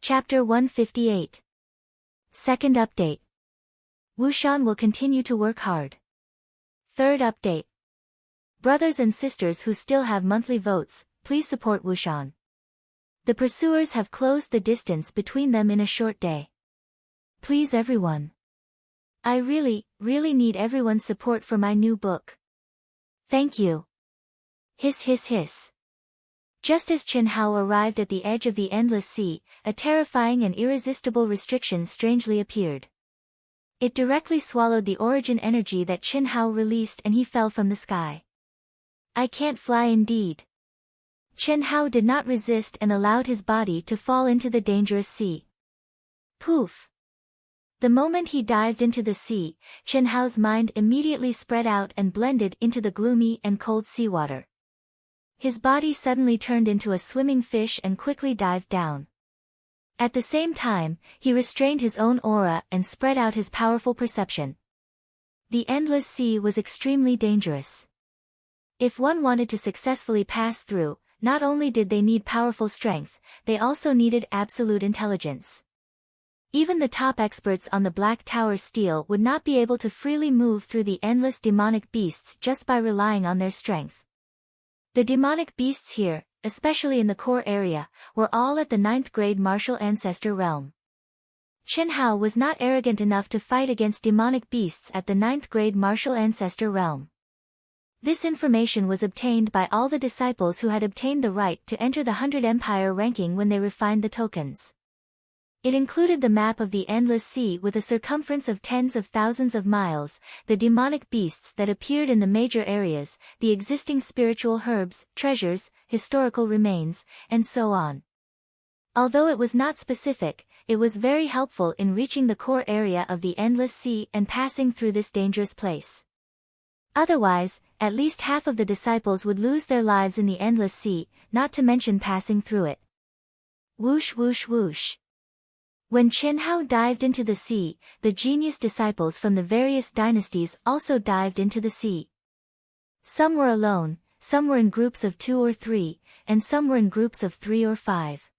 Chapter 158. Second update. Wushan will continue to work hard. Third update. Brothers and sisters who still have monthly votes, please support Wushan. The pursuers have closed the distance between them in a short day. Please everyone. I really need everyone's support for my new book. Thank you. Hiss hiss hiss. Just as Chen Hao arrived at the edge of the endless sea, a terrifying and irresistible restriction strangely appeared. It directly swallowed the origin energy that Chen Hao released and he fell from the sky. I can't fly indeed. Chen Hao did not resist and allowed his body to fall into the dangerous sea. Poof! The moment he dived into the sea, Chen Hao's mind immediately spread out and blended into the gloomy and cold seawater. His body suddenly turned into a swimming fish and quickly dived down. At the same time, he restrained his own aura and spread out his powerful perception. The endless sea was extremely dangerous. If one wanted to successfully pass through, not only did they need powerful strength, they also needed absolute intelligence. Even the top experts on the Black Tower's steel would not be able to freely move through the endless demonic beasts just by relying on their strength. The demonic beasts here, especially in the core area, were all at the 9th grade martial ancestor realm. Chen Hao was not arrogant enough to fight against demonic beasts at the 9th grade martial ancestor realm. This information was obtained by all the disciples who had obtained the right to enter the 100 Empire ranking when they refined the tokens. It included the map of the endless sea with a circumference of tens of thousands of miles, the demonic beasts that appeared in the major areas, the existing spiritual herbs, treasures, historical remains, and so on. Although it was not specific, it was very helpful in reaching the core area of the endless sea and passing through this dangerous place. Otherwise, at least half of the disciples would lose their lives in the endless sea, not to mention passing through it. Whoosh whoosh whoosh. When Chen Hao dived into the sea, the genius disciples from the various dynasties also dived into the sea. Some were alone, some were in groups of 2 or 3, and some were in groups of 3 or 5.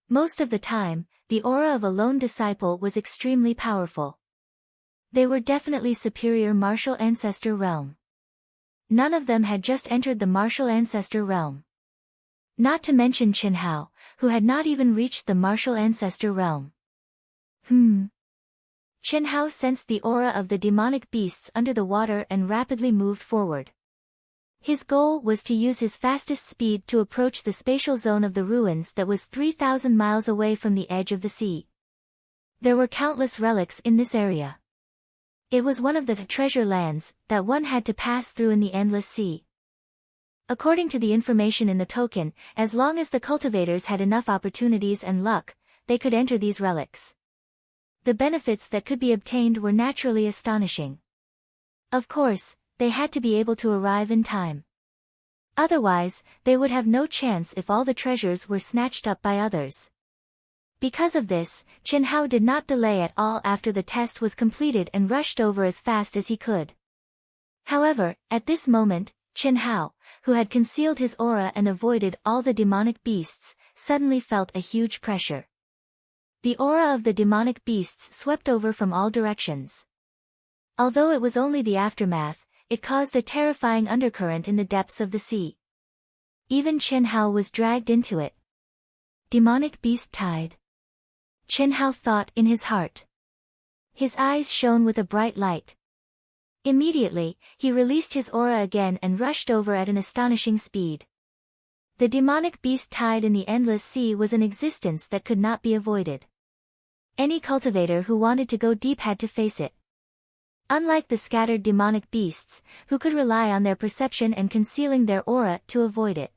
Most of the time, the aura of a lone disciple was extremely powerful. They were definitely superior martial ancestor realm. None of them had just entered the martial ancestor realm. Not to mention Chen Hao, who had not even reached the martial ancestor realm. Chen Hao sensed the aura of the demonic beasts under the water and rapidly moved forward. His goal was to use his fastest speed to approach the spatial zone of the ruins that was 3,000 miles away from the edge of the sea. There were countless relics in this area. It was one of the treasure lands that one had to pass through in the endless sea. According to the information in the token, as long as the cultivators had enough opportunities and luck, they could enter these relics. The benefits that could be obtained were naturally astonishing. Of course, they had to be able to arrive in time. Otherwise, they would have no chance if all the treasures were snatched up by others. Because of this, Chen Hao did not delay at all after the test was completed and rushed over as fast as he could. However, at this moment, Chen Hao, who had concealed his aura and avoided all the demonic beasts, suddenly felt a huge pressure. The aura of the demonic beasts swept over from all directions. Although it was only the aftermath, it caused a terrifying undercurrent in the depths of the sea. Even Chen Hao was dragged into it. Demonic beast tide. Chen Hao thought in his heart. His eyes shone with a bright light. Immediately, he released his aura again and rushed over at an astonishing speed. The demonic beast tide in the endless sea was an existence that could not be avoided. Any cultivator who wanted to go deep had to face it. Unlike the scattered demonic beasts, who could rely on their perception and concealing their aura to avoid it.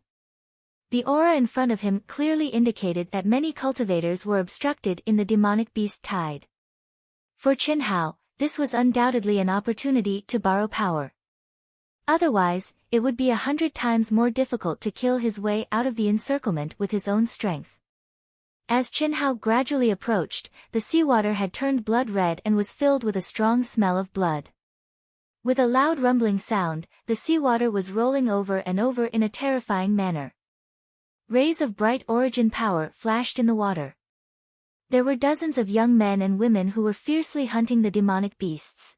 The aura in front of him clearly indicated that many cultivators were obstructed in the demonic beast tide. For Chen Hao, this was undoubtedly an opportunity to borrow power. Otherwise, it would be 100 times more difficult to kill his way out of the encirclement with his own strength. As Chen Hao gradually approached, the seawater had turned blood red and was filled with a strong smell of blood. With a loud rumbling sound, the seawater was rolling over and over in a terrifying manner. Rays of bright origin power flashed in the water. There were dozens of young men and women who were fiercely hunting the demonic beasts.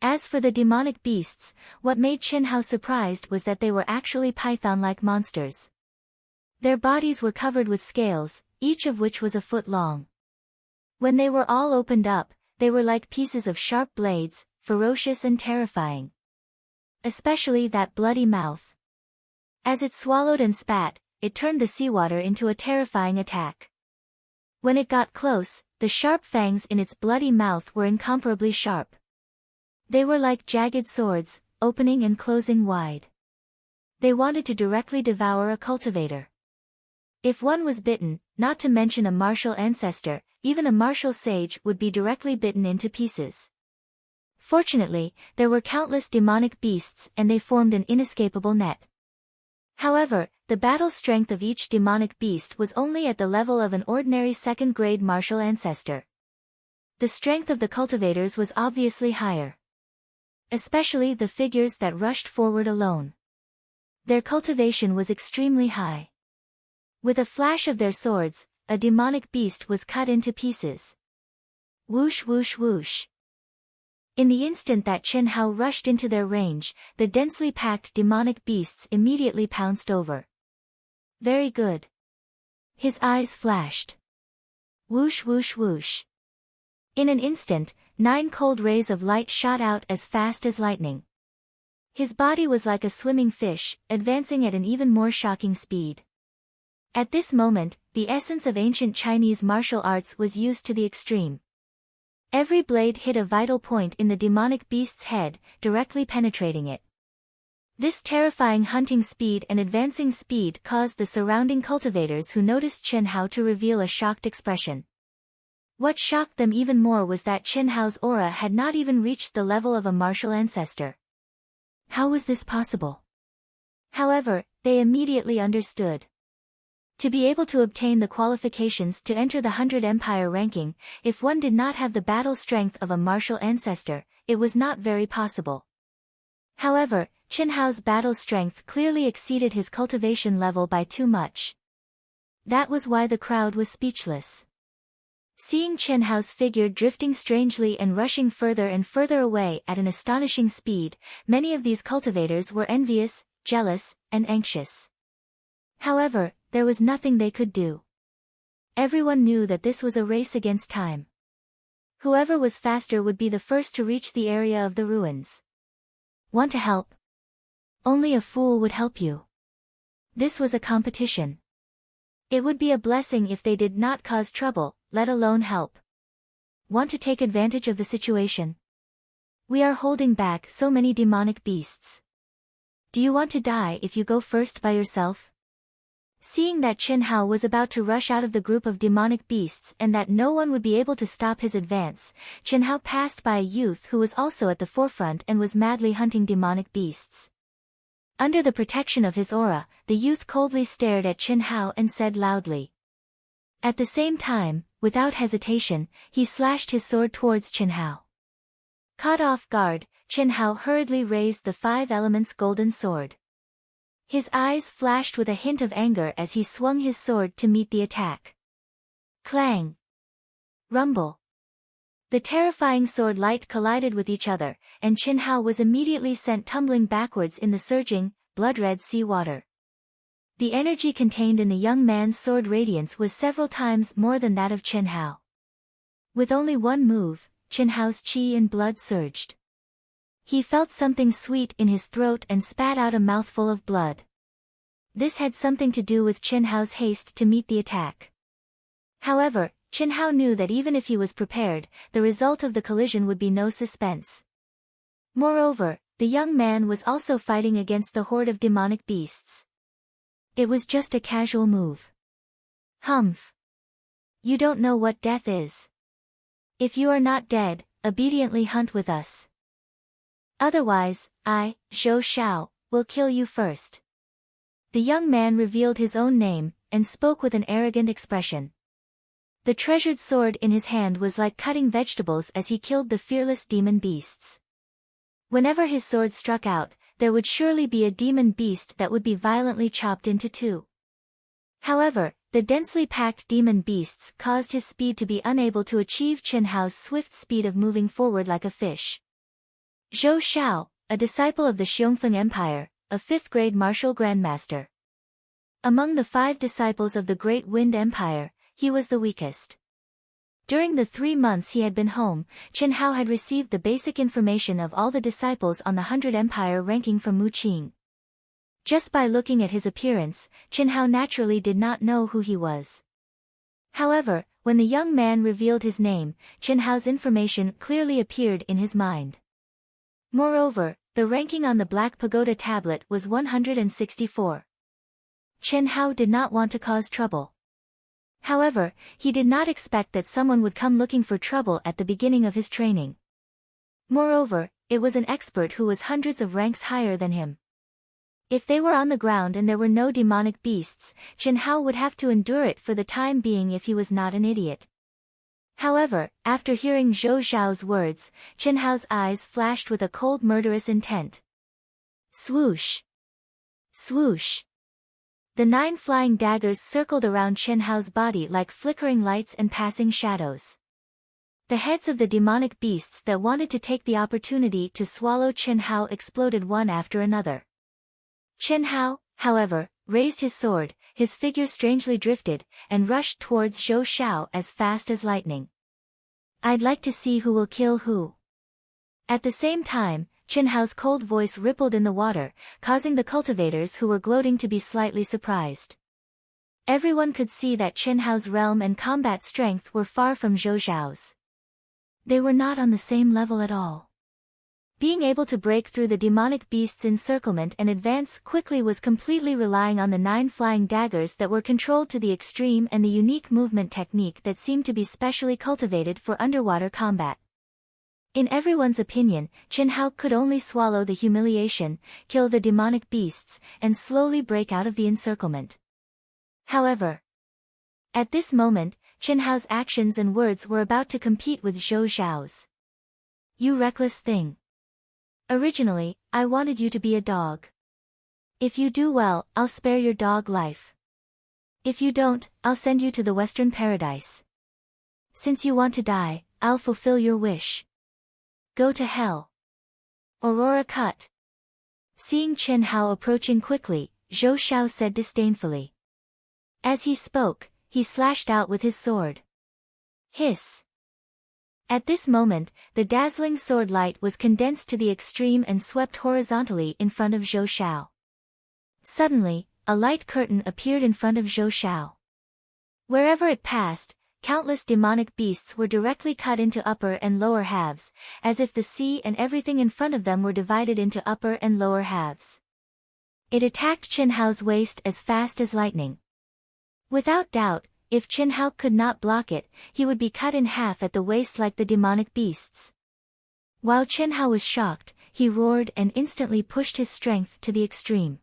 As for the demonic beasts, what made Chen Hao surprised was that they were actually python-like monsters. Their bodies were covered with scales, each of which was a foot long. When they were all opened up, they were like pieces of sharp blades, ferocious and terrifying. Especially that bloody mouth. As it swallowed and spat, it turned the seawater into a terrifying attack. When it got close, the sharp fangs in its bloody mouth were incomparably sharp. They were like jagged swords, opening and closing wide. They wanted to directly devour a cultivator. If one was bitten, not to mention a martial ancestor, even a martial sage would be directly bitten into pieces. Fortunately, there were countless demonic beasts and they formed an inescapable net. However, the battle strength of each demonic beast was only at the level of an ordinary second-grade martial ancestor. The strength of the cultivators was obviously higher. Especially the figures that rushed forward alone. Their cultivation was extremely high. With a flash of their swords, a demonic beast was cut into pieces. Whoosh whoosh whoosh. In the instant that Chen Hao rushed into their range, the densely packed demonic beasts immediately pounced over. Very good. His eyes flashed. Whoosh whoosh whoosh. In an instant, 9 cold rays of light shot out as fast as lightning. His body was like a swimming fish, advancing at an even more shocking speed. At this moment, the essence of ancient Chinese martial arts was used to the extreme. Every blade hit a vital point in the demonic beast's head, directly penetrating it. This terrifying hunting speed and advancing speed caused the surrounding cultivators who noticed Chen Hao to reveal a shocked expression. What shocked them even more was that Chen Hao's aura had not even reached the level of a martial ancestor. How was this possible? However, they immediately understood. To be able to obtain the qualifications to enter the 100 Empire ranking, if one did not have the battle strength of a martial ancestor, it was not very possible. However, Chen Hao's battle strength clearly exceeded his cultivation level by too much. That was why the crowd was speechless. Seeing Chen Hao's figure drifting strangely and rushing further and further away at an astonishing speed, many of these cultivators were envious, jealous, and anxious. However, there was nothing they could do. Everyone knew that this was a race against time. Whoever was faster would be the first to reach the area of the ruins. Want to help? Only a fool would help you. This was a competition. It would be a blessing if they did not cause trouble, let alone help. Want to take advantage of the situation? We are holding back so many demonic beasts. Do you want to die if you go first by yourself? Seeing that Chen Hao was about to rush out of the group of demonic beasts and that no one would be able to stop his advance, Chen Hao passed by a youth who was also at the forefront and was madly hunting demonic beasts. Under the protection of his aura, the youth coldly stared at Chen Hao and said loudly. At the same time, without hesitation, he slashed his sword towards Chen Hao. Caught off guard, Chen Hao hurriedly raised the 5 elements golden sword. His eyes flashed with a hint of anger as he swung his sword to meet the attack. Clang! Rumble! The terrifying sword light collided with each other, and Chen Hao was immediately sent tumbling backwards in the surging, blood-red sea water. The energy contained in the young man's sword radiance was several times more than that of Chen Hao. With only one move, Chen Hao's qi and blood surged. He felt something sweet in his throat and spat out a mouthful of blood. This had something to do with Chen Hao's haste to meet the attack. However, Chen Hao knew that even if he was prepared, the result of the collision would be no suspense. Moreover, the young man was also fighting against the horde of demonic beasts. It was just a casual move. Humph. You don't know what death is. If you are not dead, obediently hunt with us. Otherwise, I, Zhou Shao, will kill you first. The young man revealed his own name, and spoke with an arrogant expression. The treasured sword in his hand was like cutting vegetables as he killed the fearless demon beasts. Whenever his sword struck out, there would surely be a demon beast that would be violently chopped into 2. However, The densely packed demon beasts caused his speed to be unable to achieve Chen Hao's swift speed of moving forward like a fish. Zhou Xiao, a disciple of the Xiongfeng Empire, a 5th-grade martial grandmaster. Among the 5 disciples of the Great Wind Empire, he was the weakest. During the 3 months he had been home, Chen Hao had received the basic information of all the disciples on the 100 Empire ranking from Mu Qing. Just by looking at his appearance, Chen Hao naturally did not know who he was. However, when the young man revealed his name, Chen Hao's information clearly appeared in his mind. Moreover, the ranking on the Black Pagoda tablet was 164. Chen Hao did not want to cause trouble. However, he did not expect that someone would come looking for trouble at the beginning of his training. Moreover, it was an expert who was hundreds of ranks higher than him. If they were on the ground and there were no demonic beasts, Chen Hao would have to endure it for the time being if he was not an idiot. However, after hearing Zhou Xiao's words, Chen Hao's eyes flashed with a cold murderous intent. Swoosh! Swoosh! The 9 flying daggers circled around Chen Hao's body like flickering lights and passing shadows. The heads of the demonic beasts that wanted to take the opportunity to swallow Chen Hao exploded one after another. Chen Hao, however, raised his sword, his figure strangely drifted, and rushed towards Zhou Xiao as fast as lightning. I'd like to see who will kill who. At the same time, Chen Hao's cold voice rippled in the water, causing the cultivators who were gloating to be slightly surprised. Everyone could see that Chen Hao's realm and combat strength were far from Zhou Xiao's. They were not on the same level at all. Being able to break through the demonic beast's encirclement and advance quickly was completely relying on the 9 flying daggers that were controlled to the extreme and the unique movement technique that seemed to be specially cultivated for underwater combat. In everyone's opinion, Chen Hao could only swallow the humiliation, kill the demonic beasts, and slowly break out of the encirclement. However, at this moment, Chen Hao's actions and words were about to compete with Zhou Xiao's. You reckless thing. Originally, I wanted you to be a dog. If you do well, I'll spare your dog life. If you don't, I'll send you to the Western Paradise. Since you want to die, I'll fulfill your wish. Go to hell. Aurora cut. Seeing Chen Hao approaching quickly, Zhou Xiao said disdainfully. As he spoke, he slashed out with his sword. Hiss. At this moment, the dazzling sword light was condensed to the extreme and swept horizontally in front of Zhou Xiao. Suddenly, a light curtain appeared in front of Zhou Xiao. Wherever it passed, countless demonic beasts were directly cut into upper and lower halves, as if the sea and everything in front of them were divided into upper and lower halves. It attacked Chen Hao's waist as fast as lightning. Without doubt, if Chen Hao could not block it, he would be cut in half at the waist like the demonic beasts. While Chen Hao was shocked, he roared and instantly pushed his strength to the extreme.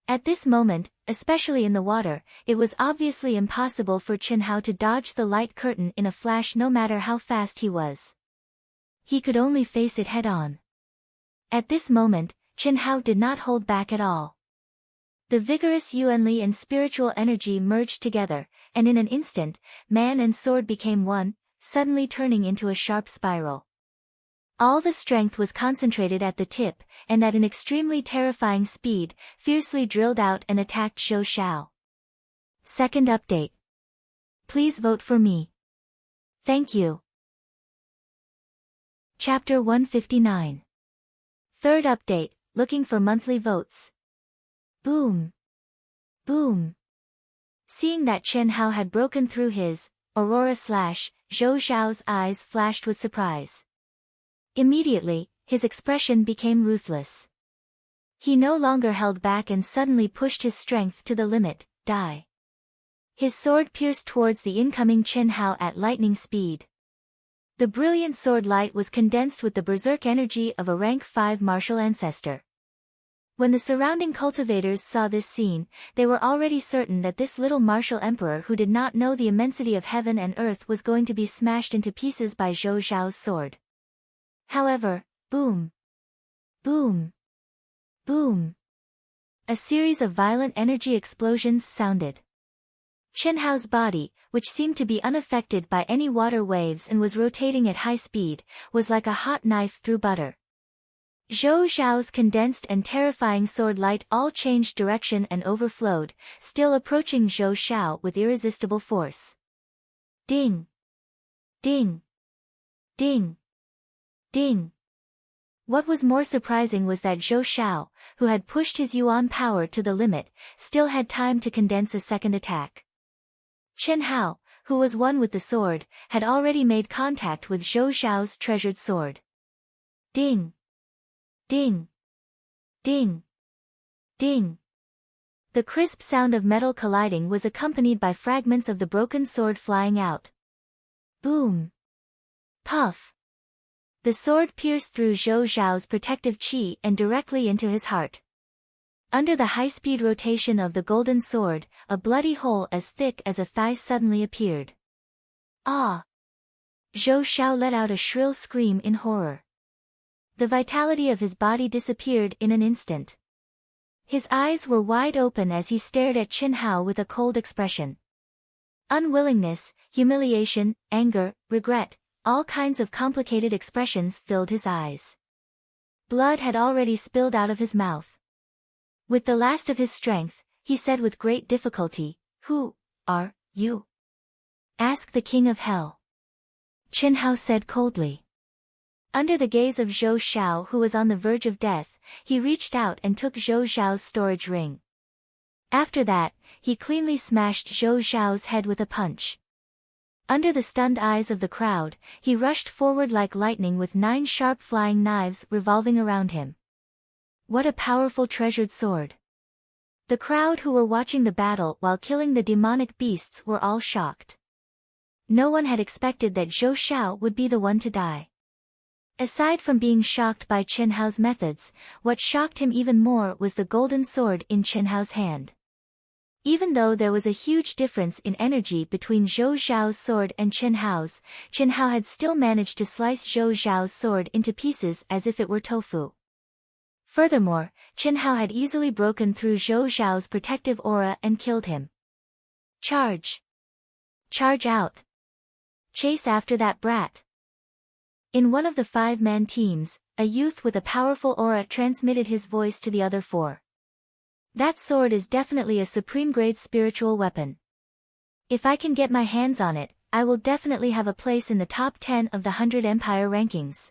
At this moment, especially in the water, it was obviously impossible for Chen Hao to dodge the light curtain in a flash no matter how fast he was. He could only face it head-on. At this moment, Chen Hao did not hold back at all. The vigorous yuanli and spiritual energy merged together, and in an instant, man and sword became one, suddenly turning into a sharp spiral. All the strength was concentrated at the tip, and at an extremely terrifying speed, fiercely drilled out and attacked Zhou Xiao. Second update. Please vote for me. Thank you. Chapter 159. Third update, looking for monthly votes. Boom. Boom. Seeing that Chen Hao had broken through his aurora slash, Zhou Xiao's eyes flashed with surprise. Immediately, his expression became ruthless. He no longer held back and suddenly pushed his strength to the limit, die. His sword pierced towards the incoming Chen Hao at lightning speed. The brilliant sword light was condensed with the berserk energy of a rank 5 martial ancestor. When the surrounding cultivators saw this scene, they were already certain that this little martial emperor who did not know the immensity of heaven and earth was going to be smashed into pieces by Zhou Xiao's sword. However, boom. Boom. Boom. A series of violent energy explosions sounded. Chen Hao's body, which seemed to be unaffected by any water waves and was rotating at high speed, was like a hot knife through butter. Zhou Zhao's condensed and terrifying sword light all changed direction and overflowed, still approaching Zhou Zhao with irresistible force. Ding! Ding! Ding! Ding! What was more surprising was that Zhou Zhao, who had pushed his yuan power to the limit, still had time to condense a second attack. Chen Hao, who was one with the sword, had already made contact with Zhou Zhao's treasured sword. Ding! Ding! Ding! Ding! The crisp sound of metal colliding was accompanied by fragments of the broken sword flying out. Boom! Puff! The sword pierced through Zhou Zhao's protective qi and directly into his heart. Under the high-speed rotation of the golden sword, a bloody hole as thick as a thigh suddenly appeared. Ah! Zhou Zhao let out a shrill scream in horror. The vitality of his body disappeared in an instant. His eyes were wide open as he stared at Chen Hao with a cold expression. Unwillingness, humiliation, anger, regret, all kinds of complicated expressions filled his eyes. Blood had already spilled out of his mouth. With the last of his strength, he said with great difficulty, "Who are you?" "Ask the King of Hell." Chen Hao said coldly. Under the gaze of Zhou Zhao, who was on the verge of death, he reached out and took Zhou Zhao's storage ring. After that, he cleanly smashed Zhou Zhao's head with a punch. Under the stunned eyes of the crowd, he rushed forward like lightning with 9 sharp flying knives revolving around him. What a powerful treasured sword! The crowd who were watching the battle while killing the demonic beasts were all shocked. No one had expected that Zhou Zhao would be the one to die. Aside from being shocked by Chen Hao's methods, what shocked him even more was the golden sword in Chen Hao's hand. Even though there was a huge difference in energy between Zhou Zhao's sword and Chen Hao's, Chen Hao had still managed to slice Zhou Zhao's sword into pieces as if it were tofu. Furthermore, Chen Hao had easily broken through Zhou Zhao's protective aura and killed him. Charge! Charge out! Chase after that brat! In one of the 5-man teams, a youth with a powerful aura transmitted his voice to the other 4. That sword is definitely a supreme-grade spiritual weapon. If I can get my hands on it, I will definitely have a place in the top 10 of the 100 Empire rankings.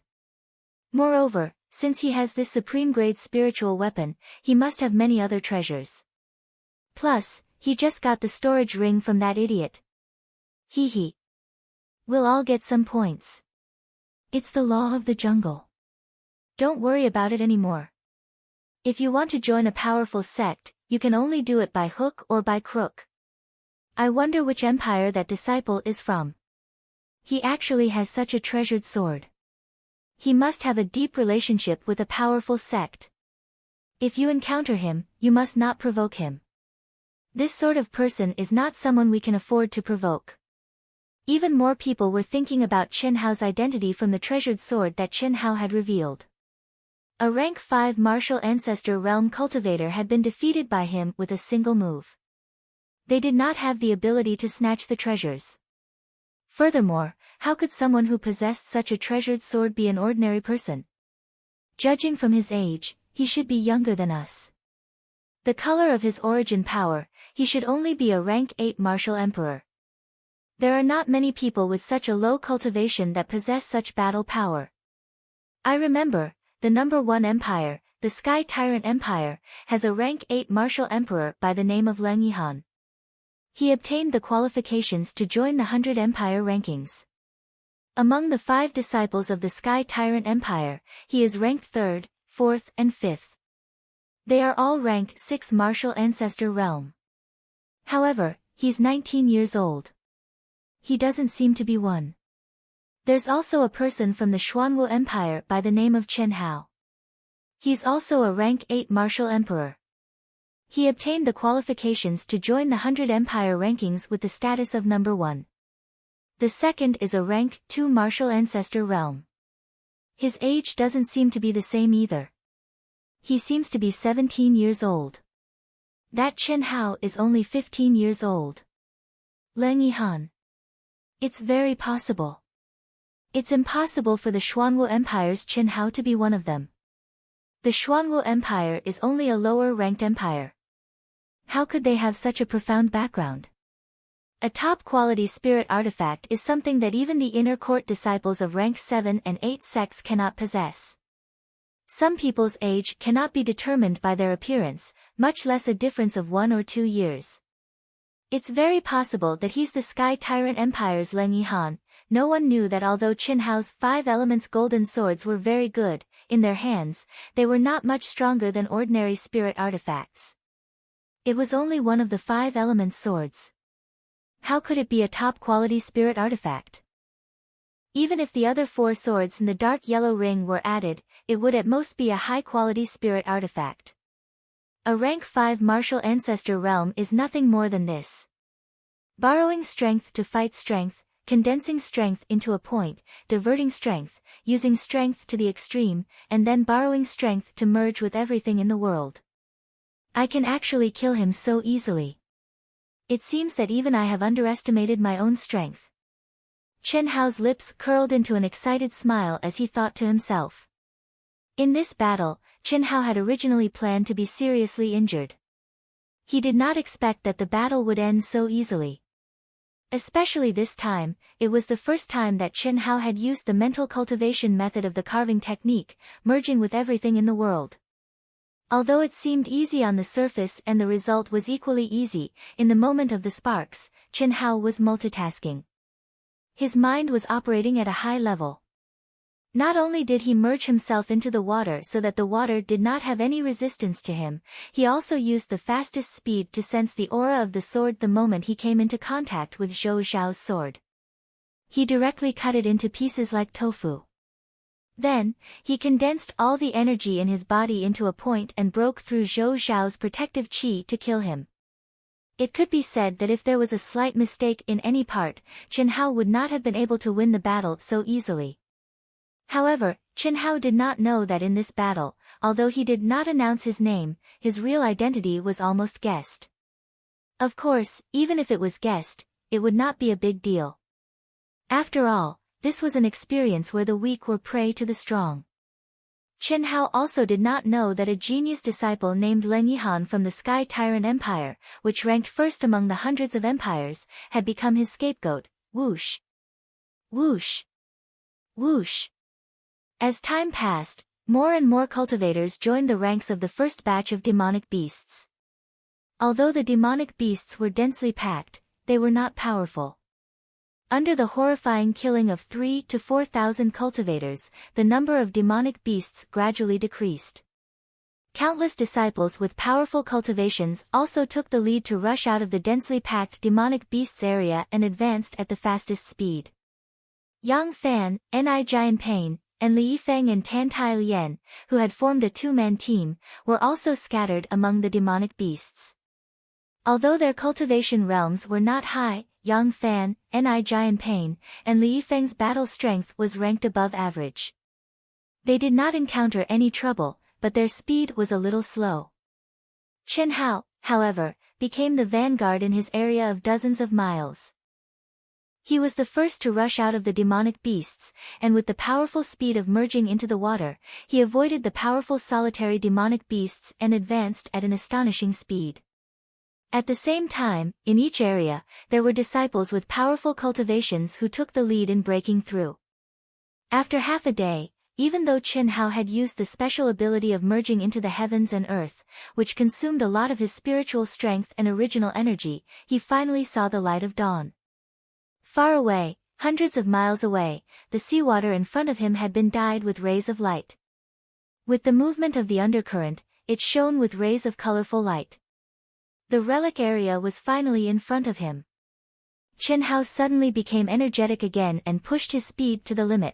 Moreover, since he has this supreme-grade spiritual weapon, he must have many other treasures. Plus, he just got the storage ring from that idiot. Hee hee. We'll all get some points. It's the law of the jungle. Don't worry about it anymore. If you want to join a powerful sect, you can only do it by hook or by crook. I wonder which empire that disciple is from. He actually has such a treasured sword. He must have a deep relationship with a powerful sect. If you encounter him, you must not provoke him. This sort of person is not someone we can afford to provoke. Even more people were thinking about Chen Hao's identity from the treasured sword that Chen Hao had revealed. A rank 5 martial ancestor realm cultivator had been defeated by him with a single move. They did not have the ability to snatch the treasures. Furthermore, how could someone who possessed such a treasured sword be an ordinary person? Judging from his age, he should be younger than us. The color of his origin power, he should only be a rank 8 martial emperor. There are not many people with such a low cultivation that possess such battle power. I remember, the number 1 empire, the Sky Tyrant Empire, has a rank 8 martial emperor by the name of Leng Yihan. He obtained the qualifications to join the 100 empire rankings. Among the 5 disciples of the Sky Tyrant Empire, he is ranked 3rd, 4th and 5th. They are all rank 6 martial ancestor realm. However, he's 19 years old. He doesn't seem to be one. There's also a person from the Xuanwu Empire by the name of Chen Hao. He's also a rank 8 martial emperor. He obtained the qualifications to join the 100 empire rankings with the status of number 1. The second is a rank 2 martial ancestor realm. His age doesn't seem to be the same either. He seems to be 17 years old. That Chen Hao is only 15 years old. Leng Yihan. It's very possible. It's impossible for the Xuanwu Empire's Qin Hao to be one of them. The Xuanwu Empire is only a lower-ranked empire. How could they have such a profound background? A top-quality spirit artifact is something that even the inner court disciples of rank 7 and 8 sects cannot possess. Some people's age cannot be determined by their appearance, much less a difference of 1 or 2 years. It's very possible that he's the Sky Tyrant Empire's Leng Yihan. No one knew that although Qin Hao's 5 elements golden swords were very good, in their hands, they were not much stronger than ordinary spirit artifacts. It was only one of the 5 elements swords. How could it be a top-quality spirit artifact? Even if the other 4 swords in the dark yellow ring were added, it would at most be a high-quality spirit artifact. A rank 5 martial ancestor realm is nothing more than this. Borrowing strength to fight strength, condensing strength into a point, diverting strength, using strength to the extreme, and then borrowing strength to merge with everything in the world. I can actually kill him so easily. It seems that even I have underestimated my own strength. Qin Hao's lips curled into an excited smile as he thought to himself. In this battle, Qin Hao had originally planned to be seriously injured. He did not expect that the battle would end so easily. Especially this time, it was the first time that Qin Hao had used the mental cultivation method of the carving technique, merging with everything in the world. Although it seemed easy on the surface and the result was equally easy, in the moment of the sparks, Qin Hao was multitasking. His mind was operating at a high level. Not only did he merge himself into the water so that the water did not have any resistance to him, he also used the fastest speed to sense the aura of the sword the moment he came into contact with Zhou Zhao's sword. He directly cut it into pieces like tofu. Then, he condensed all the energy in his body into a point and broke through Zhou Zhao's protective qi to kill him. It could be said that if there was a slight mistake in any part, Qin Hao would not have been able to win the battle so easily. However, Qin Hao did not know that in this battle, although he did not announce his name, his real identity was almost guessed. Of course, even if it was guessed, it would not be a big deal. After all, this was an experience where the weak were prey to the strong. Qin Hao also did not know that a genius disciple named Leng Yihan from the Sky Tyrant Empire, which ranked first among the hundreds of empires, had become his scapegoat. Whoosh! Whoosh! Whoosh! As time passed, more and more cultivators joined the ranks of the first batch of demonic beasts. Although the demonic beasts were densely packed, they were not powerful. Under the horrifying killing of 3,000 to 4,000 cultivators, the number of demonic beasts gradually decreased. Countless disciples with powerful cultivations also took the lead to rush out of the densely packed demonic beasts area and advanced at the fastest speed. Yang Fan, Ni Jianpain, and Li Yifeng and Tan Tai Lian, who had formed a 2-man team, were also scattered among the demonic beasts. Although their cultivation realms were not high, Yang Fan, Ni Jianpain, and Li Yifeng's battle strength was ranked above average. They did not encounter any trouble, but their speed was a little slow. Qin Hao, however, became the vanguard in his area of dozens of miles. He was the first to rush out of the demonic beasts, and with the powerful speed of merging into the water, he avoided the powerful solitary demonic beasts and advanced at an astonishing speed. At the same time, in each area, there were disciples with powerful cultivations who took the lead in breaking through. After half a day, even though Qin Hao had used the special ability of merging into the heavens and earth, which consumed a lot of his spiritual strength and original energy, he finally saw the light of dawn. Far away, hundreds of miles away, the seawater in front of him had been dyed with rays of light. With the movement of the undercurrent, it shone with rays of colorful light. The relic area was finally in front of him. Qin Hao suddenly became energetic again and pushed his speed to the limit.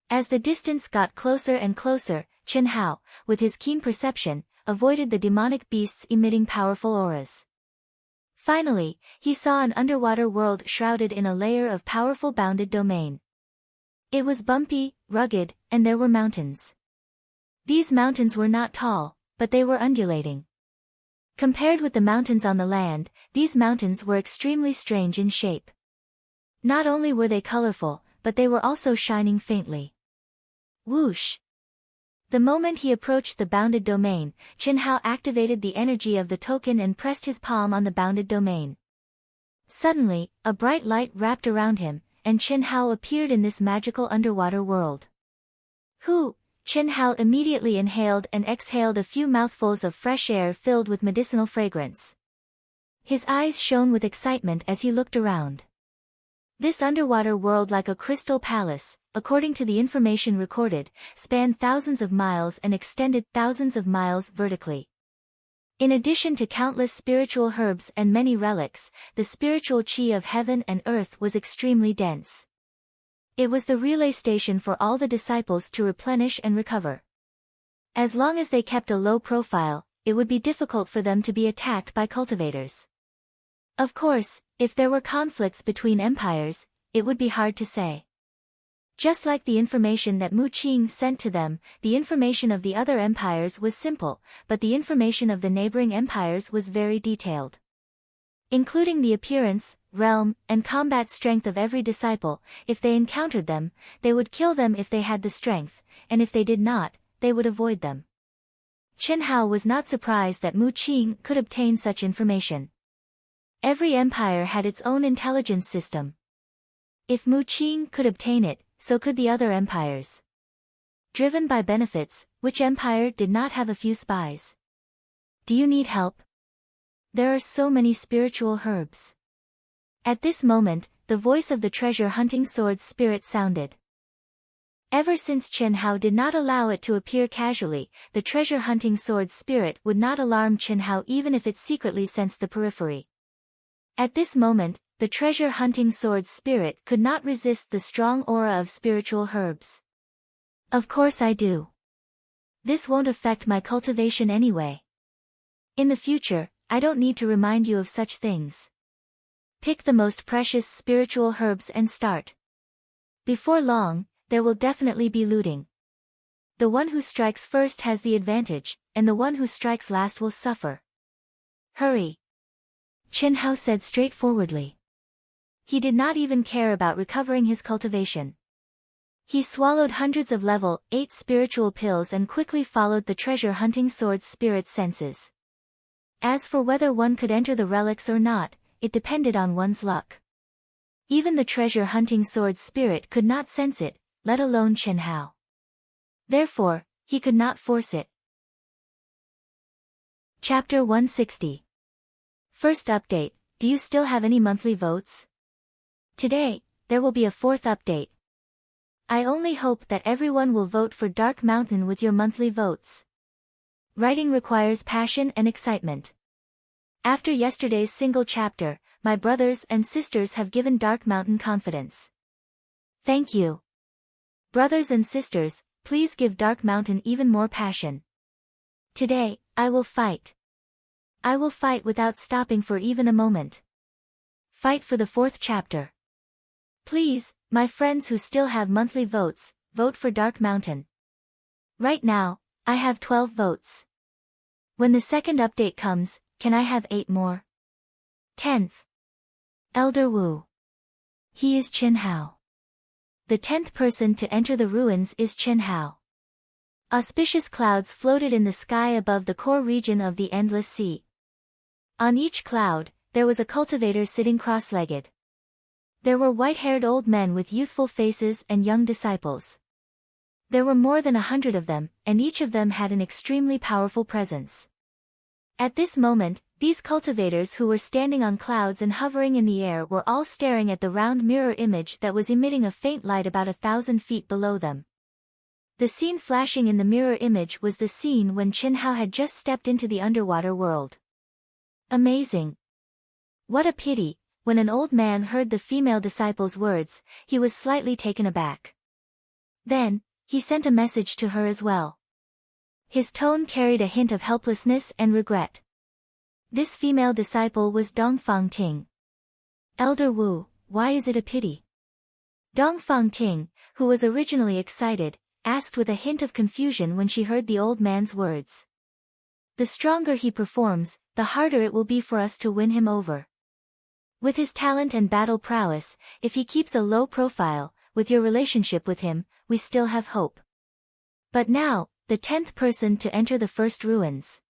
As the distance got closer and closer, Qin Hao, with his keen perception, avoided the demonic beasts emitting powerful auras. Finally, he saw an underwater world shrouded in a layer of powerful bounded domain. It was bumpy, rugged, and there were mountains. These mountains were not tall, but they were undulating. Compared with the mountains on the land, these mountains were extremely strange in shape. Not only were they colorful, but they were also shining faintly. Whoosh! The moment he approached the bounded domain, Qin Hao activated the energy of the token and pressed his palm on the bounded domain. Suddenly, a bright light wrapped around him, and Qin Hao appeared in this magical underwater world. Hu! Qin Hao immediately inhaled and exhaled a few mouthfuls of fresh air filled with medicinal fragrance. His eyes shone with excitement as he looked around. This underwater world, like a crystal palace, according to the information recorded, spanned thousands of miles and extended thousands of miles vertically. In addition to countless spiritual herbs and many relics, the spiritual qi of heaven and earth was extremely dense. It was the relay station for all the disciples to replenish and recover. As long as they kept a low profile, it would be difficult for them to be attacked by cultivators. Of course, if there were conflicts between empires, it would be hard to say. Just like the information that Mu Qing sent to them, the information of the other empires was simple, but the information of the neighboring empires was very detailed. Including the appearance, realm, and combat strength of every disciple. If they encountered them, they would kill them if they had the strength, and if they did not, they would avoid them. Qin Hao was not surprised that Mu Qing could obtain such information. Every empire had its own intelligence system. If Mu Qing could obtain it, so could the other empires. Driven by benefits, which empire did not have a few spies? Do you need help? There are so many spiritual herbs. At this moment, the voice of the treasure-hunting sword spirit sounded. Ever since Qin Hao did not allow it to appear casually, the treasure-hunting sword spirit would not alarm Qin Hao even if it secretly sensed the periphery. At this moment, the treasure-hunting sword spirit could not resist the strong aura of spiritual herbs. Of course I do. This won't affect my cultivation anyway. In the future, I don't need to remind you of such things. Pick the most precious spiritual herbs and start. Before long, there will definitely be looting. The one who strikes first has the advantage, and the one who strikes last will suffer. Hurry! Qin Hao said straightforwardly. He did not even care about recovering his cultivation. He swallowed hundreds of level 8 spiritual pills and quickly followed the treasure-hunting sword spirit's senses. As for whether one could enter the relics or not, it depended on one's luck. Even the treasure-hunting sword spirit could not sense it, let alone Qin Hao. Therefore, he could not force it. Chapter 160. First update, do you still have any monthly votes? Today, there will be a fourth update. I only hope that everyone will vote for Dark Mountain with your monthly votes. Writing requires passion and excitement. After yesterday's single chapter, my brothers and sisters have given Dark Mountain confidence. Thank you. Brothers and sisters, please give Dark Mountain even more passion. Today, I will fight. I will fight without stopping for even a moment. Fight for the fourth chapter. Please, my friends who still have monthly votes, vote for Dark Mountain. Right now, I have 12 votes. When the second update comes, can I have 8 more? 10th. Elder Wu. He is Qin Hao. The 10th person to enter the ruins is Qin Hao. Auspicious clouds floated in the sky above the core region of the Endless Sea. On each cloud, there was a cultivator sitting cross-legged. There were white-haired old men with youthful faces and young disciples. There were more than 100 of them, and each of them had an extremely powerful presence. At this moment, these cultivators who were standing on clouds and hovering in the air were all staring at the round mirror image that was emitting a faint light about 1,000 feet below them. The scene flashing in the mirror image was the scene when Qin Hao had just stepped into the underwater world. Amazing! What a pity, when an old man heard the female disciple's words, he was slightly taken aback. Then, he sent a message to her as well. His tone carried a hint of helplessness and regret. This female disciple was Dongfang Ting. Elder Wu, why is it a pity? Dongfang Ting, who was originally excited, asked with a hint of confusion when she heard the old man's words. The stronger he performs, the harder it will be for us to win him over. With his talent and battle prowess, if he keeps a low profile, with your relationship with him, we still have hope. But now, the 10th person to enter the first ruins.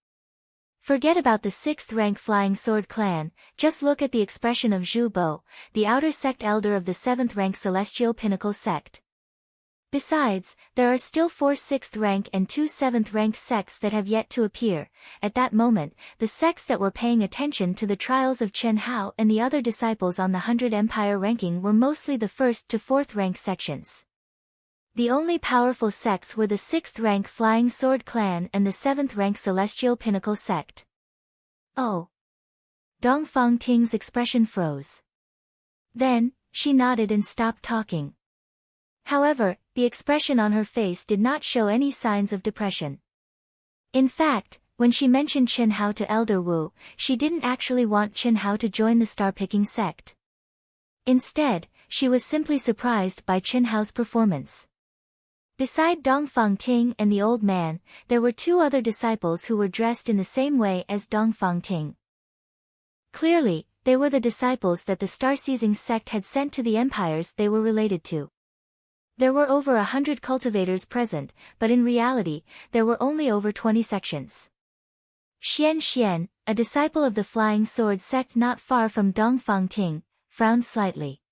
Forget about the 6th rank Flying Sword clan, just look at the expression of Zhu Bo, the outer sect elder of the 7th rank Celestial Pinnacle sect. Besides, there are still 4 6th rank and 2 7th rank sects that have yet to appear. At that moment, the sects that were paying attention to the trials of Chen Hao and the other disciples on the 100 Empire ranking were mostly the 1st to 4th rank sections. The only powerful sects were the 6th rank Flying Sword clan and the 7th rank Celestial Pinnacle sect. Oh. Dong Fangting's expression froze. Then, she nodded and stopped talking. However, the expression on her face did not show any signs of depression. In fact, when she mentioned Chen Hao to Elder Wu, she didn't actually want Chen Hao to join the star-picking sect. Instead, she was simply surprised by Chen Hao's performance. Beside Dong Fangting and the old man, there were 2 other disciples who were dressed in the same way as Dong Fangting. Clearly, they were the disciples that the star-seizing sect had sent to the empires they were related to. There were over 100 cultivators present, but in reality, there were only over 20 sections. Xian Xian, a disciple of the Flying Sword sect not far from Dong Fangting, frowned slightly.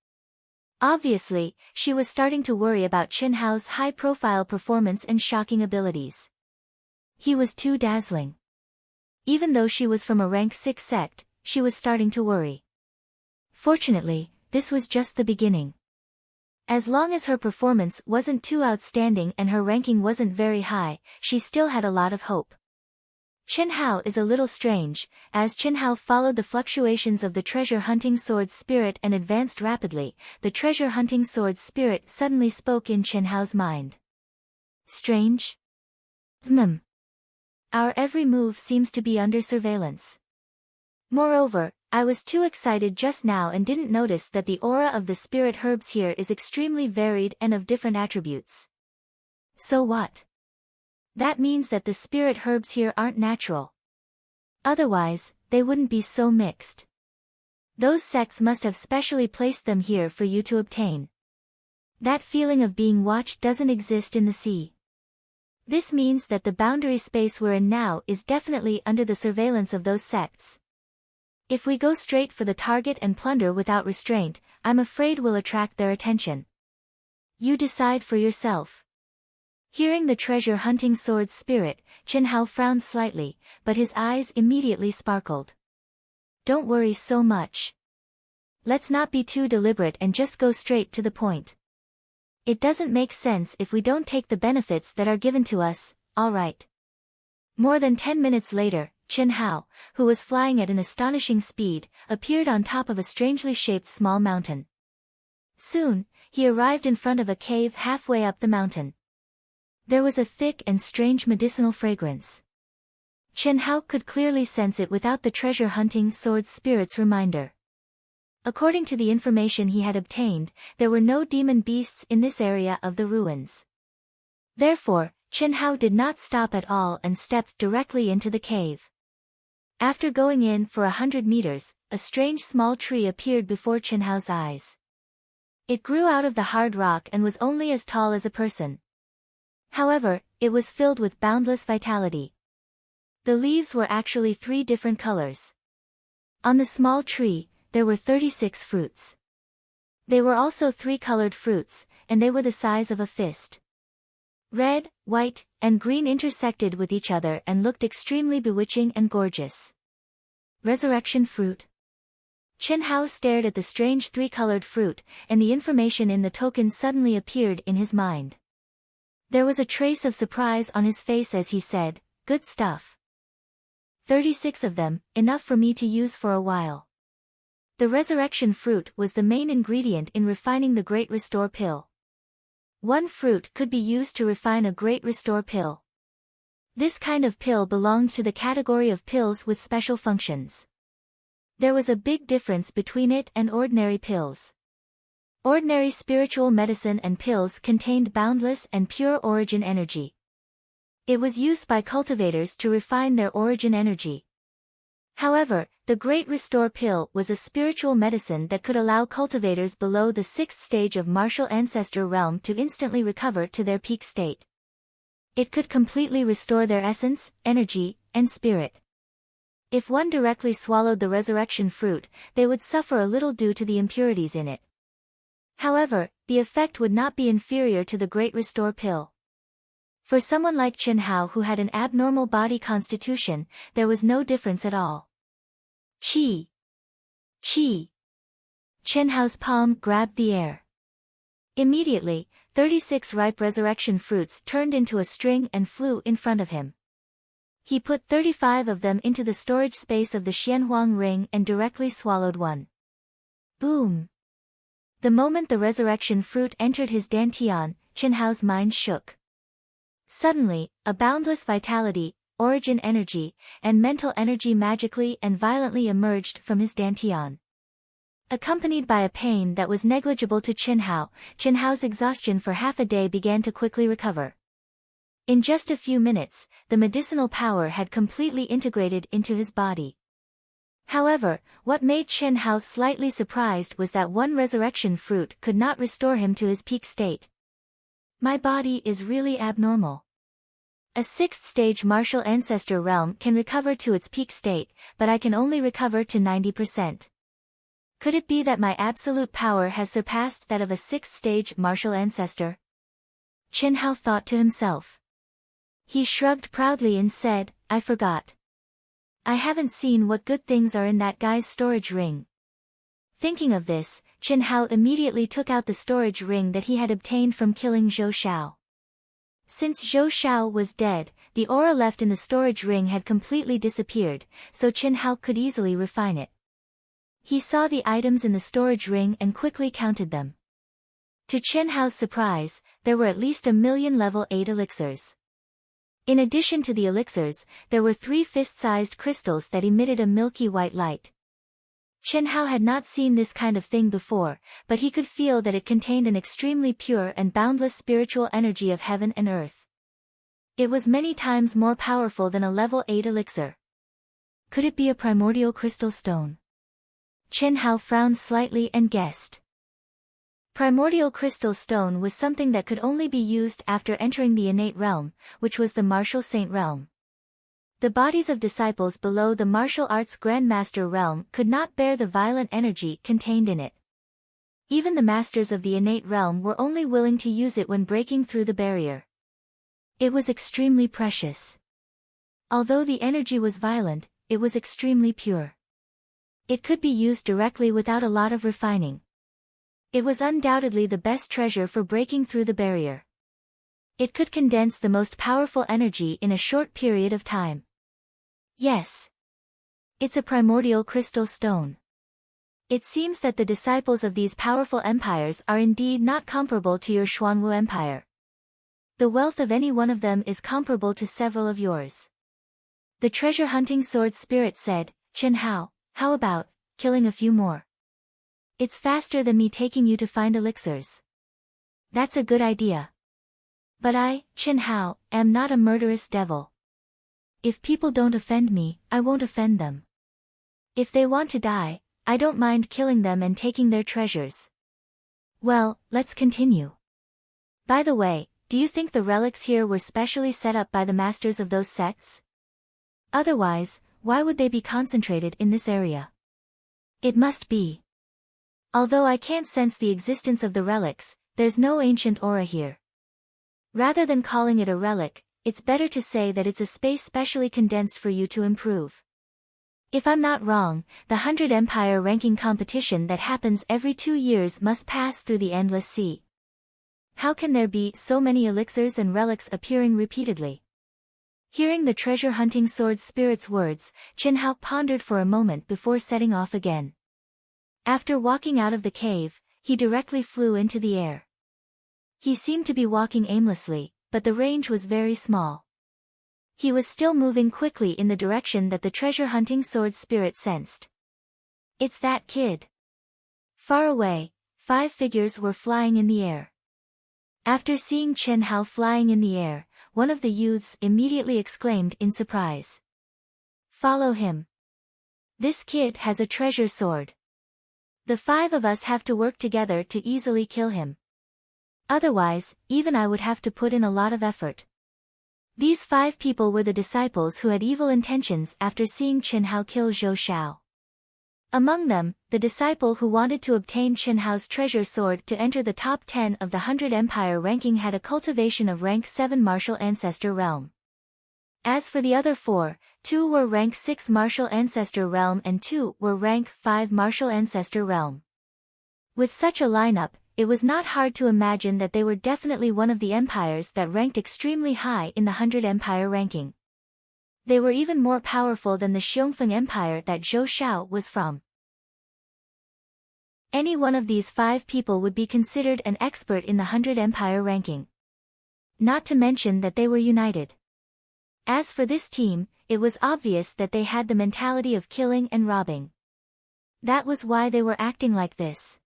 Obviously, she was starting to worry about Chen Hao's high-profile performance and shocking abilities. He was too dazzling. Even though she was from a rank 6 sect, she was starting to worry. Fortunately, this was just the beginning. As long as her performance wasn't too outstanding and her ranking wasn't very high, she still had a lot of hope. Chen Hao is a little strange. As Chen Hao followed the fluctuations of the treasure-hunting sword spirit and advanced rapidly, the treasure-hunting sword spirit suddenly spoke in Chen Hao's mind. Strange? Our every move seems to be under surveillance. Moreover, I was too excited just now and didn't notice that the aura of the spirit herbs here is extremely varied and of different attributes. So what? That means that the spirit herbs here aren't natural. Otherwise, they wouldn't be so mixed. Those sects must have specially placed them here for you to obtain. That feeling of being watched doesn't exist in the sea. This means that the boundary space we're in now is definitely under the surveillance of those sects. If we go straight for the target and plunder without restraint, I'm afraid we'll attract their attention. You decide for yourself. Hearing the treasure-hunting sword spirit, Chen Hao frowned slightly, but his eyes immediately sparkled. Don't worry so much. Let's not be too deliberate and just go straight to the point. It doesn't make sense if we don't take the benefits that are given to us, all right. More than 10 minutes later, Chen Hao, who was flying at an astonishing speed, appeared on top of a strangely shaped small mountain. Soon, he arrived in front of a cave halfway up the mountain. There was a thick and strange medicinal fragrance. Chen Hao could clearly sense it without the treasure-hunting sword spirit's reminder. According to the information he had obtained, there were no demon beasts in this area of the ruins. Therefore, Chen Hao did not stop at all and stepped directly into the cave. After going in for 100 meters, a strange small tree appeared before Chen Hao's eyes. It grew out of the hard rock and was only as tall as a person. However, it was filled with boundless vitality. The leaves were actually 3 different colors. On the small tree, there were 36 fruits. They were also 3-colored fruits, and they were the size of a fist. Red, white, and green intersected with each other and looked extremely bewitching and gorgeous. Resurrection fruit. Chen Hao stared at the strange 3-colored fruit, and the information in the token suddenly appeared in his mind. There was a trace of surprise on his face as he said, "Good stuff. 36 of them, enough for me to use for a while." The resurrection fruit was the main ingredient in refining the Great Restore pill. 1 fruit could be used to refine a Great Restore pill. This kind of pill belonged to the category of pills with special functions. There was a big difference between it and ordinary pills. Ordinary spiritual medicine and pills contained boundless and pure origin energy. It was used by cultivators to refine their origin energy. However, the Great Restore Pill was a spiritual medicine that could allow cultivators below the 6th stage of martial ancestor realm to instantly recover to their peak state. It could completely restore their essence, energy, and spirit. If one directly swallowed the resurrection fruit, they would suffer a little due to the impurities in it. However, the effect would not be inferior to the Great Restore Pill. For someone like Chen Hao who had an abnormal body constitution, there was no difference at all. Chi! Chi! Chen Hao's palm grabbed the air. Immediately, 36 ripe resurrection fruits turned into a string and flew in front of him. He put 35 of them into the storage space of the Xianhuang ring and directly swallowed one. Boom! The moment the resurrection fruit entered his dantian, Chen Hao's mind shook. Suddenly, a boundless vitality, origin energy, and mental energy magically and violently emerged from his dantian. Accompanied by a pain that was negligible to Chen Hao's exhaustion for half a day began to quickly recover. In just a few minutes, the medicinal power had completely integrated into his body. However, what made Chen Hao slightly surprised was that one resurrection fruit could not restore him to his peak state. My body is really abnormal. A 6th stage martial ancestor realm can recover to its peak state, but I can only recover to 90%. Could it be that my absolute power has surpassed that of a 6th stage martial ancestor? Chen Hao thought to himself. He shrugged proudly and said, I forgot. I haven't seen what good things are in that guy's storage ring. Thinking of this, Chen Hao immediately took out the storage ring that he had obtained from killing Zhou Xiao. Since Zhou Xiao was dead, the aura left in the storage ring had completely disappeared, so Chen Hao could easily refine it. He saw the items in the storage ring and quickly counted them. To Chen Hao's surprise, there were at least 1,000,000 level 8 elixirs. In addition to the elixirs, there were 3 fist-sized crystals that emitted a milky white light. Chen Hao had not seen this kind of thing before, but he could feel that it contained an extremely pure and boundless spiritual energy of heaven and earth. It was many times more powerful than a level 8 elixir. Could it be a primordial crystal stone? Chen Hao frowned slightly and guessed. Primordial crystal stone was something that could only be used after entering the innate realm, which was the martial saint realm. The bodies of disciples below the martial arts grandmaster realm could not bear the violent energy contained in it. Even the masters of the innate realm were only willing to use it when breaking through the barrier. It was extremely precious. Although the energy was violent, it was extremely pure. It could be used directly without a lot of refining. It was undoubtedly the best treasure for breaking through the barrier. It could condense the most powerful energy in a short period of time. Yes. It's a primordial crystal stone. It seems that the disciples of these powerful empires are indeed not comparable to your Xuanwu Empire. The wealth of any one of them is comparable to several of yours. The treasure-hunting sword spirit said, Chen Hao, how about killing a few more? It's faster than me taking you to find elixirs. That's a good idea. But I, Chen Hao, am not a murderous devil. If people don't offend me, I won't offend them. If they want to die, I don't mind killing them and taking their treasures. Well, let's continue. By the way, do you think the relics here were specially set up by the masters of those sects? Otherwise, why would they be concentrated in this area? It must be. Although I can't sense the existence of the relics, there's no ancient aura here. Rather than calling it a relic, it's better to say that it's a space specially condensed for you to improve. If I'm not wrong, the 100 Empire ranking competition that happens every 2 years must pass through the Endless Sea. How can there be so many elixirs and relics appearing repeatedly? Hearing the treasure-hunting sword spirit's words, Chen Hao pondered for a moment before setting off again. After walking out of the cave, he directly flew into the air. He seemed to be walking aimlessly, but the range was very small. He was still moving quickly in the direction that the treasure-hunting sword spirit sensed. It's that kid. Far away, 5 figures were flying in the air. After seeing Chen Hao flying in the air, one of the youths immediately exclaimed in surprise. Follow him. This kid has a treasure sword. The 5 of us have to work together to easily kill him. Otherwise, even I would have to put in a lot of effort. These 5 people were the disciples who had evil intentions after seeing Chen Hao kill Zhou Shao. Among them, the disciple who wanted to obtain Chen Hao's treasure sword to enter the top 10 of the 100 Empire ranking had a cultivation of rank 7 Martial Ancestor Realm. As for the other 4, 2 were rank 6 Martial Ancestor Realm and 2 were rank 5 Martial Ancestor Realm. With such a lineup, it was not hard to imagine that they were definitely one of the empires that ranked extremely high in the 100 Empire ranking. They were even more powerful than the Xiongfeng Empire that Zhou Shao was from. Any one of these 5 people would be considered an expert in the 100 Empire ranking. Not to mention that they were united. As for this team, it was obvious that they had the mentality of killing and robbing. That was why they were acting like this.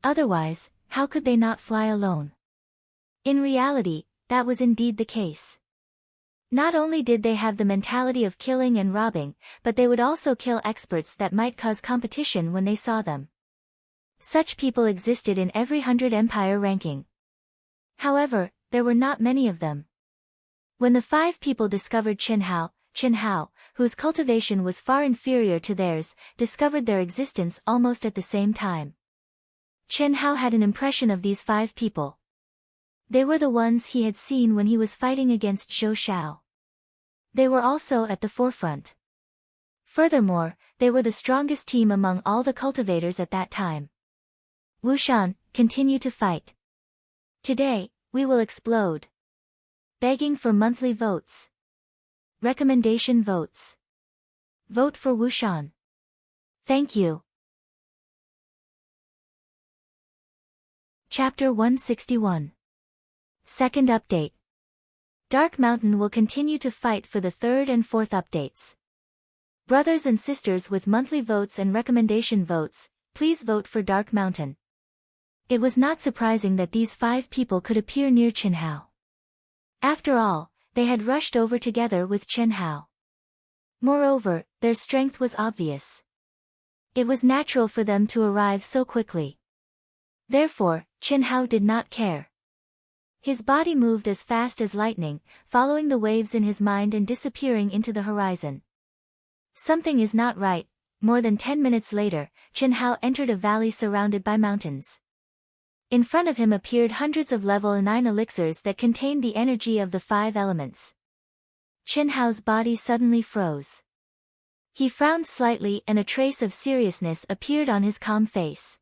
Otherwise, how could they not fly alone? In reality, that was indeed the case. Not only did they have the mentality of killing and robbing, but they would also kill experts that might cause competition when they saw them. Such people existed in every 100 Empire ranking. However, there were not many of them. When the 5 people discovered Chen Hao, whose cultivation was far inferior to theirs, discovered their existence almost at the same time. Chen Hao had an impression of these 5 people. They were the ones he had seen when he was fighting against Zhou Shao. They were also at the forefront. Furthermore, they were the strongest team among all the cultivators at that time. Wushan, continue to fight. Today, we will explode. Begging for monthly votes. Recommendation votes. Vote for Wushan. Thank you. Chapter 161. Second update. Dark Mountain will continue to fight for the 3rd and 4th updates. Brothers and sisters with monthly votes and recommendation votes, please vote for Dark Mountain. It was not surprising that these 5 people could appear near Chen Hao. After all, they had rushed over together with Chen Hao. Moreover, their strength was obvious. It was natural for them to arrive so quickly. Therefore, Chen Hao did not care. His body moved as fast as lightning, following the waves in his mind and disappearing into the horizon. Something is not right. More than 10 minutes later, Chen Hao entered a valley surrounded by mountains. In front of him appeared hundreds of level 9 elixirs that contained the energy of the 5 elements. Chen Hao's body suddenly froze. He frowned slightly and a trace of seriousness appeared on his calm face.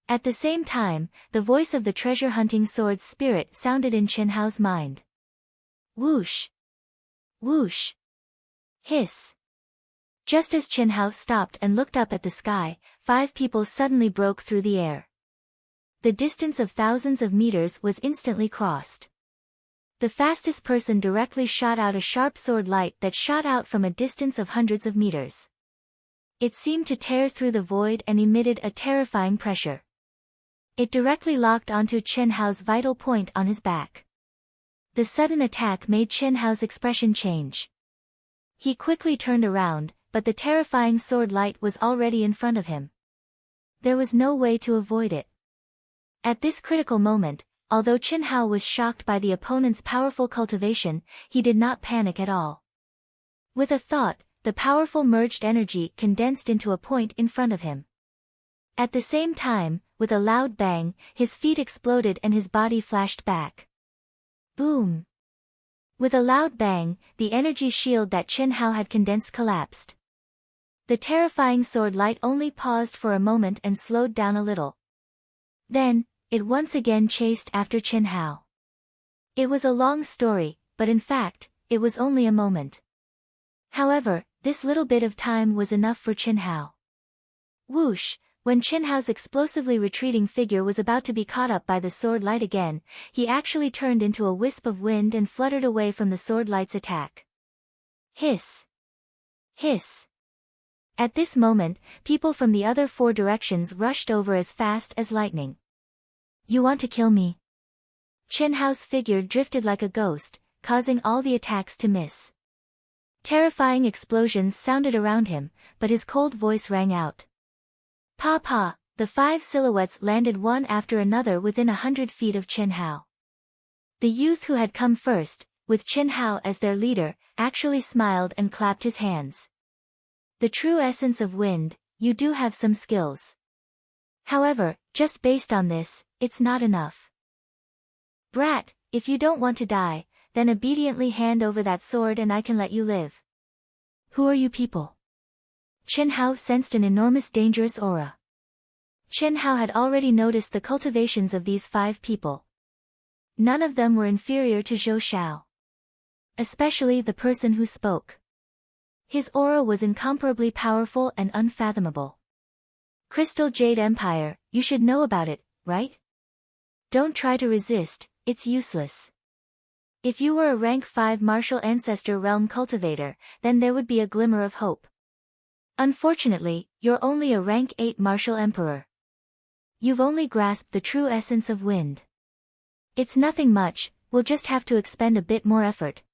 At the same time, the voice of the treasure-hunting sword's spirit sounded in Chen Hao's mind. Whoosh! Whoosh! Hiss! Just as Chen Hao stopped and looked up at the sky, 5 people suddenly broke through the air. The distance of thousands of meters was instantly crossed. The fastest person directly shot out a sharp sword light that shot out from a distance of hundreds of meters. It seemed to tear through the void and emitted a terrifying pressure. It directly locked onto Chen Hao's vital point on his back. The sudden attack made Chen Hao's expression change. He quickly turned around, but the terrifying sword light was already in front of him. There was no way to avoid it. At this critical moment, although Chen Hao was shocked by the opponent's powerful cultivation, he did not panic at all. With a thought, the powerful merged energy condensed into a point in front of him. At the same time, with a loud bang, his feet exploded and his body flashed back. Boom! With a loud bang, the energy shield that Chen Hao had condensed collapsed. The terrifying sword light only paused for a moment and slowed down a little. Then, it once again chased after Chen Hao. It was a long story, but in fact, it was only a moment. However, this little bit of time was enough for Chen Hao. Whoosh! When Chen Hao's explosively retreating figure was about to be caught up by the sword light again, he actually turned into a wisp of wind and fluttered away from the sword light's attack. Hiss! Hiss! At this moment, people from the other 4 directions rushed over as fast as lightning. You want to kill me? Chen Hao's figure drifted like a ghost, causing all the attacks to miss. Terrifying explosions sounded around him, but his cold voice rang out. Pa pa, the 5 silhouettes landed one after another within 100 feet of Chen Hao. The youth who had come first, with Chen Hao as their leader, actually smiled and clapped his hands. The true essence of wind, you do have some skills. However, just based on this, it's not enough. Brat, if you don't want to die, then obediently hand over that sword and I can let you live. Who are you people? Chen Hao sensed an enormous dangerous aura. Chen Hao had already noticed the cultivations of these 5 people. None of them were inferior to Zhou Shao. Especially the person who spoke. His aura was incomparably powerful and unfathomable. Crystal Jade Empire, you should know about it, right? Don't try to resist, it's useless. If you were a rank 5 martial ancestor realm cultivator, then there would be a glimmer of hope. Unfortunately, you're only a rank 8 martial emperor. You've only grasped the true essence of wind. It's nothing much, we'll just have to expend a bit more effort.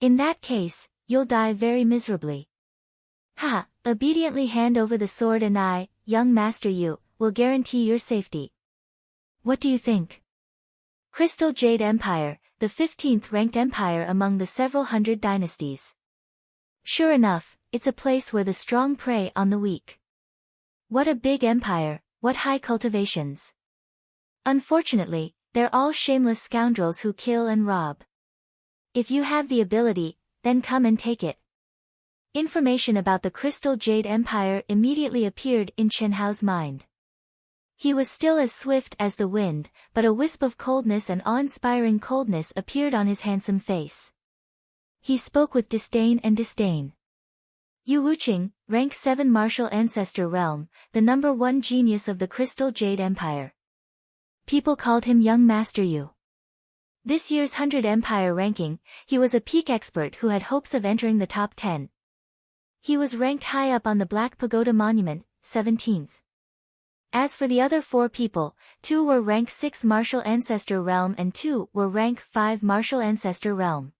In that case, you'll die very miserably. Ha, obediently hand over the sword and I, young master you, will guarantee your safety. What do you think? Crystal Jade Empire, the 15th ranked empire among the several hundred dynasties. Sure enough, it's a place where the strong prey on the weak. What a big empire, what high cultivations. Unfortunately, they're all shameless scoundrels who kill and rob. If you have the ability, then come and take it. Information about the Crystal Jade Empire immediately appeared in Chen Hao's mind. He was still as swift as the wind, but a wisp of coldness and awe-inspiring coldness appeared on his handsome face. He spoke with disdain and disdain. Yu Wuqing, rank 7 martial ancestor realm, the number 1 genius of the Crystal Jade Empire. People called him Young Master Yu. This year's 100 Empire ranking, he was a peak expert who had hopes of entering the top 10. He was ranked high up on the Black Pagoda Monument, 17th. As for the other 4 people, 2 were rank 6 martial ancestor realm and 2 were rank 5 martial ancestor realm.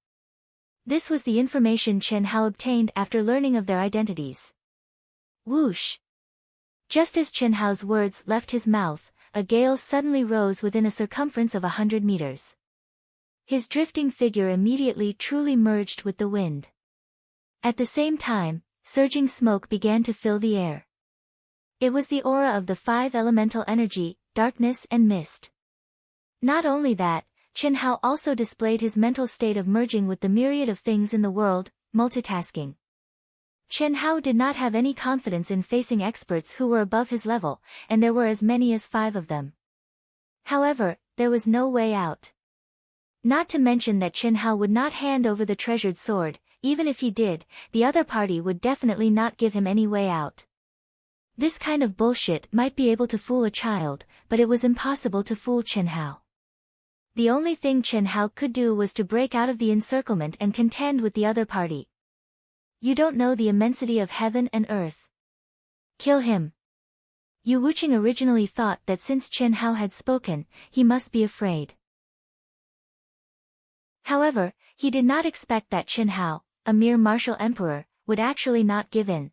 This was the information Chen Hao obtained after learning of their identities. Whoosh! Just as Chen Hao's words left his mouth, a gale suddenly rose within a circumference of 100 meters. His drifting figure immediately truly merged with the wind. At the same time, surging smoke began to fill the air. It was the aura of the 5 elemental energy, darkness and mist. Not only that, Chen Hao also displayed his mental state of merging with the myriad of things in the world, multitasking. Chen Hao did not have any confidence in facing experts who were above his level, and there were as many as 5 of them. However, there was no way out. Not to mention that Chen Hao would not hand over the treasured sword. Even if he did, the other party would definitely not give him any way out. This kind of bullshit might be able to fool a child, but it was impossible to fool Chen Hao. The only thing Chen Hao could do was to break out of the encirclement and contend with the other party. You don't know the immensity of heaven and earth. Kill him. Yu Wuqing originally thought that since Chen Hao had spoken, he must be afraid. However, he did not expect that Chen Hao, a mere martial emperor, would actually not give in.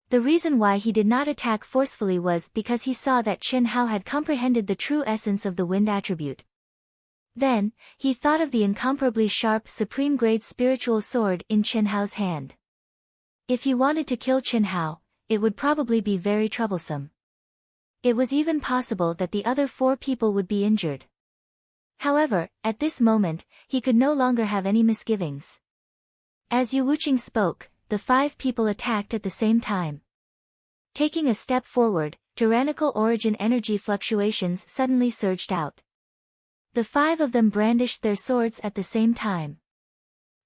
The reason why he did not attack forcefully was because he saw that Chen Hao had comprehended the true essence of the wind attribute. Then, he thought of the incomparably sharp supreme-grade spiritual sword in Chen Hao's hand. If he wanted to kill Chen Hao, it would probably be very troublesome. It was even possible that the other 4 people would be injured. However, at this moment, he could no longer have any misgivings. As Yu Wuqing spoke, the 5 people attacked at the same time. Taking a step forward, tyrannical origin energy fluctuations suddenly surged out. The 5 of them brandished their swords at the same time.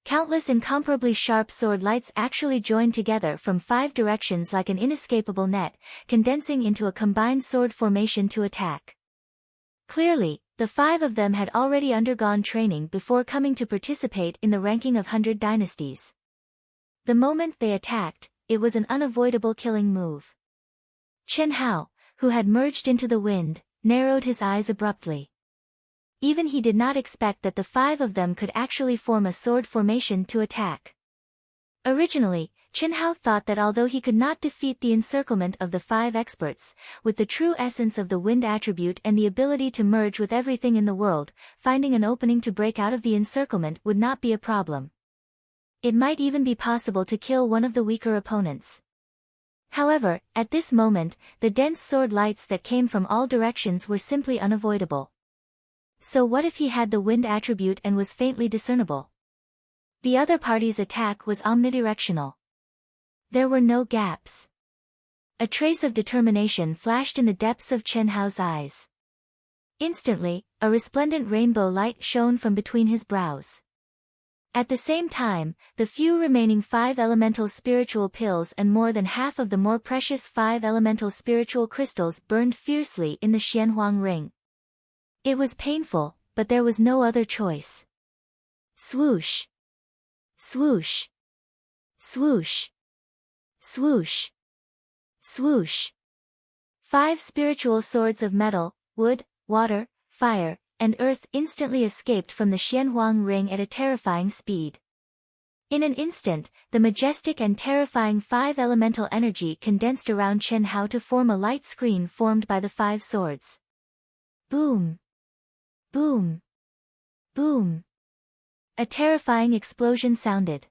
Countless incomparably sharp sword lights actually joined together from 5 directions like an inescapable net, condensing into a combined sword formation to attack. Clearly, the 5 of them had already undergone training before coming to participate in the ranking of 100 dynasties. The moment they attacked, it was an unavoidable killing move. Chen Hao, who had merged into the wind, narrowed his eyes abruptly. Even he did not expect that the 5 of them could actually form a sword formation to attack. Originally, Chen Hao thought that although he could not defeat the encirclement of the 5 experts, with the true essence of the wind attribute and the ability to merge with everything in the world, finding an opening to break out of the encirclement would not be a problem. It might even be possible to kill one of the weaker opponents. However, at this moment, the dense sword lights that came from all directions were simply unavoidable. So what if he had the wind attribute and was faintly discernible? The other party's attack was omnidirectional. There were no gaps. A trace of determination flashed in the depths of Chen Hao's eyes. Instantly, a resplendent rainbow light shone from between his brows. At the same time, the few remaining 5 elemental spiritual pills and more than half of the more precious 5 elemental spiritual crystals burned fiercely in the Xianhuang ring. It was painful, but there was no other choice. Swoosh! Swoosh! Swoosh! Swoosh! Swoosh! 5 spiritual swords of metal, wood, water, fire, and earth instantly escaped from the Xianhuang ring at a terrifying speed. In an instant, the majestic and terrifying 5 elemental energy condensed around Chen Hao to form a light screen formed by the 5 swords. Boom! Boom! Boom! A terrifying explosion sounded.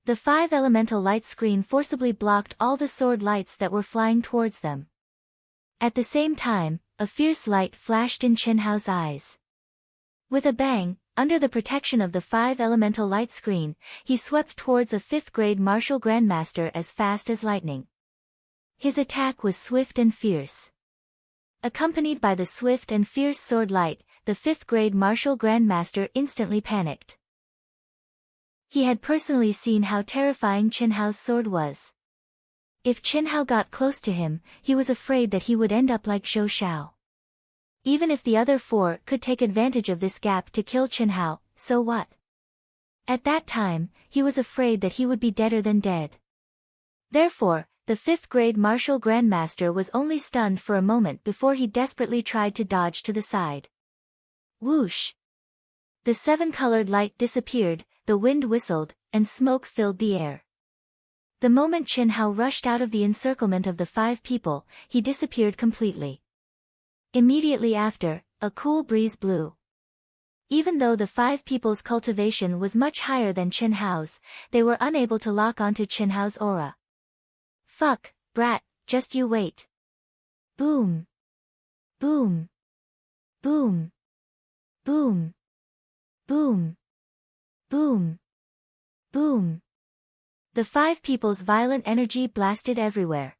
The 5 elemental light screen forcibly blocked all the sword lights that were flying towards them. At the same time, a fierce light flashed in Chen Hao's eyes. With a bang, under the protection of the 5 elemental light screen, he swept towards a 5th-grade martial grandmaster as fast as lightning. His attack was swift and fierce. Accompanied by the swift and fierce sword light, the 5th-grade martial grandmaster instantly panicked. He had personally seen how terrifying Chen Hao's sword was. If Chen Hao got close to him, he was afraid that he would end up like Zhou Xiao. Even if the other 4 could take advantage of this gap to kill Chen Hao, so what? At that time, he was afraid that he would be deader than dead. Therefore, the 5th-grade martial grandmaster was only stunned for a moment before he desperately tried to dodge to the side. Whoosh! The 7-colored light disappeared, the wind whistled, and smoke filled the air. The moment Chen Hao rushed out of the encirclement of the 5 people, he disappeared completely. Immediately after, a cool breeze blew. Even though the 5 people's cultivation was much higher than Chen Hao's, they were unable to lock onto Chen Hao's aura. Fuck, brat, just you wait. Boom. Boom. Boom. Boom. Boom. Boom. Boom. The 5 people's violent energy blasted everywhere.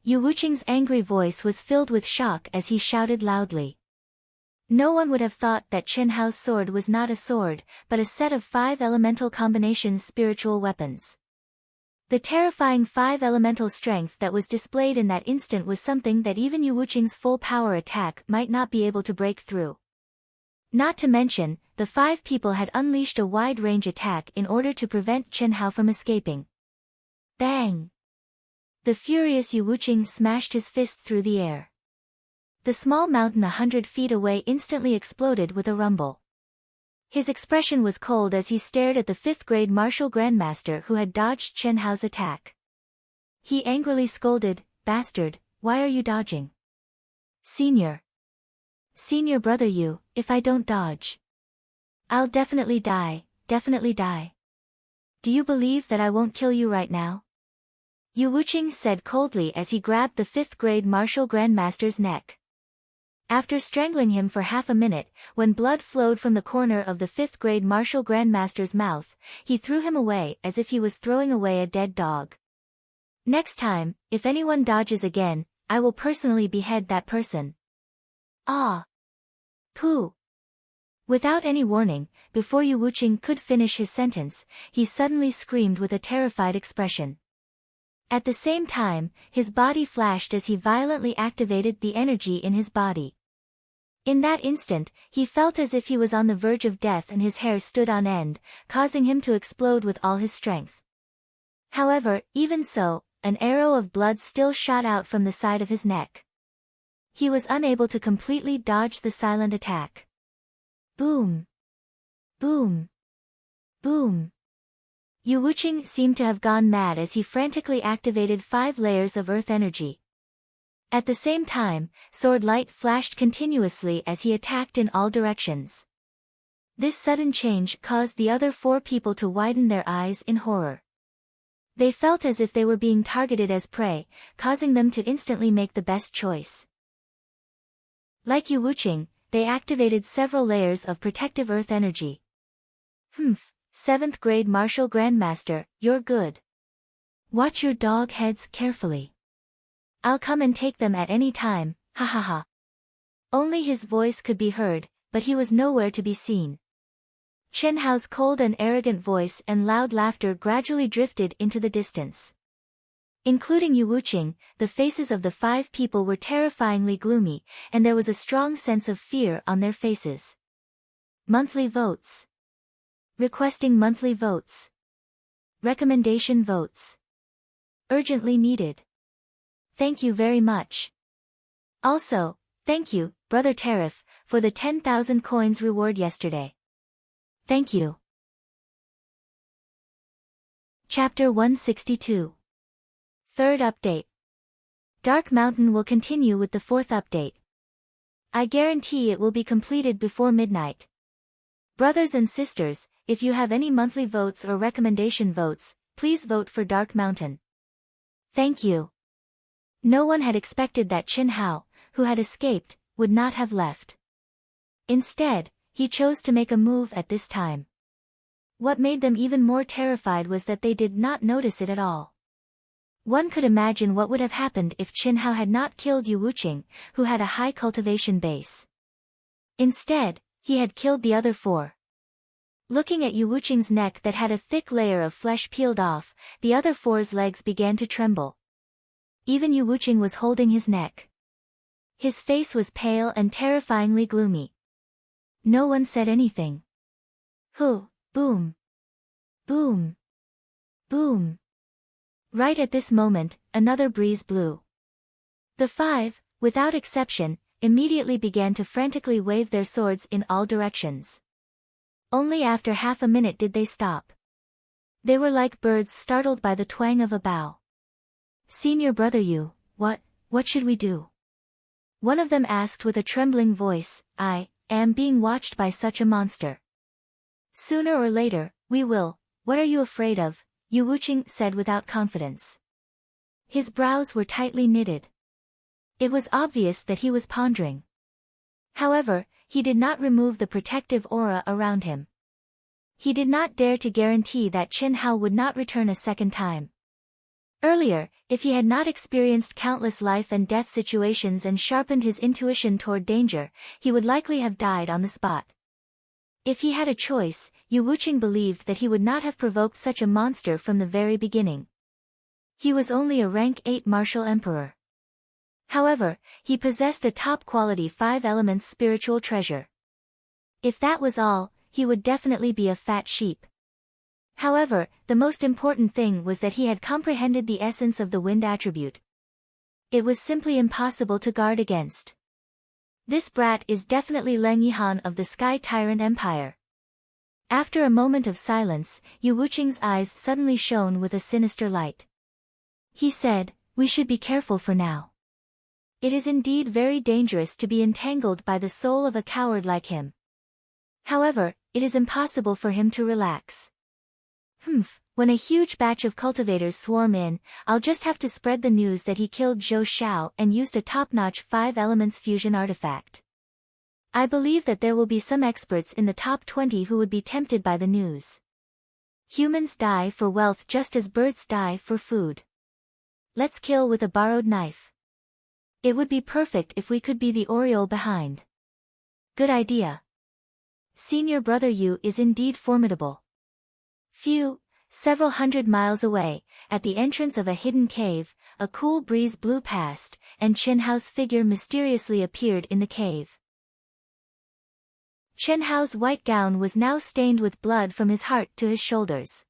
Yu Wuqing's angry voice was filled with shock as he shouted loudly. No one would have thought that Chen Hao's sword was not a sword, but a set of 5 elemental combination spiritual weapons. The terrifying 5 elemental strength that was displayed in that instant was something that even Yu Wuqing's full power attack might not be able to break through. Not to mention, the 5 people had unleashed a wide-range attack in order to prevent Chen Hao from escaping. Bang! The furious Yu Wuqing smashed his fist through the air. The small mountain 100 feet away instantly exploded with a rumble. His expression was cold as he stared at the 5th-grade martial grandmaster who had dodged Chen Hao's attack. He angrily scolded, "Bastard, why are you dodging? Senior brother Yu, if I don't dodge, I'll definitely die, definitely die. Do you believe that I won't kill you right now?" Yu Wuqing said coldly as he grabbed the 5th-grade martial grandmaster's neck. After strangling him for half a minute, when blood flowed from the corner of the 5th-grade martial grandmaster's mouth, he threw him away as if he was throwing away a dead dog. "Next time, if anyone dodges again, I will personally behead that person." Ah! Pooh! Without any warning, before Yu Wuqing could finish his sentence, he suddenly screamed with a terrified expression. At the same time, his body flashed as he violently activated the energy in his body. In that instant, he felt as if he was on the verge of death and his hair stood on end, causing him to explode with all his strength. However, even so, an arrow of blood still shot out from the side of his neck. He was unable to completely dodge the silent attack. Boom! Boom! Boom! Yu Wuqing seemed to have gone mad as he frantically activated 5 layers of earth energy. At the same time, sword light flashed continuously as he attacked in all directions. This sudden change caused the other 4 people to widen their eyes in horror. They felt as if they were being targeted as prey, causing them to instantly make the best choice. Like Yu Wuqing, they activated several layers of protective earth energy. 7th grade martial grandmaster, you're good. Watch your dog heads carefully. I'll come and take them at any time, ha ha ha. Only his voice could be heard, but he was nowhere to be seen. Chen Hao's cold and arrogant voice and loud laughter gradually drifted into the distance. Including Yu Wuqing, the faces of the 5 people were terrifyingly gloomy, and there was a strong sense of fear on their faces. Monthly votes. Requesting monthly votes. Recommendation votes. Urgently needed. Thank you very much. Also, thank you, Brother Tariff, for the 10,000 coins reward yesterday. Thank you. Chapter 162. 3rd update. Dark Mountain will continue with the 4th update. I guarantee it will be completed before midnight. Brothers and sisters, if you have any monthly votes or recommendation votes, please vote for Dark Mountain. Thank you. No one had expected that Chen Hao, who had escaped, would not have left. Instead, he chose to make a move at this time. What made them even more terrified was that they did not notice it at all. One could imagine what would have happened if Chen Hao had not killed Yu Wuqing, who had a high cultivation base. Instead, he had killed the other 4. Looking at Yu Wuqing's neck that had a thick layer of flesh peeled off, the other 4's legs began to tremble. Even Yu Wuqing was holding his neck. His face was pale and terrifyingly gloomy. No one said anything. Boom. Boom. Boom. Right at this moment, another breeze blew. The 5, without exception, immediately began to frantically wave their swords in all directions. Only after half a minute did they stop. They were like birds startled by the twang of a bow. Senior brother Yu, what should we do? One of them asked with a trembling voice. I am being watched by such a monster. Sooner or later, we will. What are you afraid of? Yu Wuqing said without confidence. His brows were tightly knitted. It was obvious that he was pondering. However, he did not remove the protective aura around him. He did not dare to guarantee that Chen Hao would not return a second time. Earlier, if he had not experienced countless life and death situations and sharpened his intuition toward danger, he would likely have died on the spot. If he had a choice, Yu Wuqing believed that he would not have provoked such a monster from the very beginning. He was only a rank 8 martial emperor. However, he possessed a top-quality 5 elements spiritual treasure. If that was all, he would definitely be a fat sheep. However, the most important thing was that he had comprehended the essence of the wind attribute. It was simply impossible to guard against. This brat is definitely Leng Yihan of the Sky Tyrant Empire. After a moment of silence, Yu Wuqing's eyes suddenly shone with a sinister light. He said, we should be careful for now. It is indeed very dangerous to be entangled by the soul of a coward like him. However, it is impossible for him to relax. When a huge batch of cultivators swarm in, I'll just have to spread the news that he killed Zhou Xiao and used a top-notch 5 elements fusion artifact. I believe that there will be some experts in the top 20 who would be tempted by the news. Humans die for wealth just as birds die for food. Let's kill with a borrowed knife. It would be perfect if we could be the aureole behind. Good idea. Senior brother Yu is indeed formidable. Several hundred miles away, at the entrance of a hidden cave, a cool breeze blew past, and Chen Hao's figure mysteriously appeared in the cave. Chen Hao's white gown was now stained with blood from his heart to his shoulders.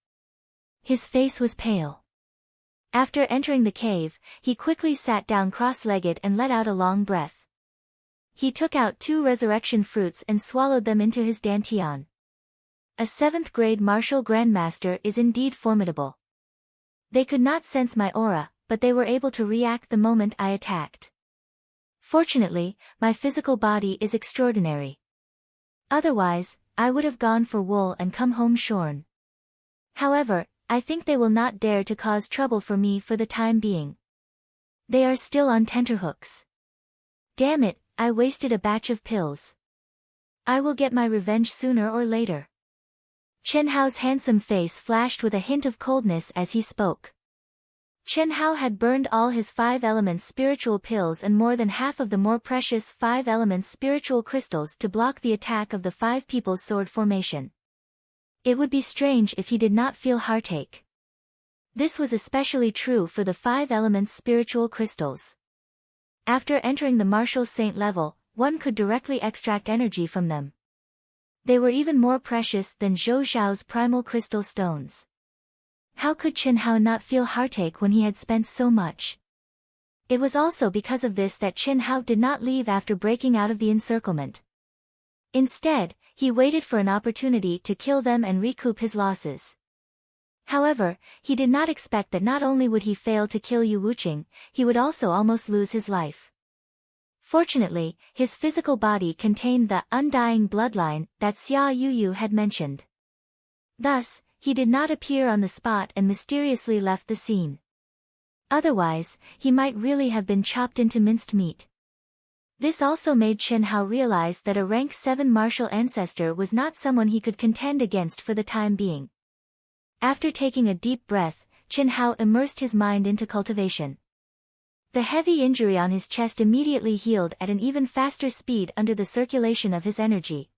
His face was pale. After entering the cave, he quickly sat down cross-legged and let out a long breath. He took out 2 resurrection fruits and swallowed them into his dantian. A 7th grade martial grandmaster is indeed formidable. They could not sense my aura, but they were able to react the moment I attacked. Fortunately, my physical body is extraordinary. Otherwise, I would have gone for wool and come home shorn. However, I think they will not dare to cause trouble for me for the time being. They are still on tenterhooks. Damn it, I wasted a batch of pills. I will get my revenge sooner or later. Chen Hao's handsome face flashed with a hint of coldness as he spoke. Chen Hao had burned all his 5 elements spiritual pills and more than half of the more precious 5 elements spiritual crystals to block the attack of the 5 people's sword formation. It would be strange if he did not feel heartache. This was especially true for the 5 elements spiritual crystals. After entering the martial saint level, one could directly extract energy from them. They were even more precious than Zhou Xiao's primal crystal stones. How could Chen Hao not feel heartache when he had spent so much? It was also because of this that Chen Hao did not leave after breaking out of the encirclement. Instead, he waited for an opportunity to kill them and recoup his losses. However, he did not expect that not only would he fail to kill Yu Wuqing, he would also almost lose his life. Fortunately, his physical body contained the undying bloodline that Xia Yuyu had mentioned. Thus, he did not appear on the spot and mysteriously left the scene. Otherwise, he might really have been chopped into minced meat. This also made Chen Hao realize that a rank 7 martial ancestor was not someone he could contend against for the time being. After taking a deep breath, Chen Hao immersed his mind into cultivation. The heavy injury on his chest immediately healed at an even faster speed under the circulation of his energy.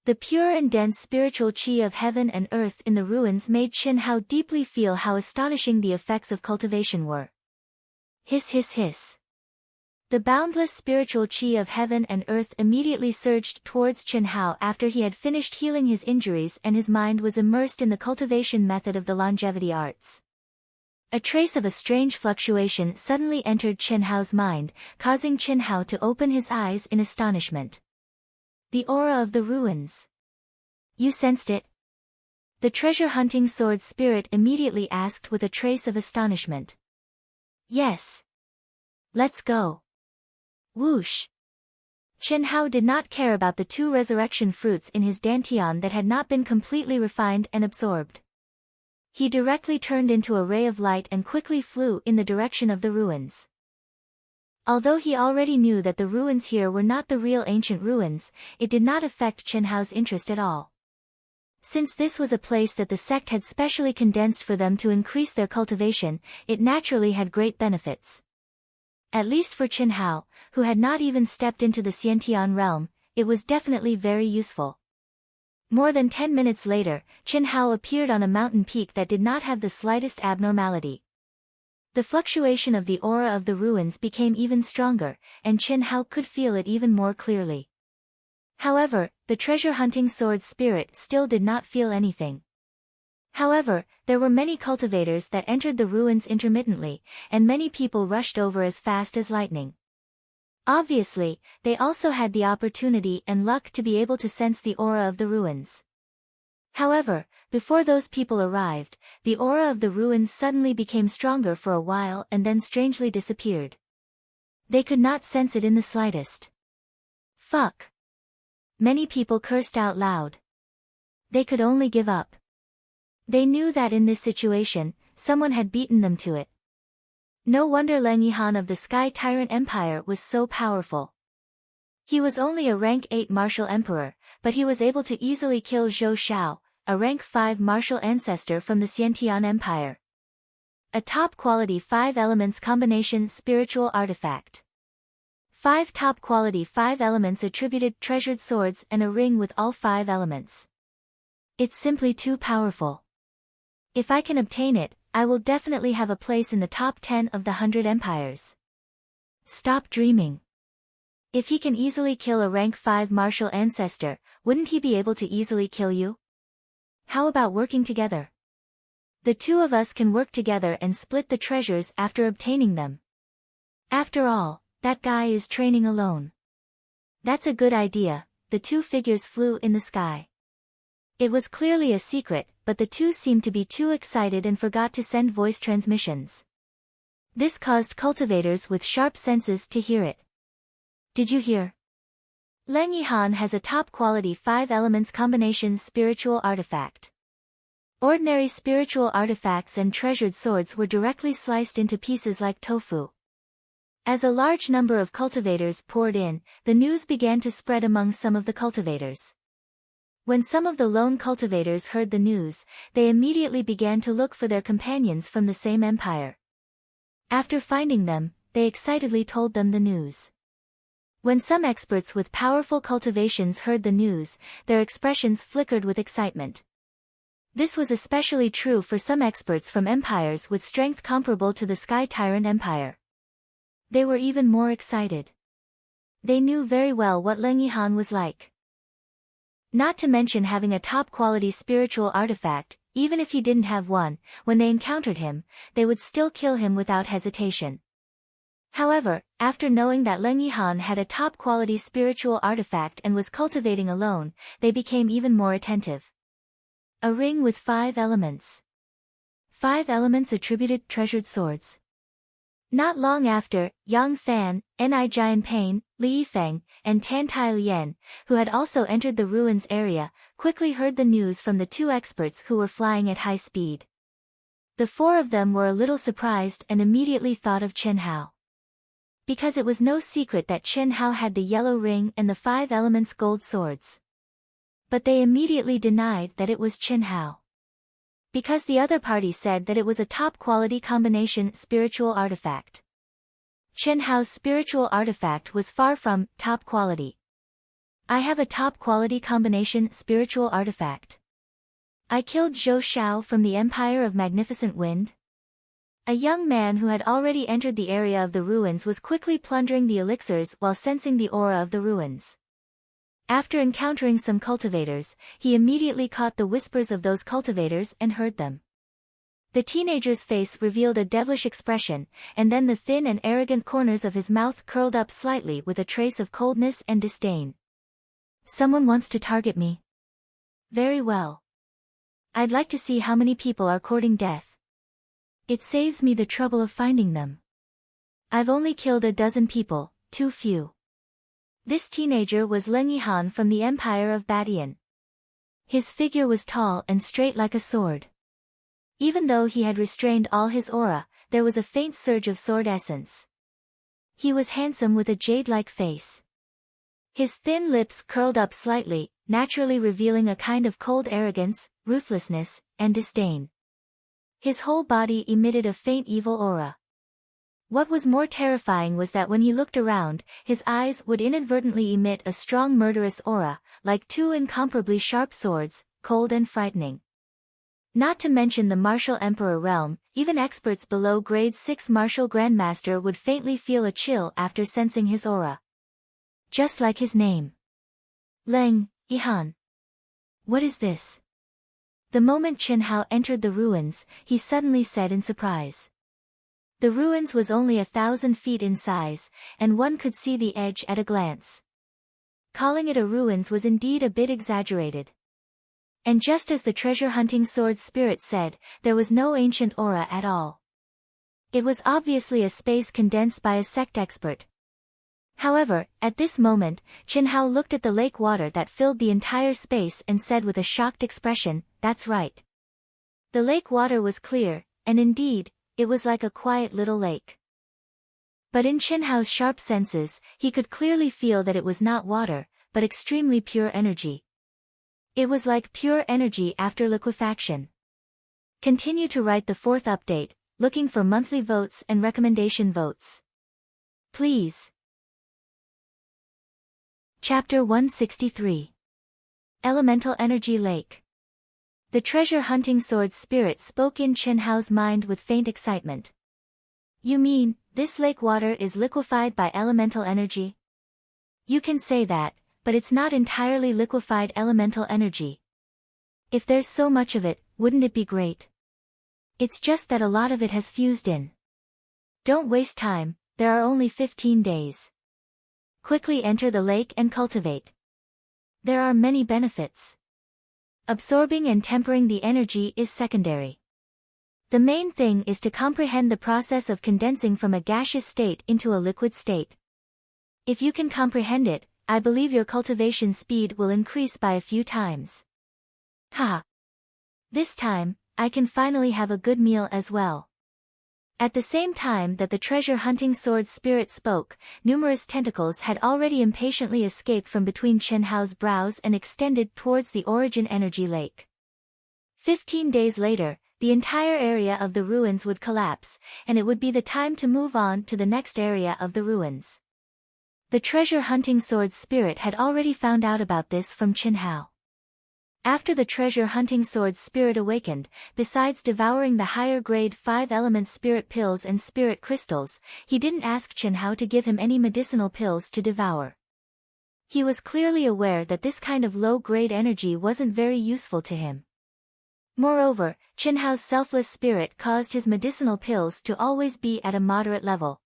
The pure and dense spiritual qi of heaven and earth in the ruins made Chen Hao deeply feel how astonishing the effects of cultivation were. Hiss hiss hiss. The boundless spiritual qi of heaven and earth immediately surged towards Chen Hao after he had finished healing his injuries and his mind was immersed in the cultivation method of the longevity arts. A trace of a strange fluctuation suddenly entered Chen Hao's mind, causing Chen Hao to open his eyes in astonishment. The aura of the ruins. You sensed it? The treasure-hunting sword spirit immediately asked with a trace of astonishment. Yes. Let's go. Whoosh. Chen Hao did not care about the 2 resurrection fruits in his dantian that had not been completely refined and absorbed. He directly turned into a ray of light and quickly flew in the direction of the ruins. Although he already knew that the ruins here were not the real ancient ruins, it did not affect Chen Hao's interest at all. Since this was a place that the sect had specially condensed for them to increase their cultivation, it naturally had great benefits. At least for Chen Hao, who had not even stepped into the Xiantian realm, it was definitely very useful. More than 10 minutes later, Chen Hao appeared on a mountain peak that did not have the slightest abnormality. The fluctuation of the aura of the ruins became even stronger, and Chen Hao could feel it even more clearly. However, the treasure-hunting sword spirit still did not feel anything. However, there were many cultivators that entered the ruins intermittently, and many people rushed over as fast as lightning. Obviously, they also had the opportunity and luck to be able to sense the aura of the ruins. However, before those people arrived, the aura of the ruins suddenly became stronger for a while and then strangely disappeared. They could not sense it in the slightest. Fuck. Many people cursed out loud. They could only give up. They knew that in this situation, someone had beaten them to it. No wonder Leng Yihan of the Sky Tyrant Empire was so powerful. He was only a rank 8 martial emperor, but he was able to easily kill Zhou Xiao, a rank 5 martial ancestor from the Xiantian Empire. A top-quality 5 elements combination spiritual artifact. 5 top-quality 5 elements attributed treasured swords and a ring with all 5 elements. It's simply too powerful. If I can obtain it, I will definitely have a place in the top 10 of the 100 empires. Stop dreaming. If he can easily kill a rank 5 martial ancestor, wouldn't he be able to easily kill you? How about working together? The 2 of us can work together and split the treasures after obtaining them. After all, that guy is training alone. That's a good idea. The 2 figures flew in the sky. It was clearly a secret, but the two seemed to be too excited and forgot to send voice transmissions. This caused cultivators with sharp senses to hear it. Did you hear? Leng Yihan has a top-quality 5 elements combination spiritual artifact. Ordinary spiritual artifacts and treasured swords were directly sliced into pieces like tofu. As a large number of cultivators poured in, the news began to spread among some of the cultivators. When some of the lone cultivators heard the news, they immediately began to look for their companions from the same empire. After finding them, they excitedly told them the news. When some experts with powerful cultivations heard the news, their expressions flickered with excitement. This was especially true for some experts from empires with strength comparable to the Sky Tyrant Empire. They were even more excited. They knew very well what Leng Yihan was like. Not to mention having a top-quality spiritual artifact, even if he didn't have one, when they encountered him, they would still kill him without hesitation. However, after knowing that Leng Yihan had a top-quality spiritual artifact and was cultivating alone, they became even more attentive. A ring with 5 elements. 5 elements attributed treasured swords. Not long after, Yang Fan, Ni Jianpain, Li Yifeng, and Tan Tai Lian, who had also entered the ruins area, quickly heard the news from the 2 experts who were flying at high speed. The 4 of them were a little surprised and immediately thought of Chen Hao. Because it was no secret that Chen Hao had the yellow ring and the 5 elements gold swords. But they immediately denied that it was Chen Hao. Because the other party said that it was a top-quality combination spiritual artifact. Chen Hao's spiritual artifact was far from top quality. I have a top-quality combination spiritual artifact. I killed Zhou Shao from the Empire of Magnificent Wind. A young man who had already entered the area of the ruins was quickly plundering the elixirs while sensing the aura of the ruins. After encountering some cultivators, he immediately caught the whispers of those cultivators and heard them. The teenager's face revealed a devilish expression, and then the thin and arrogant corners of his mouth curled up slightly with a trace of coldness and disdain. Someone wants to target me. Very well. I'd like to see how many people are courting death. It saves me the trouble of finding them. I've only killed a dozen people, too few. This teenager was Leng Yihan from the Empire of Badian. His figure was tall and straight like a sword. Even though he had restrained all his aura, there was a faint surge of sword essence. He was handsome with a jade-like face. His thin lips curled up slightly, naturally revealing a kind of cold arrogance, ruthlessness, and disdain. His whole body emitted a faint evil aura. What was more terrifying was that when he looked around, his eyes would inadvertently emit a strong murderous aura, like 2 incomparably sharp swords, cold and frightening. Not to mention the martial emperor realm, even experts below grade 6 martial grandmaster would faintly feel a chill after sensing his aura. Just like his name. Leng Yihan. What is this? The moment Chen Hao entered the ruins, he suddenly said in surprise. The ruins was only 1,000 feet in size, and one could see the edge at a glance. Calling it a ruins was indeed a bit exaggerated. And just as the treasure-hunting sword spirit said, there was no ancient aura at all. It was obviously a space condensed by a sect expert. However, at this moment, Chen Hao looked at the lake water that filled the entire space and said with a shocked expression, "That's right." The lake water was clear, and indeed, it was like a quiet little lake. But in Chen Hao's sharp senses, he could clearly feel that it was not water, but extremely pure energy. It was like pure energy after liquefaction. Continue to write the 4th update, looking for monthly votes and recommendation votes. Please. Chapter 163. Elemental Energy Lake. The treasure-hunting sword spirit spoke in Chen Hao's mind with faint excitement. You mean, this lake water is liquefied by elemental energy? You can say that, but it's not entirely liquefied elemental energy. If there's so much of it, wouldn't it be great? It's just that a lot of it has fused in. Don't waste time, there are only 15 days. Quickly enter the lake and cultivate. There are many benefits. Absorbing and tempering the energy is secondary. The main thing is to comprehend the process of condensing from a gaseous state into a liquid state. If you can comprehend it, I believe your cultivation speed will increase by a few times. Haha. This time, I can finally have a good meal as well. At the same time that the treasure-hunting sword spirit spoke, numerous tentacles had already impatiently escaped from between Chen Hao's brows and extended towards the origin energy lake. 15 days later, the entire area of the ruins would collapse, and it would be the time to move on to the next area of the ruins. The treasure-hunting sword spirit had already found out about this from Chen Hao. After the treasure-hunting sword spirit awakened, besides devouring the higher-grade 5-element spirit pills and spirit crystals, he didn't ask Chen Hao to give him any medicinal pills to devour. He was clearly aware that this kind of low-grade energy wasn't very useful to him. Moreover, Chen Hao's selfless spirit caused his medicinal pills to always be at a moderate level.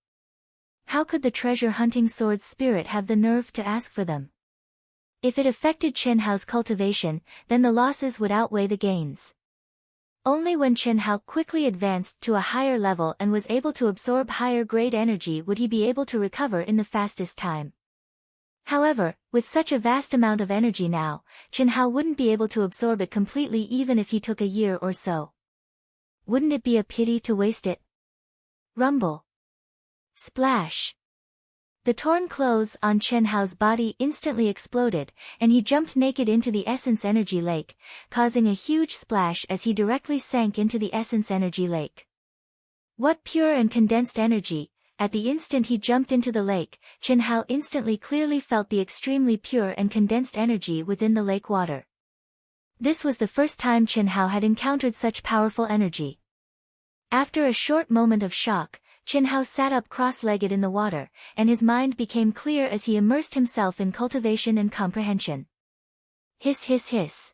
How could the treasure-hunting sword spirit have the nerve to ask for them? If it affected Chen Hao's cultivation, then the losses would outweigh the gains. Only when Chen Hao quickly advanced to a higher level and was able to absorb higher-grade energy would he be able to recover in the fastest time. However, with such a vast amount of energy now, Chen Hao wouldn't be able to absorb it completely even if he took a year or so. Wouldn't it be a pity to waste it? Rumble. Splash. The torn clothes on Chen Hao's body instantly exploded, and he jumped naked into the essence energy lake, causing a huge splash as he directly sank into the essence energy lake. What pure and condensed energy! At the instant he jumped into the lake, Chen Hao instantly clearly felt the extremely pure and condensed energy within the lake water. This was the first time Chen Hao had encountered such powerful energy. After a short moment of shock, Chen Hao sat up cross-legged in the water, and his mind became clear as he immersed himself in cultivation and comprehension. Hiss hiss hiss.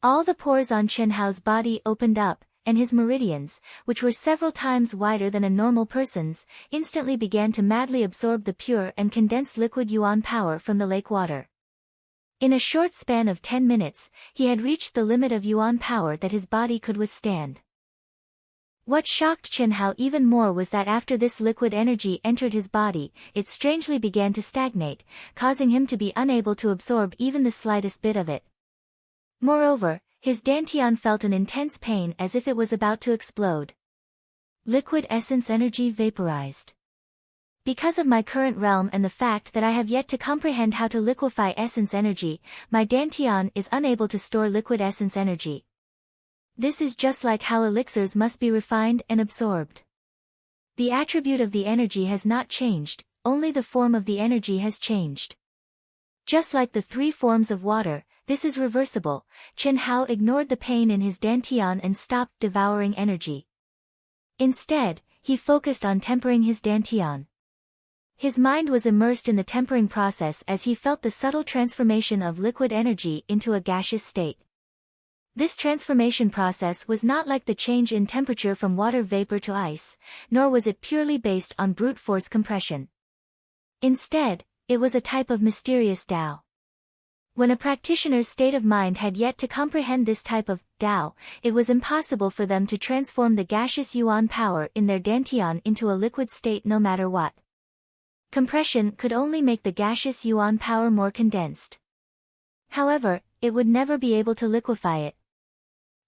All the pores on Chen Hao's body opened up, and his meridians, which were several times wider than a normal person's, instantly began to madly absorb the pure and condensed liquid yuan power from the lake water. In a short span of 10 minutes, he had reached the limit of yuan power that his body could withstand. What shocked Chen Hao even more was that after this liquid energy entered his body, it strangely began to stagnate, causing him to be unable to absorb even the slightest bit of it. Moreover, his dantian felt an intense pain as if it was about to explode. Liquid essence energy vaporized. Because of my current realm and the fact that I have yet to comprehend how to liquefy essence energy, my dantian is unable to store liquid essence energy. This is just like how elixirs must be refined and absorbed. The attribute of the energy has not changed, only the form of the energy has changed. Just like the 3 forms of water, this is reversible. Chen Hao ignored the pain in his dantian and stopped devouring energy. Instead, he focused on tempering his dantian. His mind was immersed in the tempering process as he felt the subtle transformation of liquid energy into a gaseous state. This transformation process was not like the change in temperature from water vapor to ice, nor was it purely based on brute force compression. Instead, it was a type of mysterious Tao. When a practitioner's state of mind had yet to comprehend this type of Tao, it was impossible for them to transform the gaseous yuan power in their dantian into a liquid state no matter what. Compression could only make the gaseous yuan power more condensed. However, it would never be able to liquefy it.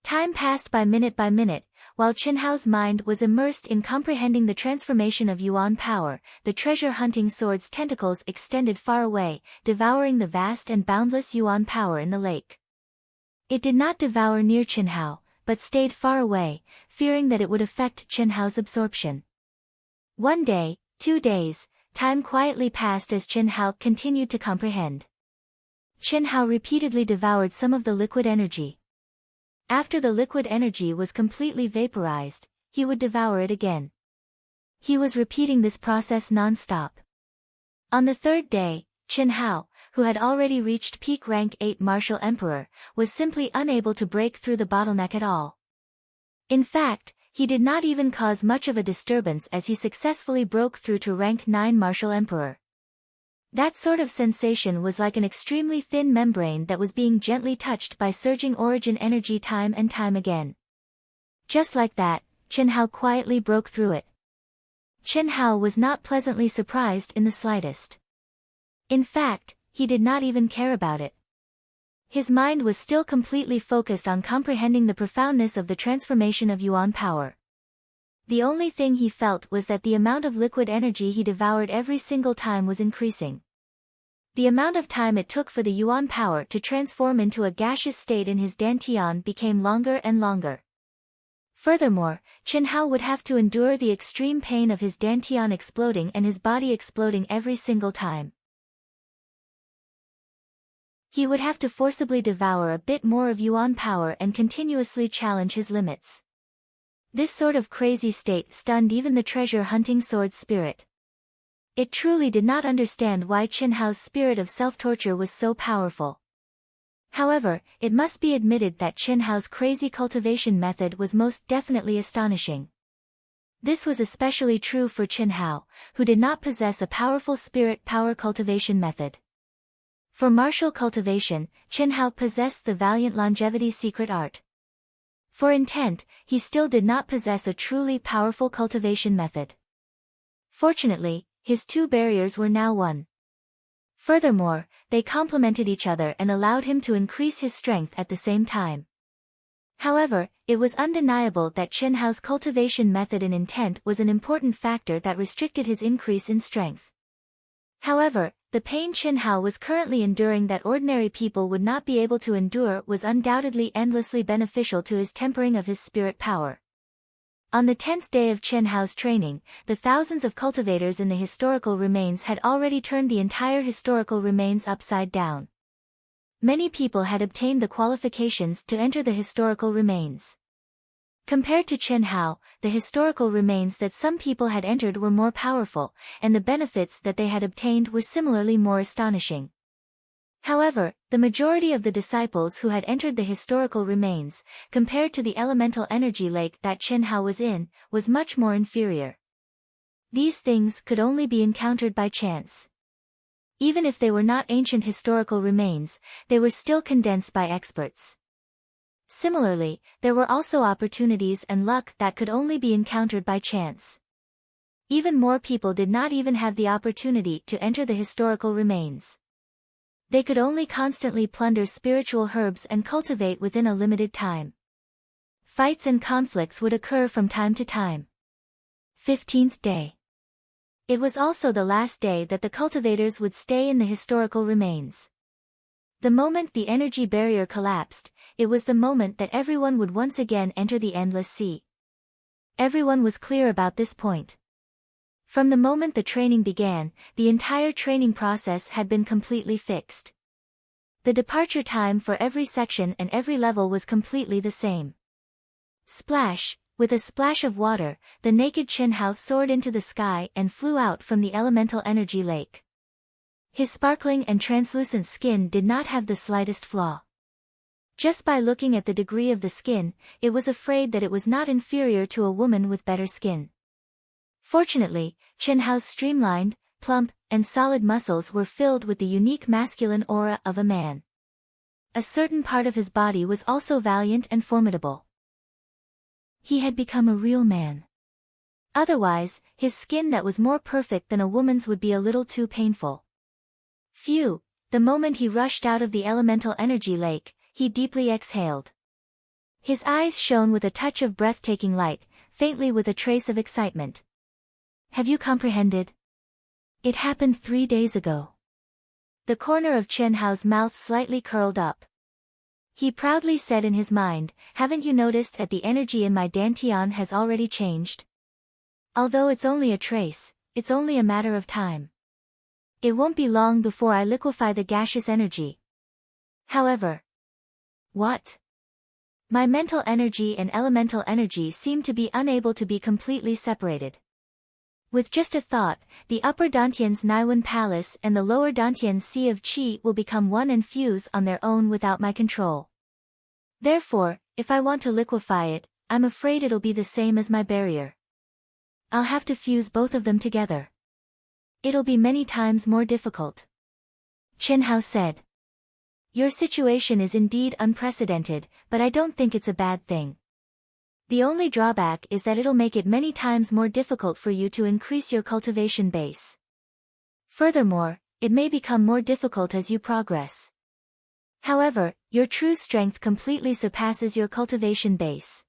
Time passed by minute, while Chen Hao's mind was immersed in comprehending the transformation of yuan power. The treasure-hunting sword's tentacles extended far away, devouring the vast and boundless yuan power in the lake. It did not devour near Chen Hao, but stayed far away, fearing that it would affect Chen Hao's absorption. 1 day, 2 days, time quietly passed as Chen Hao continued to comprehend. Chen Hao repeatedly devoured some of the liquid energy. After the liquid energy was completely vaporized, he would devour it again. He was repeating this process non-stop. On the 3rd day, Chen Hao, who had already reached peak rank 8 Martial Emperor, was simply unable to break through the bottleneck at all. In fact, he did not even cause much of a disturbance as he successfully broke through to rank 9 Martial Emperor. That sort of sensation was like an extremely thin membrane that was being gently touched by surging origin energy time and time again. Just like that, Chen Hao quietly broke through it. Chen Hao was not pleasantly surprised in the slightest. In fact, he did not even care about it. His mind was still completely focused on comprehending the profoundness of the transformation of Yuan power. The only thing he felt was that the amount of liquid energy he devoured every single time was increasing. The amount of time it took for the Yuan power to transform into a gaseous state in his dantian became longer and longer. Furthermore, Chen Hao would have to endure the extreme pain of his dantian exploding and his body exploding every single time. He would have to forcibly devour a bit more of Yuan power and continuously challenge his limits. This sort of crazy state stunned even the treasure-hunting sword spirit. It truly did not understand why Chen Hao's spirit of self-torture was so powerful. However, it must be admitted that Chen Hao's crazy cultivation method was most definitely astonishing. This was especially true for Chen Hao, who did not possess a powerful spirit power cultivation method. For martial cultivation, Chen Hao possessed the valiant longevity secret art. For intent, he still did not possess a truly powerful cultivation method. Fortunately, his two barriers were now one. Furthermore, they complemented each other and allowed him to increase his strength at the same time. However, it was undeniable that Chen Hao's cultivation method and intent was an important factor that restricted his increase in strength. However, the pain Chen Hao was currently enduring that ordinary people would not be able to endure was undoubtedly endlessly beneficial to his tempering of his spirit power. On the 10th day of Chen Hao's training, the thousands of cultivators in the historical remains had already turned the entire historical remains upside down. Many people had obtained the qualifications to enter the historical remains. Compared to Chen Hao, the historical remains that some people had entered were more powerful, and the benefits that they had obtained were similarly more astonishing. However, the majority of the disciples who had entered the historical remains, compared to the elemental energy lake that Chen Hao was in, was much more inferior. These things could only be encountered by chance. Even if they were not ancient historical remains, they were still condensed by experts. Similarly, there were also opportunities and luck that could only be encountered by chance. Even more people did not even have the opportunity to enter the historical remains. They could only constantly plunder spiritual herbs and cultivate within a limited time. Fights and conflicts would occur from time to time. 15th day. It was also the last day that the cultivators would stay in the historical remains. The moment the energy barrier collapsed, it was the moment that everyone would once again enter the endless sea. Everyone was clear about this point. From the moment the training began, the entire training process had been completely fixed. The departure time for every section and every level was completely the same. Splash! With a splash of water, the naked Chen Hao soared into the sky and flew out from the elemental energy lake. His sparkling and translucent skin did not have the slightest flaw. Just by looking at the degree of the skin, it was afraid that it was not inferior to a woman with better skin. Fortunately, Chen Hao's streamlined, plump, and solid muscles were filled with the unique masculine aura of a man. A certain part of his body was also valiant and formidable. He had become a real man. Otherwise, his skin that was more perfect than a woman's would be a little too painful. Phew! The moment he rushed out of the elemental energy lake, he deeply exhaled. His eyes shone with a touch of breathtaking light, faintly with a trace of excitement. Have you comprehended? It happened 3 days ago. The corner of Chen Hao's mouth slightly curled up. He proudly said in his mind, haven't you noticed that the energy in my dantian has already changed? Although it's only a trace, it's only a matter of time. It won't be long before I liquefy the gaseous energy. However. What? My mental energy and elemental energy seem to be unable to be completely separated. With just a thought, the upper dantian's Naiwen Palace and the lower dantian's Sea of Qi will become one and fuse on their own without my control. Therefore, if I want to liquefy it, I'm afraid it'll be the same as my barrier. I'll have to fuse both of them together. It'll be many times more difficult. Chen Hao said. Your situation is indeed unprecedented, but I don't think it's a bad thing. The only drawback is that it'll make it many times more difficult for you to increase your cultivation base. Furthermore, it may become more difficult as you progress. However, your true strength completely surpasses your cultivation base.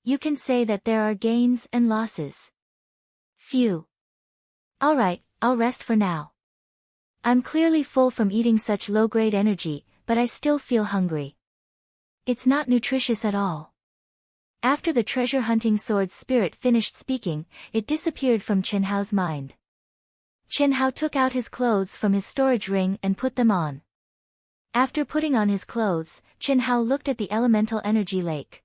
You can say that there are gains and losses. Phew. Alright, I'll rest for now. I'm clearly full from eating such low-grade energy, but I still feel hungry. It's not nutritious at all. After the treasure-hunting sword's spirit finished speaking, it disappeared from Chen Hao's mind. Chen Hao took out his clothes from his storage ring and put them on. After putting on his clothes, Chen Hao looked at the elemental energy lake.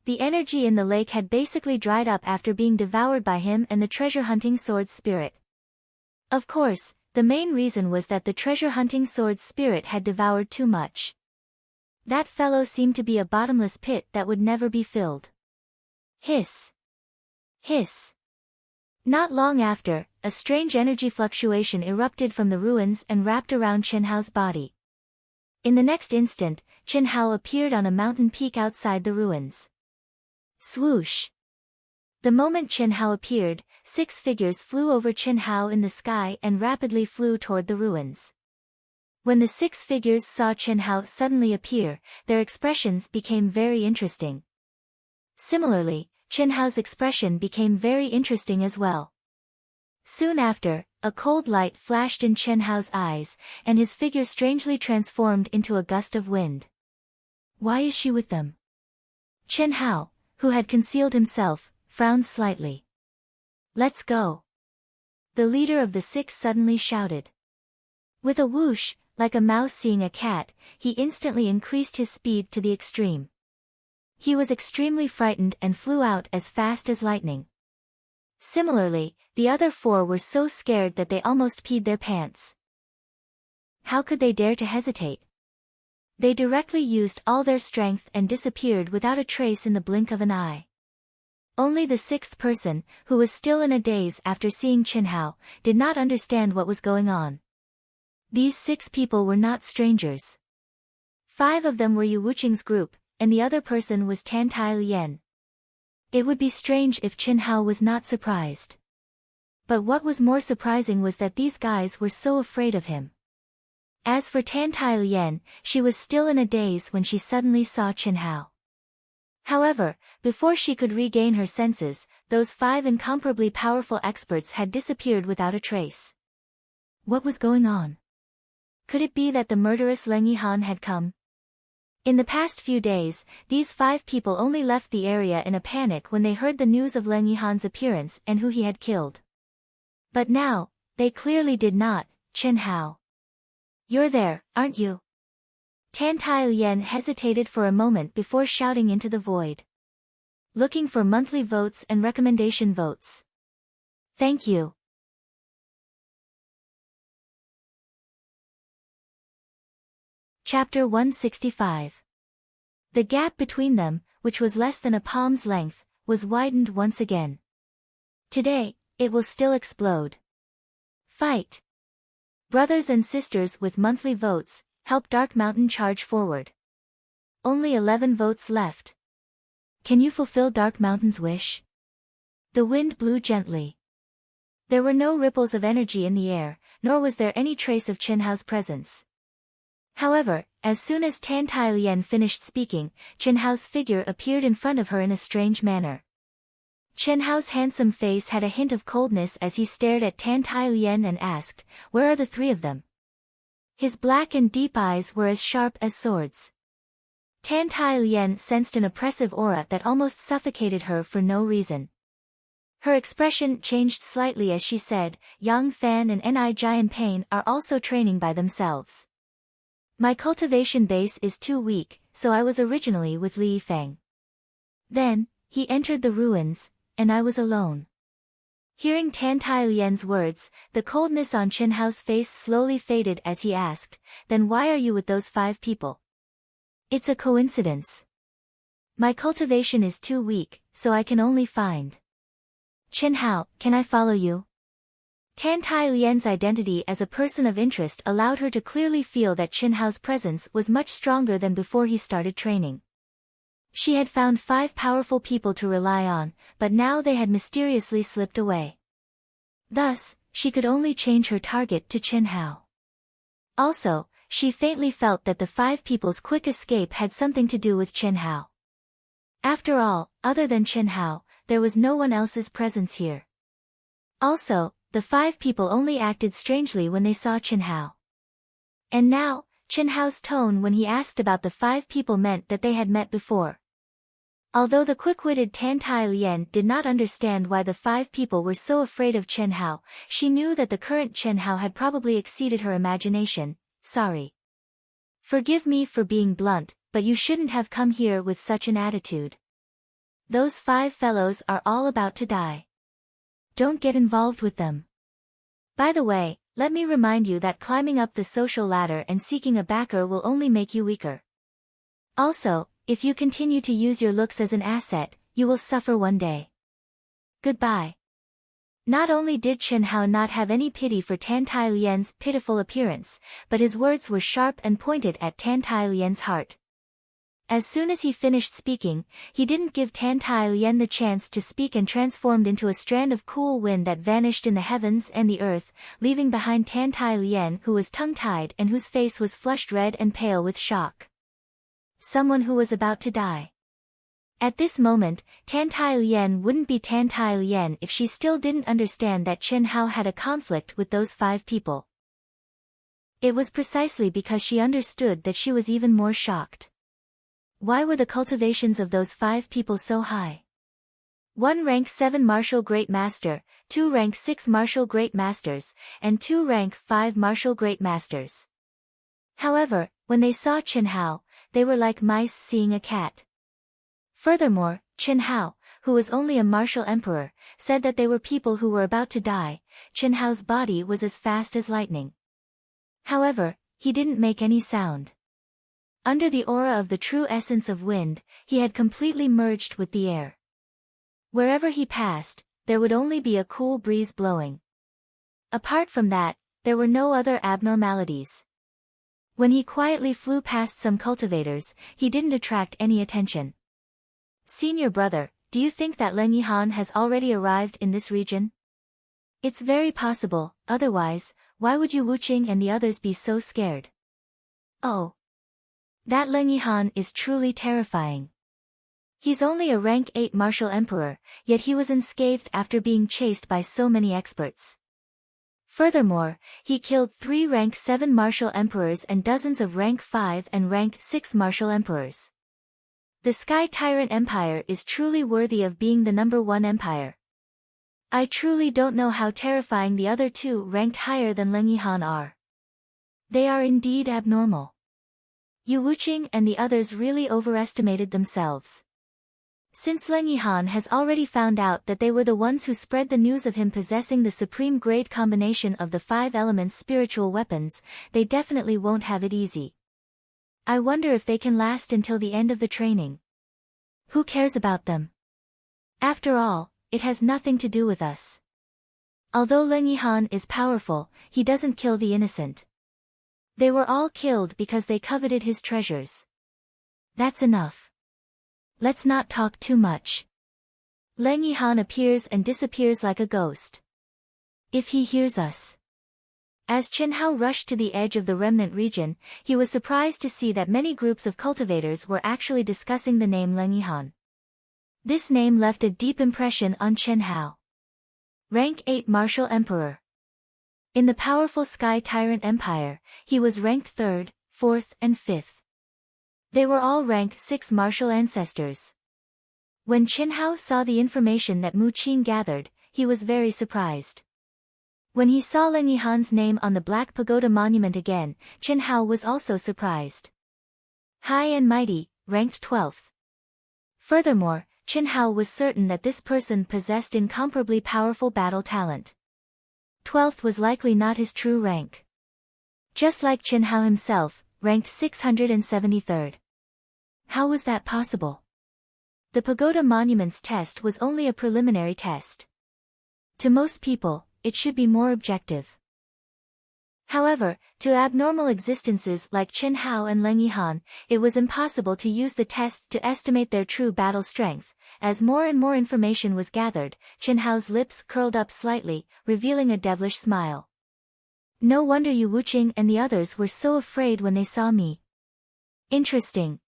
The energy in the lake had basically dried up after being devoured by him and the treasure-hunting sword's spirit. Of course, the main reason was that the treasure-hunting sword's spirit had devoured too much. That fellow seemed to be a bottomless pit that would never be filled. Hiss. Hiss. Not long after, a strange energy fluctuation erupted from the ruins and wrapped around Chen Hao's body. In the next instant, Chen Hao appeared on a mountain peak outside the ruins. Swoosh. The moment Chen Hao appeared, 6 figures flew over Chen Hao in the sky and rapidly flew toward the ruins. When the 6 figures saw Chen Hao suddenly appear, their expressions became very interesting. Similarly, Chen Hao's expression became very interesting as well. Soon after, a cold light flashed in Chen Hao's eyes, and his figure strangely transformed into a gust of wind. Why is she with them? Chen Hao, who had concealed himself, frowned slightly. Let's go. The leader of the 6 suddenly shouted. With a whoosh, like a mouse seeing a cat, he instantly increased his speed to the extreme. He was extremely frightened and flew out as fast as lightning. Similarly, the other 4 were so scared that they almost peed their pants. How could they dare to hesitate? They directly used all their strength and disappeared without a trace in the blink of an eye. Only the 6th person, who was still in a daze after seeing Chen Hao, did not understand what was going on. These 6 people were not strangers. 5 of them were Yu Wuqing's group, and the other person was Tan Tai Lian. It would be strange if Chen Hao was not surprised. But what was more surprising was that these guys were so afraid of him. As for Tan Tai Lian, she was still in a daze when she suddenly saw Chen Hao. However, before she could regain her senses, those 5 incomparably powerful experts had disappeared without a trace. What was going on? Could it be that the murderous Leng Yihan had come? In the past few days, these 5 people only left the area in a panic when they heard the news of Leng Yihan's appearance and who he had killed. But now, they clearly did not. Chen Hao. You're there, aren't you? Tan Tai Lian hesitated for a moment before shouting into the void. Looking for monthly votes and recommendation votes. Thank you. Chapter 165. The gap between them, which was less than a palm's length, was widened once again. Today, it will still explode. Fight! Brothers and sisters with monthly votes, help Dark Mountain charge forward. Only 11 votes left. Can you fulfill Dark Mountain's wish? The wind blew gently. There were no ripples of energy in the air, nor was there any trace of Chen Hao's presence. However, as soon as Tan Tai Lian finished speaking, Chen Hao's figure appeared in front of her in a strange manner. Chen Hao's handsome face had a hint of coldness as he stared at Tan Tai Lian and asked, "Where are the 3 of them?" His black and deep eyes were as sharp as swords. Tan Tai Lian sensed an oppressive aura that almost suffocated her for no reason. Her expression changed slightly as she said, "Yang Fan and Ni Jianpain are also training by themselves. My cultivation base is too weak, so I was originally with Li Yifeng. Then, he entered the ruins, and I was alone." Hearing Tan Tai Lian's words, the coldness on Chen Hao's face slowly faded as he asked, "Then why are you with those 5 people?" "It's a coincidence. My cultivation is too weak, so I can only find." "Chen Hao, can I follow you?" Tan Tai Lian's identity as a person of interest allowed her to clearly feel that Qin Hao's presence was much stronger than before he started training. She had found 5 powerful people to rely on, but now they had mysteriously slipped away. Thus, she could only change her target to Qin Hao. Also, she faintly felt that the 5 people's quick escape had something to do with Qin Hao. After all, other than Qin Hao, there was no one else's presence here. Also, the 5 people only acted strangely when they saw Qin Hao. And now, Qin Hao's tone when he asked about the 5 people meant that they had met before. Although the quick-witted Tan Tai Lian did not understand why the 5 people were so afraid of Qin Hao, she knew that the current Qin Hao had probably exceeded her imagination. Sorry. Forgive me for being blunt, but you shouldn't have come here with such an attitude. Those 5 fellows are all about to die. Don't get involved with them. By the way, let me remind you that climbing up the social ladder and seeking a backer will only make you weaker. Also, if you continue to use your looks as an asset, you will suffer one day. Goodbye. Not only did Qin Hao not have any pity for Tan Tai Lian's pitiful appearance, but his words were sharp and pointed at Tan Tai Lian's heart. As soon as he finished speaking, he didn't give Tan Tai Lian the chance to speak and transformed into a strand of cool wind that vanished in the heavens and the earth, leaving behind Tan Tai Lian who was tongue-tied and whose face was flushed red and pale with shock. Someone who was about to die. At this moment, Tan Tai Lian wouldn't be Tan Tai Lian if she still didn't understand that Qin Hao had a conflict with those 5 people. It was precisely because she understood that she was even more shocked. Why were the cultivations of those 5 people so high? 1 rank 7 martial great master, 2 rank 6 martial great masters, and 2 rank 5 martial great masters. However, when they saw Qin Hao, they were like mice seeing a cat. Furthermore, Qin Hao, who was only a martial emperor, said that they were people who were about to die. Qin Hao's body was as fast as lightning. However, he didn't make any sound. Under the aura of the true essence of wind, he had completely merged with the air. Wherever he passed, there would only be a cool breeze blowing. Apart from that, there were no other abnormalities. When he quietly flew past some cultivators, he didn't attract any attention. Senior brother, do you think that Leng Yihan has already arrived in this region? It's very possible, otherwise, why would you Wuqing and the others be so scared? Oh. That Leng Yihan is truly terrifying. He's only a rank 8 martial emperor, yet he was unscathed after being chased by so many experts. Furthermore, he killed 3 rank 7 martial emperors and dozens of rank 5 and rank 6 martial emperors. The Sky Tyrant Empire is truly worthy of being the #1 empire. I truly don't know how terrifying the other 2 ranked higher than Leng Yihan are. They are indeed abnormal. Yu Wuqing and the others really overestimated themselves. Since Leng Yihan has already found out that they were the ones who spread the news of him possessing the supreme grade combination of the 5 elements spiritual weapons, they definitely won't have it easy. I wonder if they can last until the end of the training. Who cares about them? After all, it has nothing to do with us. Although Leng Yihan is powerful, he doesn't kill the innocent. They were all killed because they coveted his treasures. That's enough. Let's not talk too much. Leng Yihan appears and disappears like a ghost. If he hears us. As Qin Hao rushed to the edge of the remnant region, he was surprised to see that many groups of cultivators were actually discussing the name Leng Yihan. This name left a deep impression on Qin Hao. Rank 8 Martial Emperor. In the powerful Sky Tyrant Empire, he was ranked 3rd, 4th and 5th. They were all rank 6 martial ancestors. When Qin Hao saw the information that Mu Qing gathered, he was very surprised. When he saw Leng Yihan's name on the Black Pagoda monument again, Qin Hao was also surprised. High and mighty, ranked 12th. Furthermore, Qin Hao was certain that this person possessed incomparably powerful battle talent. 12th was likely not his true rank. Just like Qin Hao himself, ranked 673rd. How was that possible? The Pagoda Monuments test was only a preliminary test. To most people, it should be more objective. However, to abnormal existences like Chen Hao and Leng Yihan, it was impossible to use the test to estimate their true battle strength. As more and more information was gathered, Chen Hao's lips curled up slightly, revealing a devilish smile. No wonder Yu Wuqing and the others were so afraid when they saw me. Interesting.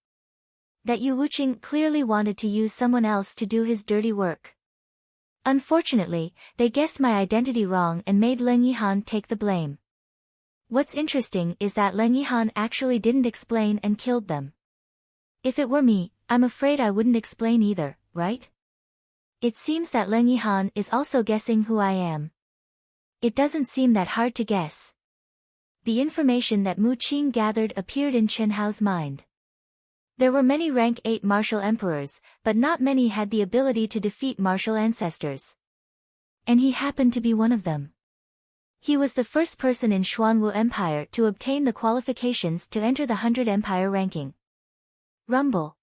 That Yu Wuqing clearly wanted to use someone else to do his dirty work. Unfortunately, they guessed my identity wrong and made Leng Yihan take the blame. What's interesting is that Leng Yihan actually didn't explain and killed them. If it were me, I'm afraid I wouldn't explain either, right? It seems that Leng Yihan is also guessing who I am. It doesn't seem that hard to guess. The information that Mu Qing gathered appeared in Chen Hao's mind. There were many rank 8 martial emperors, but not many had the ability to defeat martial ancestors. And he happened to be one of them. He was the first person in Xuanwu Empire to obtain the qualifications to enter the 100 Empire ranking. Rumble.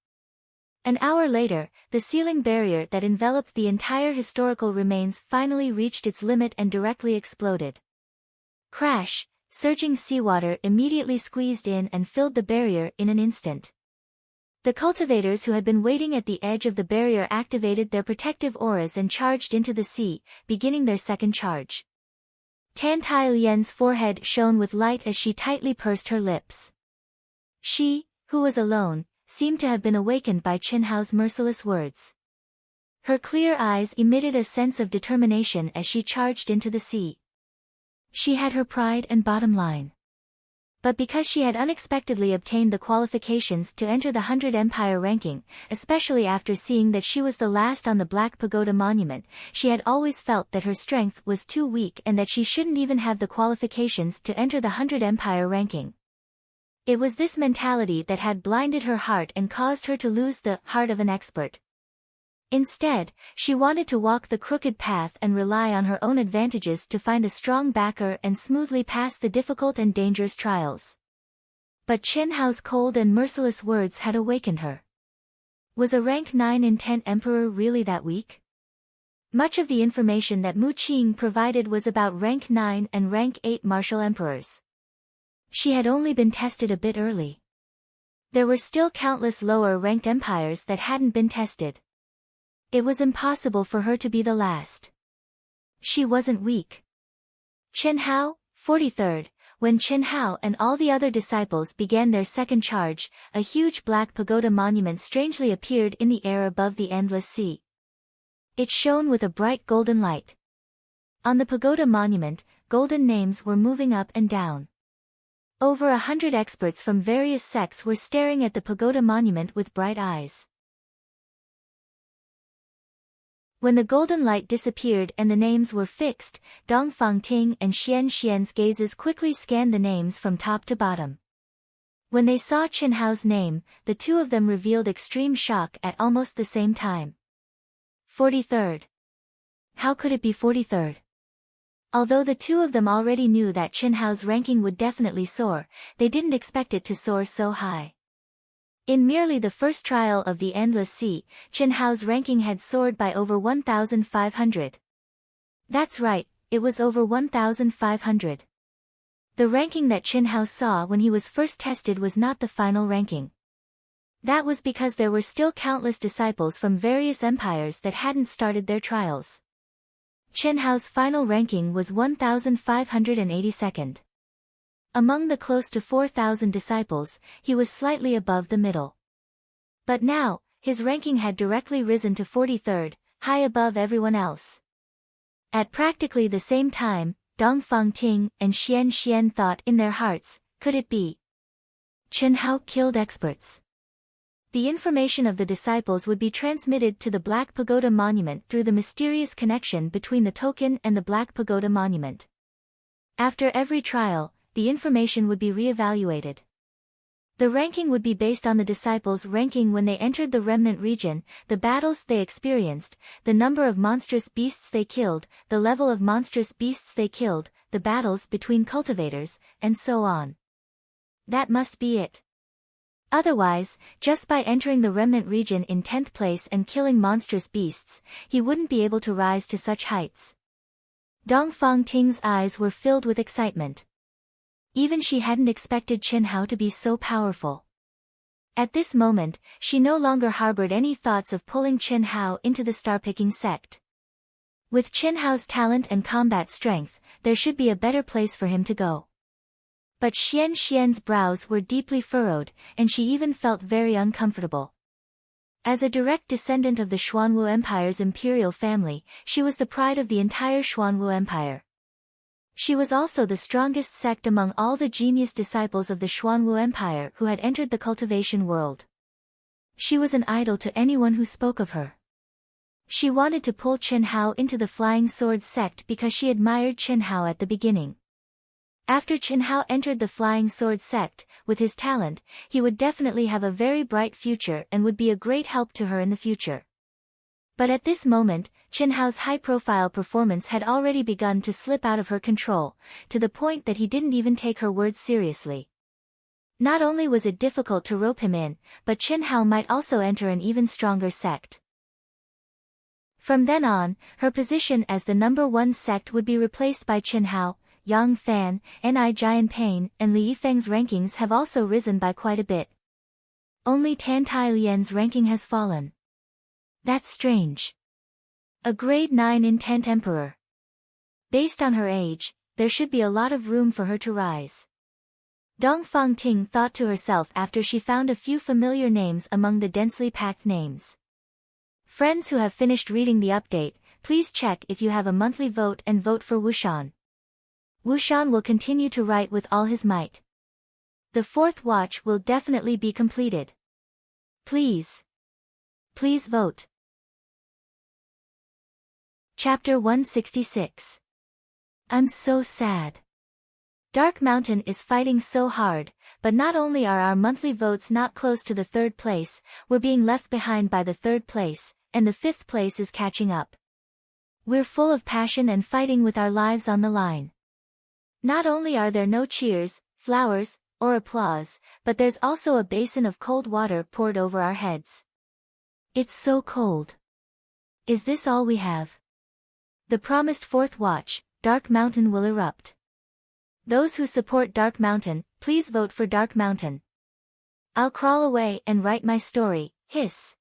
An hour later, the sealing barrier that enveloped the entire historical remains finally reached its limit and directly exploded. Crash, surging seawater immediately squeezed in and filled the barrier in an instant. The cultivators who had been waiting at the edge of the barrier activated their protective auras and charged into the sea, beginning their second charge. Tan Tai Lian's forehead shone with light as she tightly pursed her lips. She, who was alone, seemed to have been awakened by Chen Hao's merciless words. Her clear eyes emitted a sense of determination as she charged into the sea. She had her pride and bottom line. But because she had unexpectedly obtained the qualifications to enter the 100 Empire ranking, especially after seeing that she was the last on the Black Pagoda Monument, she had always felt that her strength was too weak and that she shouldn't even have the qualifications to enter the 100 Empire ranking. It was this mentality that had blinded her heart and caused her to lose the heart of an expert. Instead, she wanted to walk the crooked path and rely on her own advantages to find a strong backer and smoothly pass the difficult and dangerous trials. But Chen Hao's cold and merciless words had awakened her. Was a rank 9 in 10 emperor really that weak? Much of the information that Mu Qing provided was about rank 9 and rank 8 martial emperors. She had only been tested a bit early. There were still countless lower-ranked empires that hadn't been tested. It was impossible for her to be the last. She wasn't weak. Chen Hao, 43rd, when Chen Hao and all the other disciples began their second charge, a huge black pagoda monument strangely appeared in the air above the endless sea. It shone with a bright golden light. On the pagoda monument, golden names were moving up and down. Over 100 experts from various sects were staring at the pagoda monument with bright eyes. When the golden light disappeared and the names were fixed, Dong Fangting and Xian Xian's gazes quickly scanned the names from top to bottom. When they saw Chen Hao's name, the two of them revealed extreme shock at almost the same time. 43rd. How could it be 43rd? Although the two of them already knew that Chen Hao's ranking would definitely soar, they didn't expect it to soar so high. In merely the first trial of the Endless Sea, Chen Hao's ranking had soared by over 1,500. That's right, it was over 1,500. The ranking that Chen Hao saw when he was first tested was not the final ranking. That was because there were still countless disciples from various empires that hadn't started their trials. Chen Hao's final ranking was 1,582nd. Among the close to 4,000 disciples, he was slightly above the middle. But now, his ranking had directly risen to 43rd, high above everyone else. At practically the same time, Dong Fangting and Xian Xian thought in their hearts, could it be? Chen Hao killed experts. The information of the disciples would be transmitted to the Black Pagoda Monument through the mysterious connection between the token and the Black Pagoda Monument. After every trial, the information would be re-evaluated. The ranking would be based on the disciples' ranking when they entered the remnant region, the battles they experienced, the number of monstrous beasts they killed, the level of monstrous beasts they killed, the battles between cultivators, and so on. That must be it. Otherwise, just by entering the remnant region in 10th place and killing monstrous beasts, he wouldn't be able to rise to such heights. Dongfang Ting's eyes were filled with excitement. Even she hadn't expected Qin Hao to be so powerful. At this moment, she no longer harbored any thoughts of pulling Qin Hao into the star-picking sect. With Qin Hao's talent and combat strength, there should be a better place for him to go. But Xian Xian's brows were deeply furrowed, and she even felt very uncomfortable. As a direct descendant of the Xuanwu Empire's imperial family, she was the pride of the entire Xuanwu Empire. She was also the strongest sect among all the genius disciples of the Xuanwu Empire who had entered the cultivation world. She was an idol to anyone who spoke of her. She wanted to pull Qin Hao into the Flying Sword sect because she admired Qin Hao at the beginning. After Qin Hao entered the Flying Sword sect, with his talent, he would definitely have a very bright future and would be a great help to her in the future. But at this moment, Qin Hao's high-profile performance had already begun to slip out of her control, to the point that he didn't even take her words seriously. Not only was it difficult to rope him in, but Qin Hao might also enter an even stronger sect. From then on, her position as the #1 sect would be replaced by Qin Hao. Yang Fan, Ni Jianping, and Li Yifeng's rankings have also risen by quite a bit. Only Tan Tai Lian's ranking has fallen. That's strange. A grade 9 intent emperor. Based on her age, there should be a lot of room for her to rise. Dongfang Ting thought to herself after she found a few familiar names among the densely packed names. Friends who have finished reading the update, please check if you have a monthly vote and vote for Wushan. Wushan will continue to write with all his might. The 4th watch will definitely be completed. Please vote. Chapter 166. I'm so sad. Dark Mountain is fighting so hard, but not only are our monthly votes not close to the 3rd place, we're being left behind by the 3rd place, and the 5th place is catching up. We're full of passion and fighting with our lives on the line. Not only are there no cheers, flowers, or applause, but there's also a basin of cold water poured over our heads. It's so cold. Is this all we have? The promised 4th watch, Dark Mountain will erupt. Those who support Dark Mountain, please vote for Dark Mountain. I'll crawl away and write my story, hiss.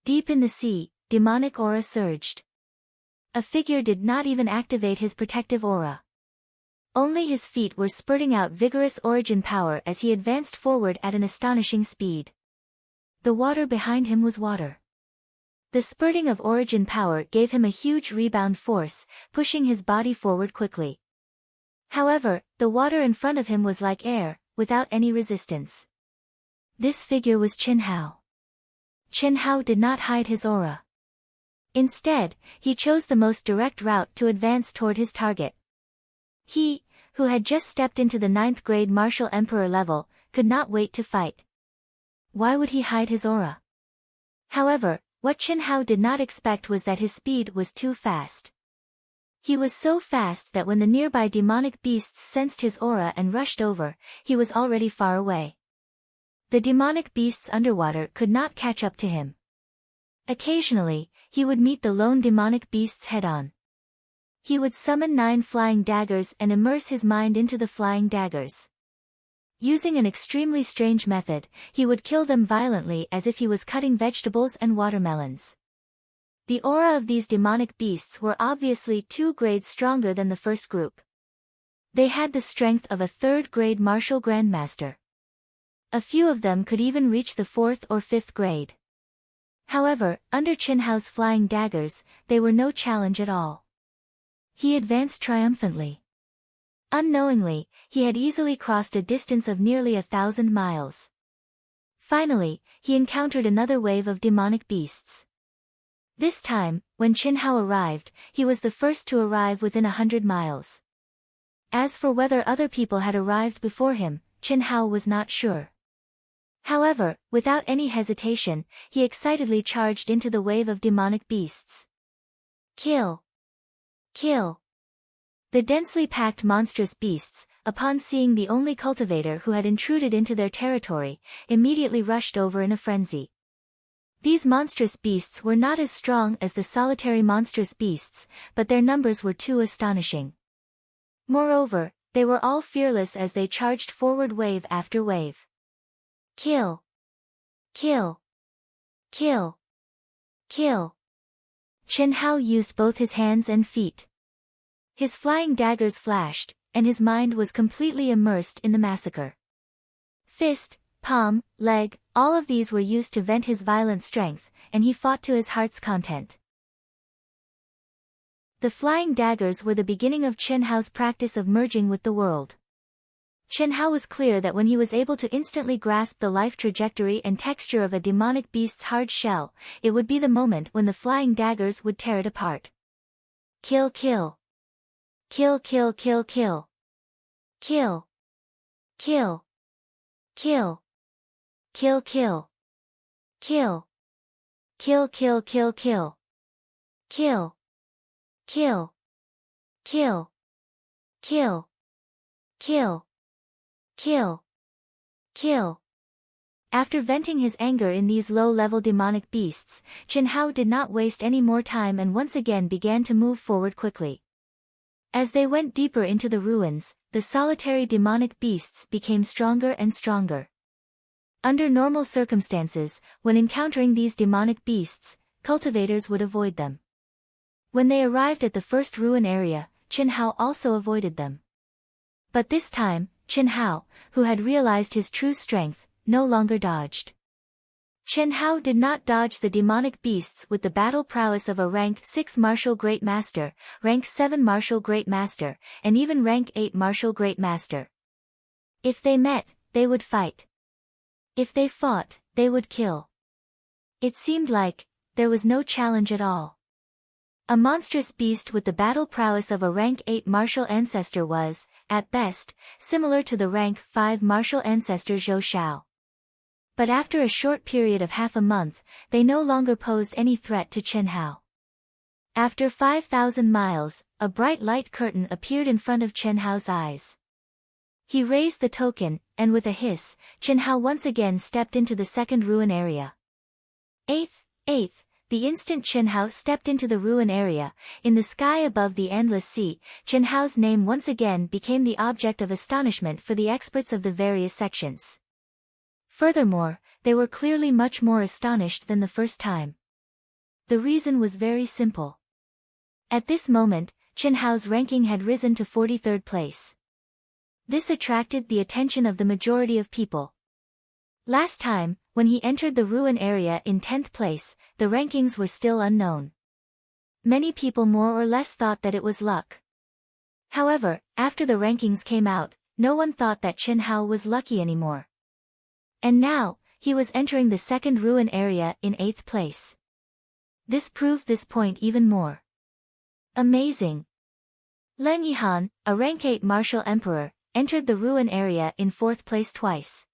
Deep in the sea, demonic aura surged. A figure did not even activate his protective aura. Only his feet were spurting out vigorous origin power as he advanced forward at an astonishing speed. The water behind him was water. The spurting of origin power gave him a huge rebound force, pushing his body forward quickly. However, the water in front of him was like air, without any resistance. This figure was Qin Hao. Qin Hao did not hide his aura. Instead, he chose the most direct route to advance toward his target. He, who had just stepped into the 9th grade martial emperor level, could not wait to fight. Why would he hide his aura? However, what Qin Hao did not expect was that his speed was too fast. He was so fast that when the nearby demonic beasts sensed his aura and rushed over, he was already far away. The demonic beasts underwater could not catch up to him. Occasionally, he would meet the lone demonic beasts head-on. He would summon 9 flying daggers and immerse his mind into the flying daggers. Using an extremely strange method, he would kill them violently as if he was cutting vegetables and watermelons. The aura of these demonic beasts were obviously 2 grades stronger than the first group. They had the strength of a 3rd grade martial grandmaster. A few of them could even reach the 4th or 5th grade. However, under Qin Hao's flying daggers, they were no challenge at all. He advanced triumphantly. Unknowingly, he had easily crossed a distance of nearly 1,000 miles. Finally, he encountered another wave of demonic beasts. This time, when Qin Hao arrived, he was the first to arrive within 100 miles. As for whether other people had arrived before him, Qin Hao was not sure. However, without any hesitation, he excitedly charged into the wave of demonic beasts. Kill! Kill! The densely packed monstrous beasts, upon seeing the only cultivator who had intruded into their territory, immediately rushed over in a frenzy. These monstrous beasts were not as strong as the solitary monstrous beasts, but their numbers were too astonishing. Moreover, they were all fearless as they charged forward wave after wave. Kill! Kill! Kill! Kill! Chen Hao used both his hands and feet. His flying daggers flashed, and his mind was completely immersed in the massacre. Fist, palm, leg, all of these were used to vent his violent strength, and he fought to his heart's content. The flying daggers were the beginning of Chen Hao's practice of merging with the world. Chen Hao was clear that when he was able to instantly grasp the life trajectory and texture of a demonic beast's hard shell, it would be the moment when the flying daggers would tear it apart. Kill, kill. Kill, kill, kill, kill. Kill. Kill. Kill. Kill, kill. Kill. Kill, kill, kill, kill. Kill. Kill. Kill. Kill. Kill. Kill. Kill. After venting his anger in these low-level demonic beasts, Chen Hao did not waste any more time and once again began to move forward quickly. As they went deeper into the ruins, the solitary demonic beasts became stronger and stronger. Under normal circumstances, when encountering these demonic beasts, cultivators would avoid them. When they arrived at the first ruin area, Chen Hao also avoided them. But this time, Chen Hao, who had realized his true strength, no longer dodged. Chen Hao did not dodge the demonic beasts with the battle prowess of a rank 6 martial great master, rank 7 martial great master, and even rank 8 martial great master. If they met, they would fight. If they fought, they would kill. It seemed like there was no challenge at all. A monstrous beast with the battle prowess of a rank 8 martial ancestor was, at best, similar to the rank 5 martial ancestor Zhou Shao. But after a short period of half a month, they no longer posed any threat to Chen Hao. After 5,000 miles, a bright light curtain appeared in front of Chen Hao's eyes. He raised the token, and with a hiss, Chen Hao once again stepped into the second ruin area. Eighth, the instant Chen Hao stepped into the ruin area, in the sky above the endless sea, Chen Hao's name once again became the object of astonishment for the experts of the various sections. Furthermore, they were clearly much more astonished than the first time. The reason was very simple. At this moment, Chen Hao's ranking had risen to 43rd place. This attracted the attention of the majority of people. Last time, when he entered the ruin area in 10th place, the rankings were still unknown. Many people more or less thought that it was luck. However, after the rankings came out, no one thought that Chen Hao was lucky anymore. And now, he was entering the second ruin area in 8th place. This proved this point even more. Amazing! Leng Yihan, a rank 8 martial emperor, entered the ruin area in 4th place twice.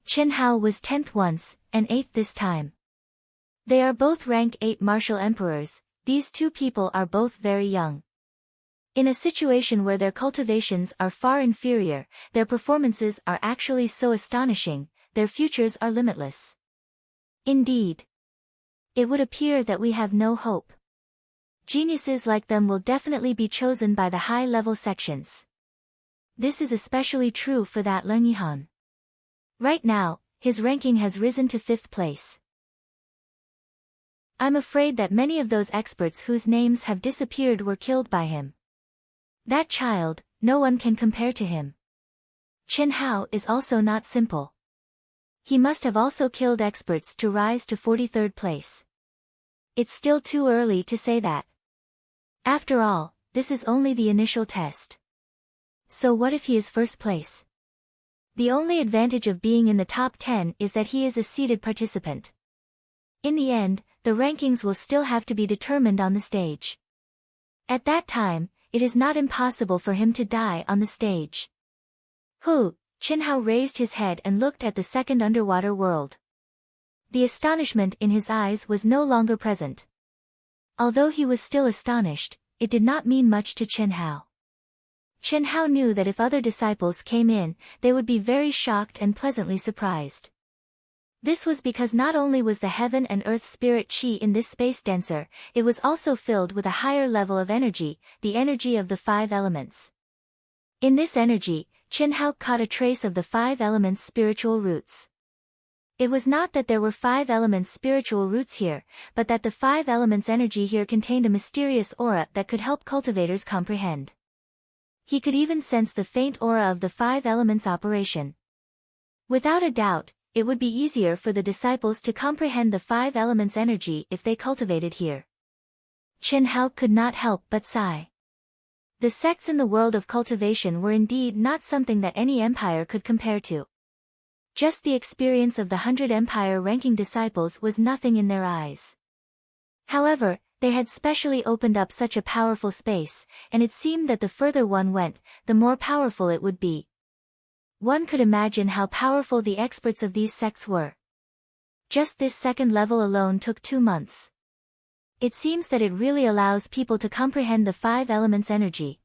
Chen Hao was 10th once, and 8th this time. They are both rank 8 martial emperors, these two people are both very young. In a situation where their cultivations are far inferior, their performances are actually so astonishing, their futures are limitless. Indeed. It would appear that we have no hope. Geniuses like them will definitely be chosen by the high-level sections. This is especially true for that Leng Yihan. Right now, his ranking has risen to 5th place. I'm afraid that many of those experts whose names have disappeared were killed by him. That child, no one can compare to him. Chen Hao is also not simple. He must have also killed experts to rise to 43rd place. It's still too early to say that. After all, this is only the initial test. So what if he is first place? The only advantage of being in the top 10 is that he is a seeded participant. In the end, the rankings will still have to be determined on the stage. At that time, it is not impossible for him to die on the stage. Chen Hao raised his head and looked at the second underwater world. The astonishment in his eyes was no longer present. Although he was still astonished, it did not mean much to Chen Hao. Chen Hao knew that if other disciples came in, they would be very shocked and pleasantly surprised. This was because not only was the heaven and earth spirit chi in this space denser, it was also filled with a higher level of energy, the energy of the five elements. In this energy, Qin Hao caught a trace of the five elements' spiritual roots. It was not that there were five elements' spiritual roots here, but that the five elements' energy here contained a mysterious aura that could help cultivators comprehend. He could even sense the faint aura of the five elements' operation. Without a doubt, it would be easier for the disciples to comprehend the five elements' energy if they cultivated here. Qin Hao could not help but sigh. The sects in the world of cultivation were indeed not something that any empire could compare to. Just the experience of the 100 empire-ranking disciples was nothing in their eyes. However, they had specially opened up such a powerful space, and it seemed that the further one went, the more powerful it would be. One could imagine how powerful the experts of these sects were. Just this second level alone took 2 months. It seems that it really allows people to comprehend the five elements' energy.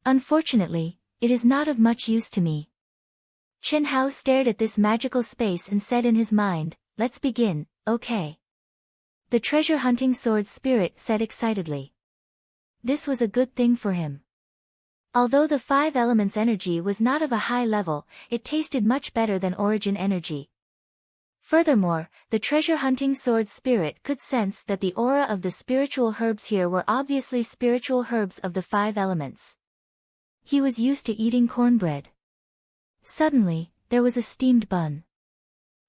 Unfortunately, it is not of much use to me. Qin Hao stared at this magical space and said in his mind, "Let's begin, okay?" The treasure-hunting sword spirit said excitedly. This was a good thing for him. Although the five elements' energy was not of a high level, it tasted much better than origin energy. Furthermore, the treasure-hunting sword spirit could sense that the aura of the spiritual herbs here were obviously spiritual herbs of the five elements. He was used to eating cornbread. Suddenly, there was a steamed bun.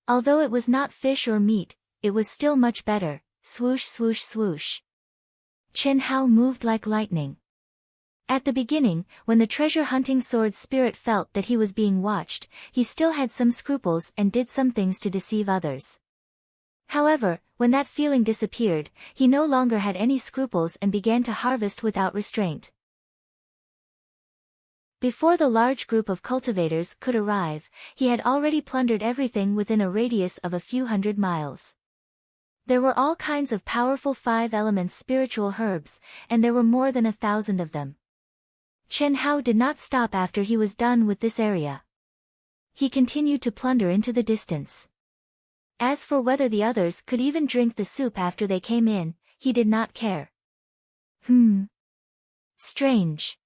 Although it was not fish or meat, it was still much better. Swoosh swoosh swoosh. Qin Hao moved like lightning. At the beginning, when the treasure-hunting sword spirit felt that he was being watched, he still had some scruples and did some things to deceive others. However, when that feeling disappeared, he no longer had any scruples and began to harvest without restraint. Before the large group of cultivators could arrive, he had already plundered everything within a radius of a few 100 miles. There were all kinds of powerful five elements spiritual herbs, and there were more than 1,000 of them. Qin Hao did not stop after he was done with this area. He continued to plunder into the distance. As for whether the others could even drink the soup after they came in, he did not care. Strange.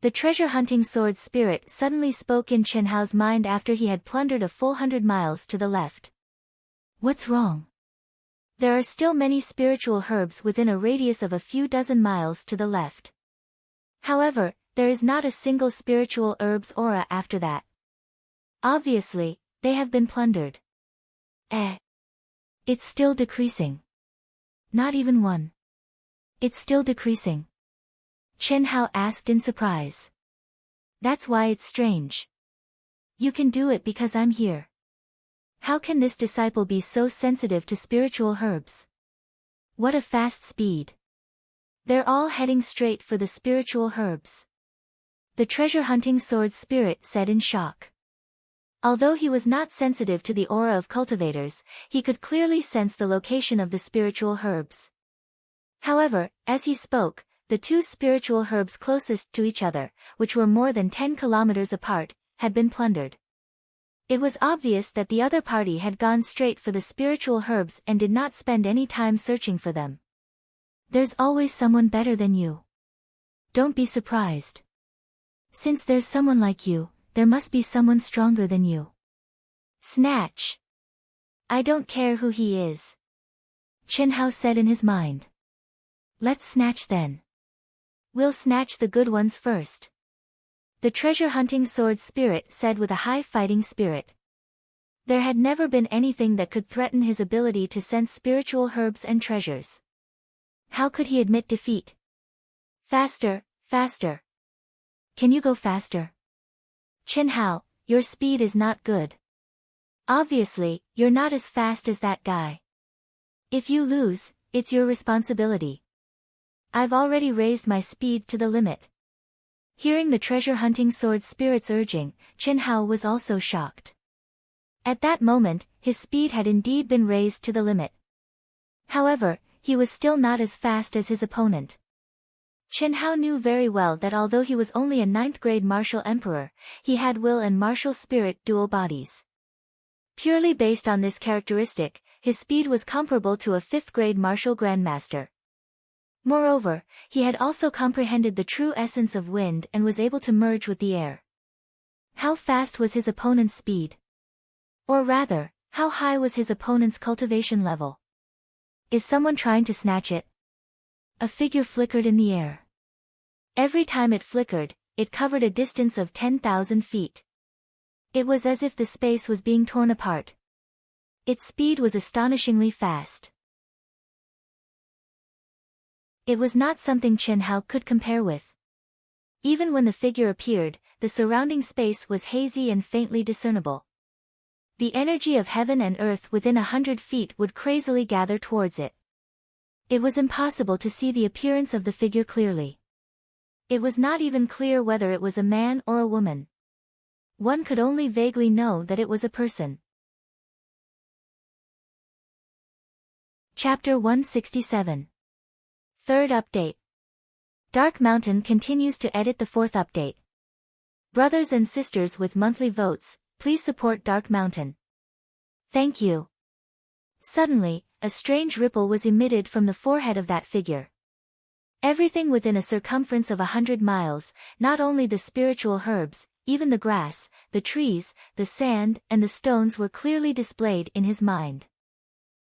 The treasure-hunting sword spirit suddenly spoke in Qin Hao's mind after he had plundered a full 100 miles to the left. What's wrong? There are still many spiritual herbs within a radius of a few dozen miles to the left. However, there is not a single spiritual herb's aura after that. Obviously, they have been plundered. It's still decreasing. Not even one. It's still decreasing. Qin Hao asked in surprise. That's why it's strange. You can do it because I'm here. How can this disciple be so sensitive to spiritual herbs? What a fast speed. They're all heading straight for the spiritual herbs. The treasure-hunting sword spirit said in shock. Although he was not sensitive to the aura of cultivators, he could clearly sense the location of the spiritual herbs. However, as he spoke, the two spiritual herbs closest to each other, which were more than 10 kilometers apart, had been plundered. It was obvious that the other party had gone straight for the spiritual herbs and did not spend any time searching for them. There's always someone better than you. Don't be surprised. Since there's someone like you, there must be someone stronger than you. Snatch. I don't care who he is. Qin Hao said in his mind. Let's snatch then. We'll snatch the good ones first. The treasure-hunting sword spirit said with a high fighting spirit. There had never been anything that could threaten his ability to sense spiritual herbs and treasures. How could he admit defeat? Faster, faster. Can you go faster? Qin Hao, your speed is not good. Obviously, you're not as fast as that guy. If you lose, it's your responsibility. I've already raised my speed to the limit. Hearing the treasure-hunting sword spirit's urging, Qin Hao was also shocked. At that moment, his speed had indeed been raised to the limit. However, he was still not as fast as his opponent. Qin Hao knew very well that although he was only a 9th-grade martial emperor, he had will and martial spirit dual bodies. Purely based on this characteristic, his speed was comparable to a 5th-grade martial grandmaster. Moreover, he had also comprehended the true essence of wind and was able to merge with the air. How fast was his opponent's speed? Or rather, how high was his opponent's cultivation level? Is someone trying to snatch it? A figure flickered in the air. Every time it flickered, it covered a distance of 10,000 feet. It was as if the space was being torn apart. Its speed was astonishingly fast. It was not something Chen Hao could compare with. Even when the figure appeared, the surrounding space was hazy and faintly discernible. The energy of heaven and earth within 100 feet would crazily gather towards it. It was impossible to see the appearance of the figure clearly. It was not even clear whether it was a man or a woman. One could only vaguely know that it was a person. Chapter 167. Third update. Dark Mountain continues to edit the 4th update. Brothers and sisters with monthly votes, please support Dark Mountain. Thank you. Suddenly, a strange ripple was emitted from the forehead of that figure. Everything within a circumference of 100 miles, not only the spiritual herbs, even the grass, the trees, the sand, and the stones were clearly displayed in his mind.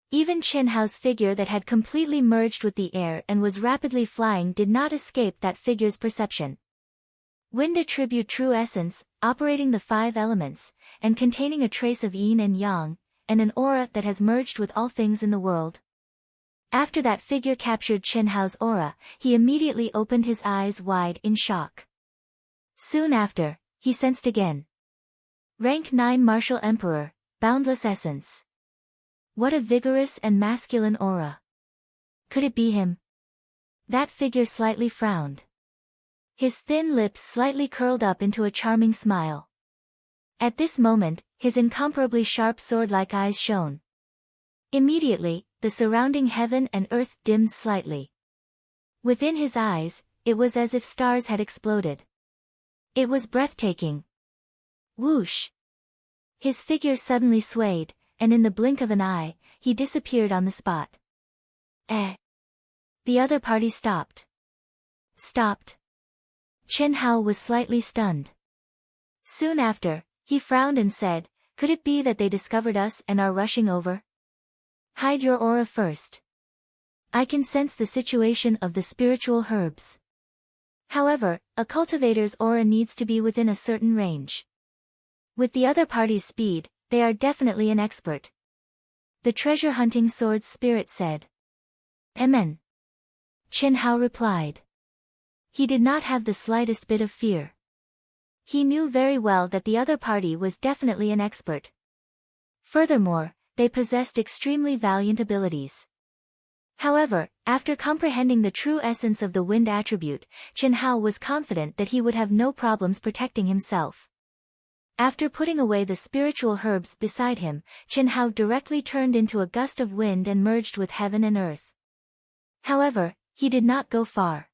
Even Chen Hao's figure that had completely merged with the air and was rapidly flying did not escape that figure's perception. Wind attribute true essence, operating the 5 elements, and containing a trace of yin and yang, and an aura that has merged with all things in the world. After that figure captured Chen Hao's aura, he immediately opened his eyes wide in shock. Soon after, he sensed again. Rank 9 Martial Emperor, Boundless Essence. What a vigorous and masculine aura. Could it be him? That figure slightly frowned. His thin lips slightly curled up into a charming smile. At this moment, his incomparably sharp sword-like eyes shone. Immediately, the surrounding heaven and earth dimmed slightly. Within his eyes, it was as if stars had exploded. It was breathtaking. Whoosh! His figure suddenly swayed, and in the blink of an eye, he disappeared on the spot. The other party stopped. Chen Hao was slightly stunned. Soon after, he frowned and said, "Could it be that they discovered us and are rushing over? Hide your aura first. I can sense the situation of the spiritual herbs. However, a cultivator's aura needs to be within a certain range. With the other party's speed, they are definitely an expert." The treasure-hunting sword spirit said. "Amen." Chen Hao replied. He did not have the slightest bit of fear. He knew very well that the other party was definitely an expert. Furthermore, they possessed extremely valiant abilities. However, after comprehending the true essence of the wind attribute, Chen Hao was confident that he would have no problems protecting himself. After putting away the spiritual herbs beside him, Chen Hao directly turned into a gust of wind and merged with heaven and earth. However, he did not go far.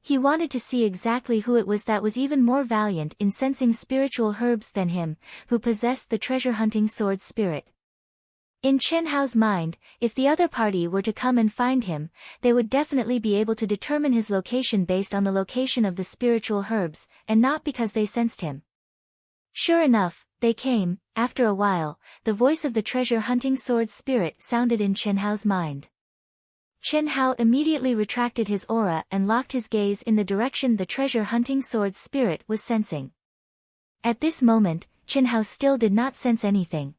He wanted to see exactly who it was that was even more valiant in sensing spiritual herbs than him, who possessed the treasure-hunting sword spirit. In Chen Hao's mind, if the other party were to come and find him, they would definitely be able to determine his location based on the location of the spiritual herbs, and not because they sensed him. Sure enough, they came. After a while, the voice of the treasure-hunting sword spirit sounded in Chen Hao's mind. Chen Hao immediately retracted his aura and locked his gaze in the direction the treasure-hunting sword spirit was sensing. At this moment, Chen Hao still did not sense anything.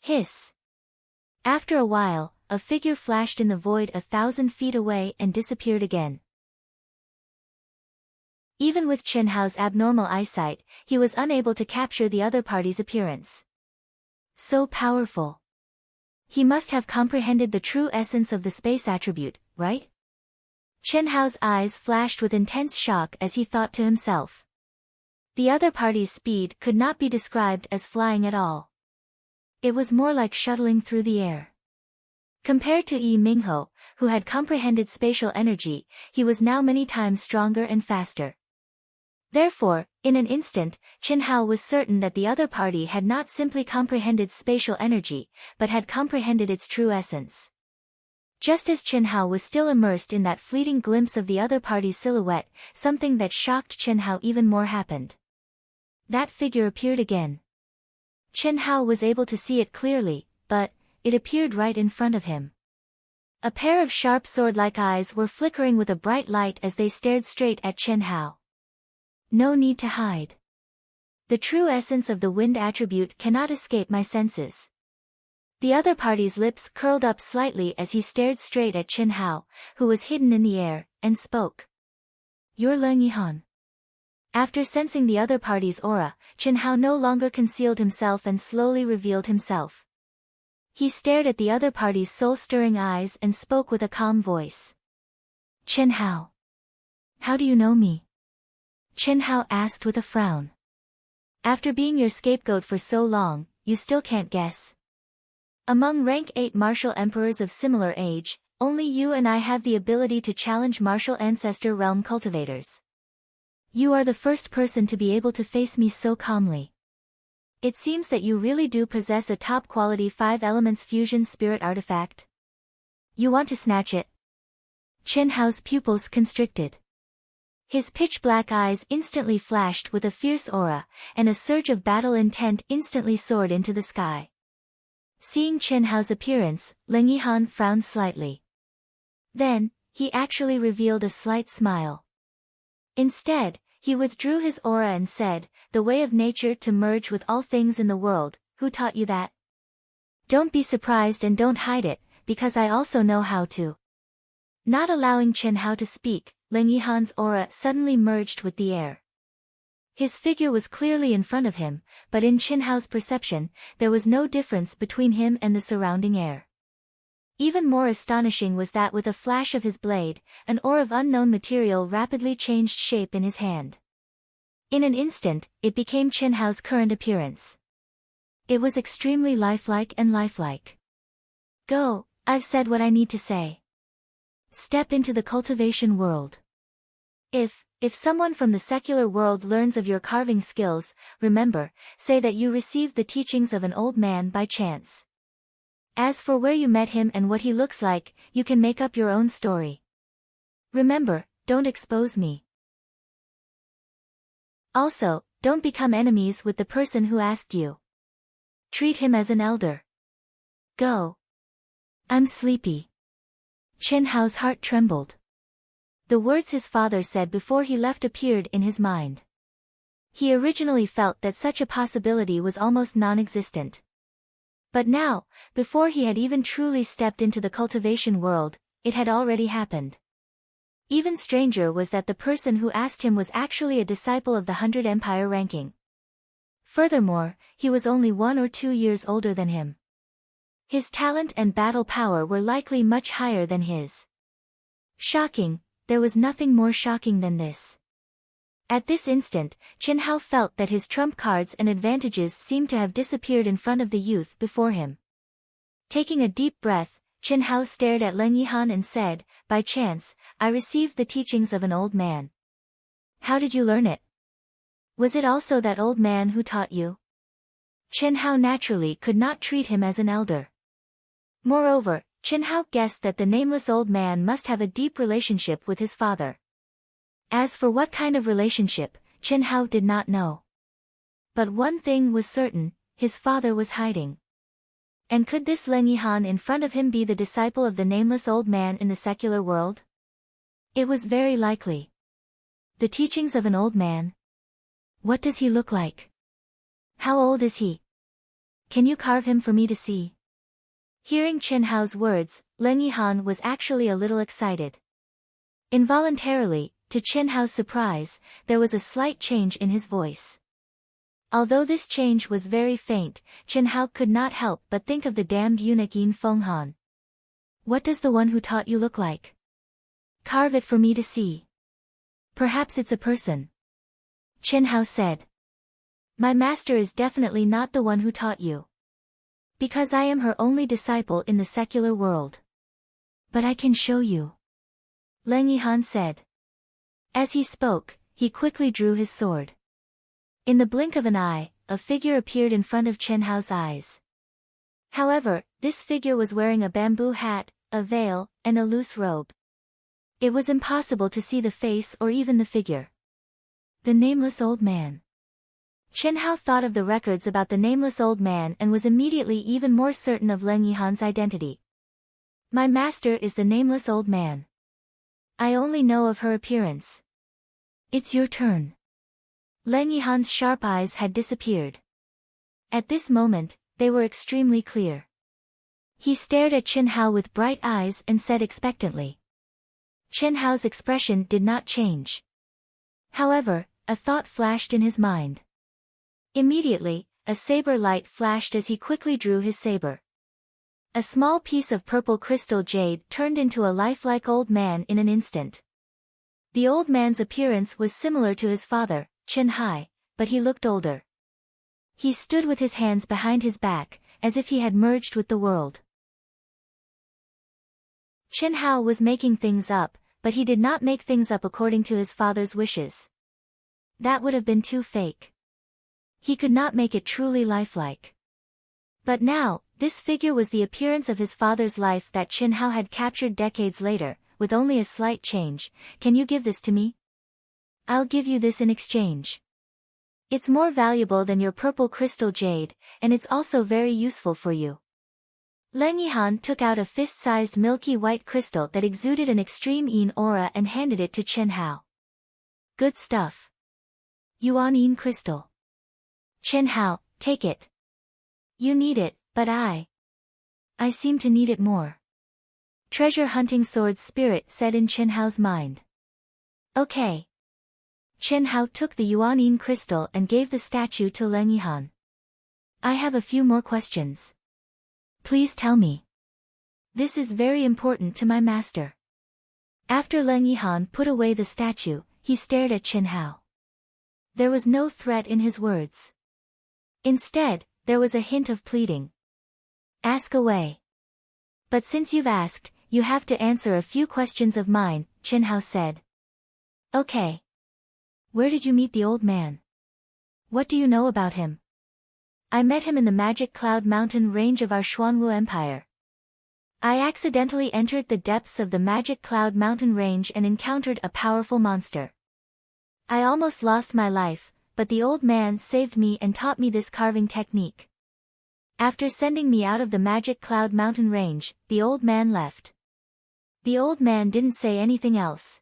Hiss! After a while, a figure flashed in the void 1,000 feet away and disappeared again. Even with Chen Hao's abnormal eyesight, he was unable to capture the other party's appearance. So powerful. He must have comprehended the true essence of the space attribute, right? Chen Hao's eyes flashed with intense shock as he thought to himself. The other party's speed could not be described as flying at all. It was more like shuttling through the air. Compared to Yi Mingho, who had comprehended spatial energy, he was now many times stronger and faster. Therefore, In an instant, Qin Hao was certain that the other party had not simply comprehended spatial energy, but had comprehended its true essence. Just as Qin Hao was still immersed in that fleeting glimpse of the other party's silhouette, something that shocked Qin Hao even more happened. That figure appeared again. Qin Hao was able to see it clearly, but it appeared right in front of him. A pair of sharp sword-like eyes were flickering with a bright light as they stared straight at Qin Hao. No need to hide. The true essence of the wind attribute cannot escape my senses. The other party's lips curled up slightly as he stared straight at Qin Hao, who was hidden in the air, and spoke. You're Leng Yihan. After sensing the other party's aura, Qin Hao no longer concealed himself and slowly revealed himself. He stared at the other party's soul-stirring eyes and spoke with a calm voice. Qin Hao. How do you know me? Qin Hao asked with a frown. After being your scapegoat for so long, you still can't guess. Among rank 8 martial emperors of similar age, only you and I have the ability to challenge martial ancestor realm cultivators. You are the first person to be able to face me so calmly. It seems that you really do possess a top-quality 5 elements fusion spirit artifact. You want to snatch it? Qin Hao's pupils constricted. His pitch-black eyes instantly flashed with a fierce aura, and a surge of battle intent instantly soared into the sky. Seeing Qin Hao's appearance, Leng Yihan frowned slightly. Then, he actually revealed a slight smile. Instead, he withdrew his aura and said, the way of nature to merge with all things in the world, who taught you that? Don't be surprised and don't hide it, because I also know how to. Not allowing Qin Hao to speak, Leng Yihan's aura suddenly merged with the air. His figure was clearly in front of him, but in Qin Hao's perception, there was no difference between him and the surrounding air. Even more astonishing was that with a flash of his blade, an ore of unknown material rapidly changed shape in his hand. In an instant, it became Qin Hao's current appearance. It was extremely lifelike and lifelike. Go, I've said what I need to say. Step into the cultivation world. If someone from the secular world learns of your carving skills, remember, say that you received the teachings of an old man by chance. As for where you met him and what he looks like, you can make up your own story. Remember, don't expose me. Also, don't become enemies with the person who asked you. Treat him as an elder. Go. I'm sleepy. Qin Hao's heart trembled. The words his father said before he left appeared in his mind. He originally felt that such a possibility was almost non-existent. But now, before he had even truly stepped into the cultivation world, it had already happened. Even stranger was that the person who asked him was actually a disciple of the 100 Empire ranking. Furthermore, he was only 1 or 2 years older than him. His talent and battle power were likely much higher than his. Shocking, there was nothing more shocking than this. At this instant, Qin Hao felt that his trump cards and advantages seemed to have disappeared in front of the youth before him. Taking a deep breath, Qin Hao stared at Leng Yihan and said, by chance, I received the teachings of an old man. How did you learn it? Was it also that old man who taught you? Qin Hao naturally could not treat him as an elder. Moreover, Qin Hao guessed that the nameless old man must have a deep relationship with his father. As for what kind of relationship, Qin Hao did not know. But one thing was certain, his father was hiding. And could this Leng Yihan in front of him be the disciple of the nameless old man in the secular world? It was very likely. The teachings of an old man. What does he look like? How old is he? Can you carve him for me to see? Hearing Qin Hao's words, Leng Yihan was actually a little excited. Involuntarily, to Qin Hao's surprise, there was a slight change in his voice. Although this change was very faint, Qin Hao could not help but think of the damned eunuch Yin Fenghan. What does the one who taught you look like? Carve it for me to see. Perhaps it's a person. Qin Hao said. My master is definitely not the one who taught you. Because I am her only disciple in the secular world. But I can show you. Leng Yihan said. As he spoke, he quickly drew his sword. In the blink of an eye, a figure appeared in front of Chen Hao's eyes. However, this figure was wearing a bamboo hat, a veil, and a loose robe. It was impossible to see the face or even the figure. The nameless old man. Chen Hao thought of the records about the nameless old man and was immediately even more certain of Leng Yihan's identity. My master is the nameless old man. I only know of her appearance. It's your turn. Leng Yihan's sharp eyes had disappeared. At this moment, they were extremely clear. He stared at Chen Hao with bright eyes and said expectantly. Chen Hao's expression did not change. However, a thought flashed in his mind. Immediately, a saber light flashed as he quickly drew his saber. A small piece of purple crystal jade turned into a lifelike old man in an instant. The old man's appearance was similar to his father, Chen Hai, but he looked older. He stood with his hands behind his back, as if he had merged with the world. Chen Hao was making things up, but he did not make things up according to his father's wishes. That would have been too fake. He could not make it truly lifelike. But now, this figure was the appearance of his father's life that Chen Hao had captured decades later, with only a slight change. Can you give this to me? I'll give you this in exchange. It's more valuable than your purple crystal jade, and it's also very useful for you. Leng Yihan took out a fist-sized milky white crystal that exuded an extreme Yin aura and handed it to Chen Hao. Good stuff. Yuan Yin crystal. Chen Hao, take it. You need it, but I seem to need it more. Treasure hunting sword spirit said in Chen Hao's mind. Okay. Chen Hao took the Yuan Yin crystal and gave the statue to Leng Yihan. I have a few more questions. Please tell me. This is very important to my master. After Leng Yihan put away the statue, he stared at Chen Hao. There was no threat in his words. Instead, there was a hint of pleading. Ask away. But since you've asked, you have to answer a few questions of mine, Chen Hao said. Okay. Where did you meet the old man? What do you know about him? I met him in the Magic Cloud Mountain range of our Xuanwu Empire. I accidentally entered the depths of the Magic Cloud Mountain range and encountered a powerful monster. I almost lost my life, but the old man saved me and taught me this carving technique. After sending me out of the Magic Cloud Mountain range, the old man left. The old man didn't say anything else.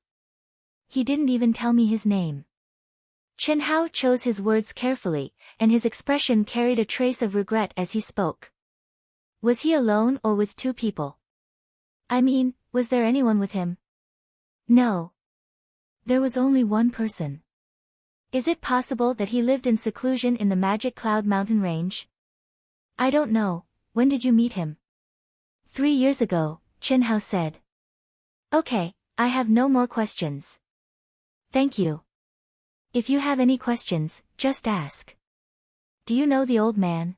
He didn't even tell me his name. Chen Hao chose his words carefully, and his expression carried a trace of regret as he spoke. Was he alone or with two people? I mean, was there anyone with him? No. There was only one person. Is it possible that he lived in seclusion in the Magic Cloud Mountain range? I don't know. When did you meet him? 3 years ago, Chen Hao said. Okay, I have no more questions. Thank you. If you have any questions, just ask. Do you know the old man?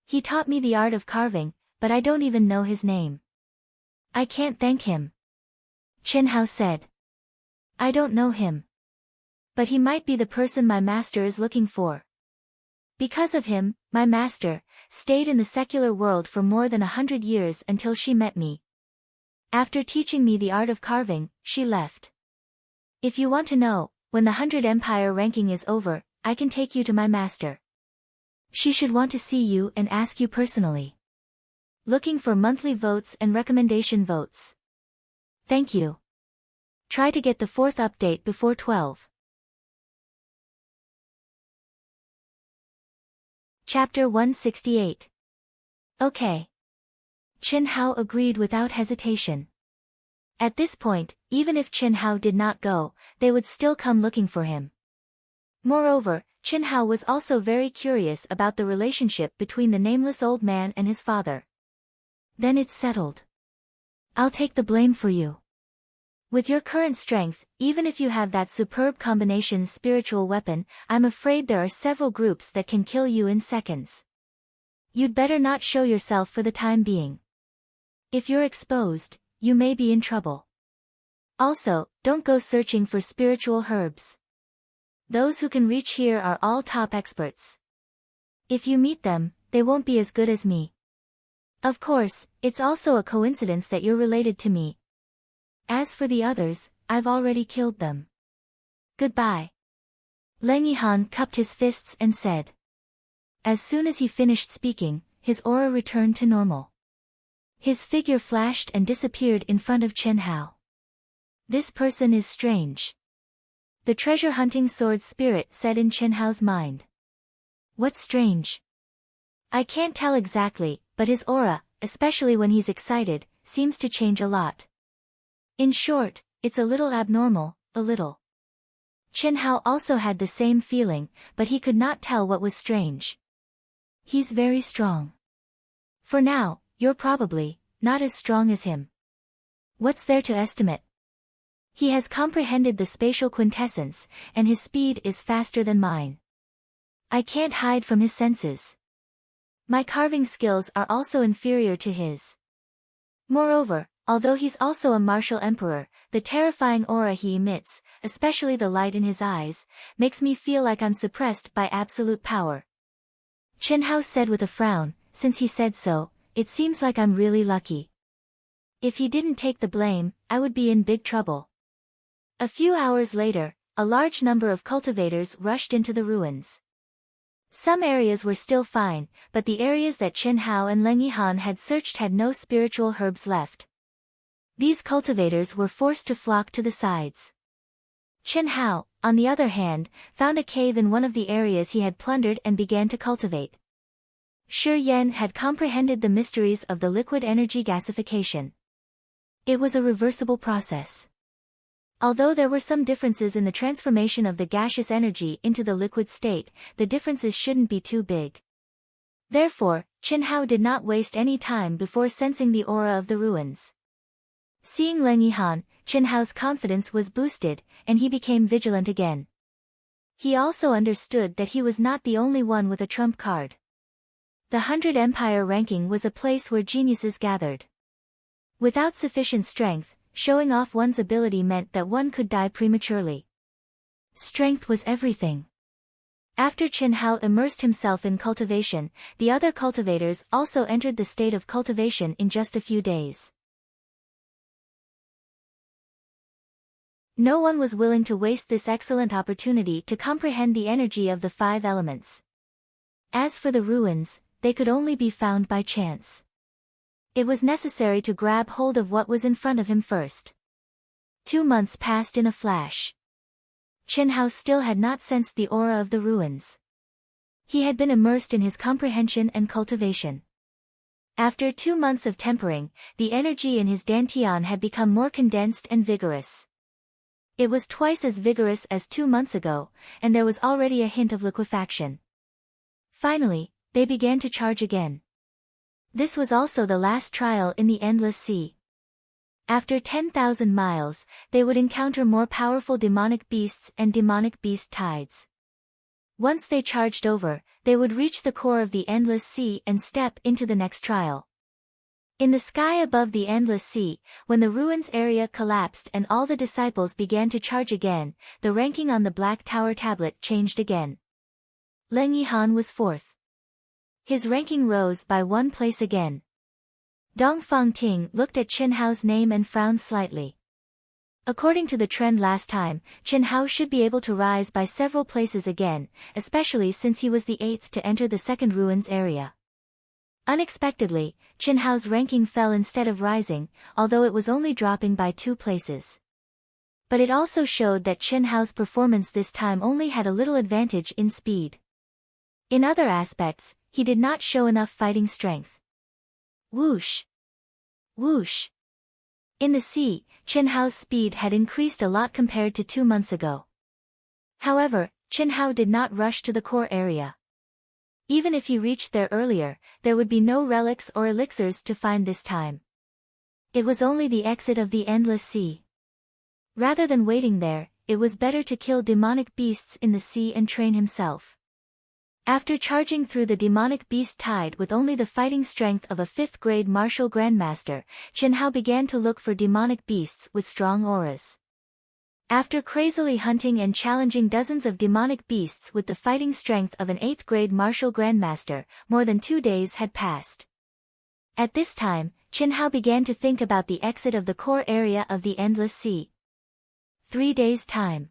He taught me the art of carving, but I don't even know his name. I can't thank him. Chen Hao said. I don't know him. But he might be the person my master is looking for. Because of him, my master stayed in the secular world for more than 100 years until she met me. After teaching me the art of carving, she left. If you want to know, when the 100 Empire ranking is over, I can take you to my master. She should want to see you and ask you personally. Looking for monthly votes and recommendation votes. Thank you. Try to get the 4th update before 12. Chapter 168. Okay. Chen Hao agreed without hesitation. At this point, even if Chen Hao did not go, they would still come looking for him. Moreover, Chen Hao was also very curious about the relationship between the nameless old man and his father. Then it's settled. I'll take the blame for you. With your current strength, even if you have that superb combination spiritual weapon, I'm afraid there are several groups that can kill you in seconds. You'd better not show yourself for the time being. If you're exposed, you may be in trouble. Also, don't go searching for spiritual herbs. Those who can reach here are all top experts. If you meet them, they won't be as good as me. Of course, it's also a coincidence that you're related to me. As for the others, I've already killed them. Goodbye. Leng Yihan cupped his fists and said. As soon as he finished speaking, his aura returned to normal. His figure flashed and disappeared in front of Chen Hao. This person is strange. The treasure-hunting sword spirit said in Chen Hao's mind. What's strange? I can't tell exactly, but his aura, especially when he's excited, seems to change a lot. In short, it's a little abnormal, a little. Chen Hao also had the same feeling, but he could not tell what was strange. He's very strong. For now, you're probably not as strong as him. What's there to estimate? He has comprehended the spatial quintessence, and his speed is faster than mine. I can't hide from his senses. My carving skills are also inferior to his. Moreover, although he's also a martial emperor, the terrifying aura he emits, especially the light in his eyes, makes me feel like I'm suppressed by absolute power. Chen Hao said with a frown, since he said so, it seems like I'm really lucky. If he didn't take the blame, I would be in big trouble. A few hours later, a large number of cultivators rushed into the ruins. Some areas were still fine, but the areas that Chen Hao and Leng Yihan had searched had no spiritual herbs left. These cultivators were forced to flock to the sides. Chen Hao, on the other hand, found a cave in one of the areas he had plundered and began to cultivate. Shi Yan had comprehended the mysteries of the liquid energy gasification. It was a reversible process. Although there were some differences in the transformation of the gaseous energy into the liquid state, the differences shouldn't be too big. Therefore, Chen Hao did not waste any time before sensing the aura of the ruins. Seeing Leng Yihan, Chen Hao's confidence was boosted, and he became vigilant again. He also understood that he was not the only one with a trump card. The 100 Empire ranking was a place where geniuses gathered. Without sufficient strength, showing off one's ability meant that one could die prematurely. Strength was everything. After Chen Hao immersed himself in cultivation, the other cultivators also entered the state of cultivation in just a few days. No one was willing to waste this excellent opportunity to comprehend the energy of the 5 elements. As for the ruins, they could only be found by chance. It was necessary to grab hold of what was in front of him first. 2 months passed in a flash. Chen Hao still had not sensed the aura of the ruins. He had been immersed in his comprehension and cultivation. After 2 months of tempering, the energy in his dantian had become more condensed and vigorous. It was twice as vigorous as 2 months ago, and there was already a hint of liquefaction. Finally, they began to charge again. This was also the last trial in the endless sea. After 10,000 miles, they would encounter more powerful demonic beasts and demonic beast tides. Once they charged over, they would reach the core of the endless sea and step into the next trial. In the sky above the endless sea, when the ruins area collapsed and all the disciples began to charge again, the ranking on the Black Tower tablet changed again. Leng Yihan was 4th. His ranking rose by 1 place again. Dong Fangting looked at Chen Hao's name and frowned slightly. According to the trend last time, Chen Hao should be able to rise by several places again, especially since he was the 8th to enter the second ruins area. Unexpectedly, Chen Hao's ranking fell instead of rising, although it was only dropping by 2 places. But it also showed that Chen Hao's performance this time only had a little advantage in speed. In other aspects, he did not show enough fighting strength. Whoosh! Whoosh! In the sea, Chen Hao's speed had increased a lot compared to 2 months ago. However, Chen Hao did not rush to the core area. Even if he reached there earlier, there would be no relics or elixirs to find this time. It was only the exit of the endless sea. Rather than waiting there, it was better to kill demonic beasts in the sea and train himself. After charging through the demonic beast tide with only the fighting strength of a 5th-grade martial grandmaster, Chen Hao began to look for demonic beasts with strong auras. After crazily hunting and challenging dozens of demonic beasts with the fighting strength of an 8th-grade martial grandmaster, more than 2 days had passed. At this time, Qin Hao began to think about the exit of the core area of the Endless Sea. 3 days' time.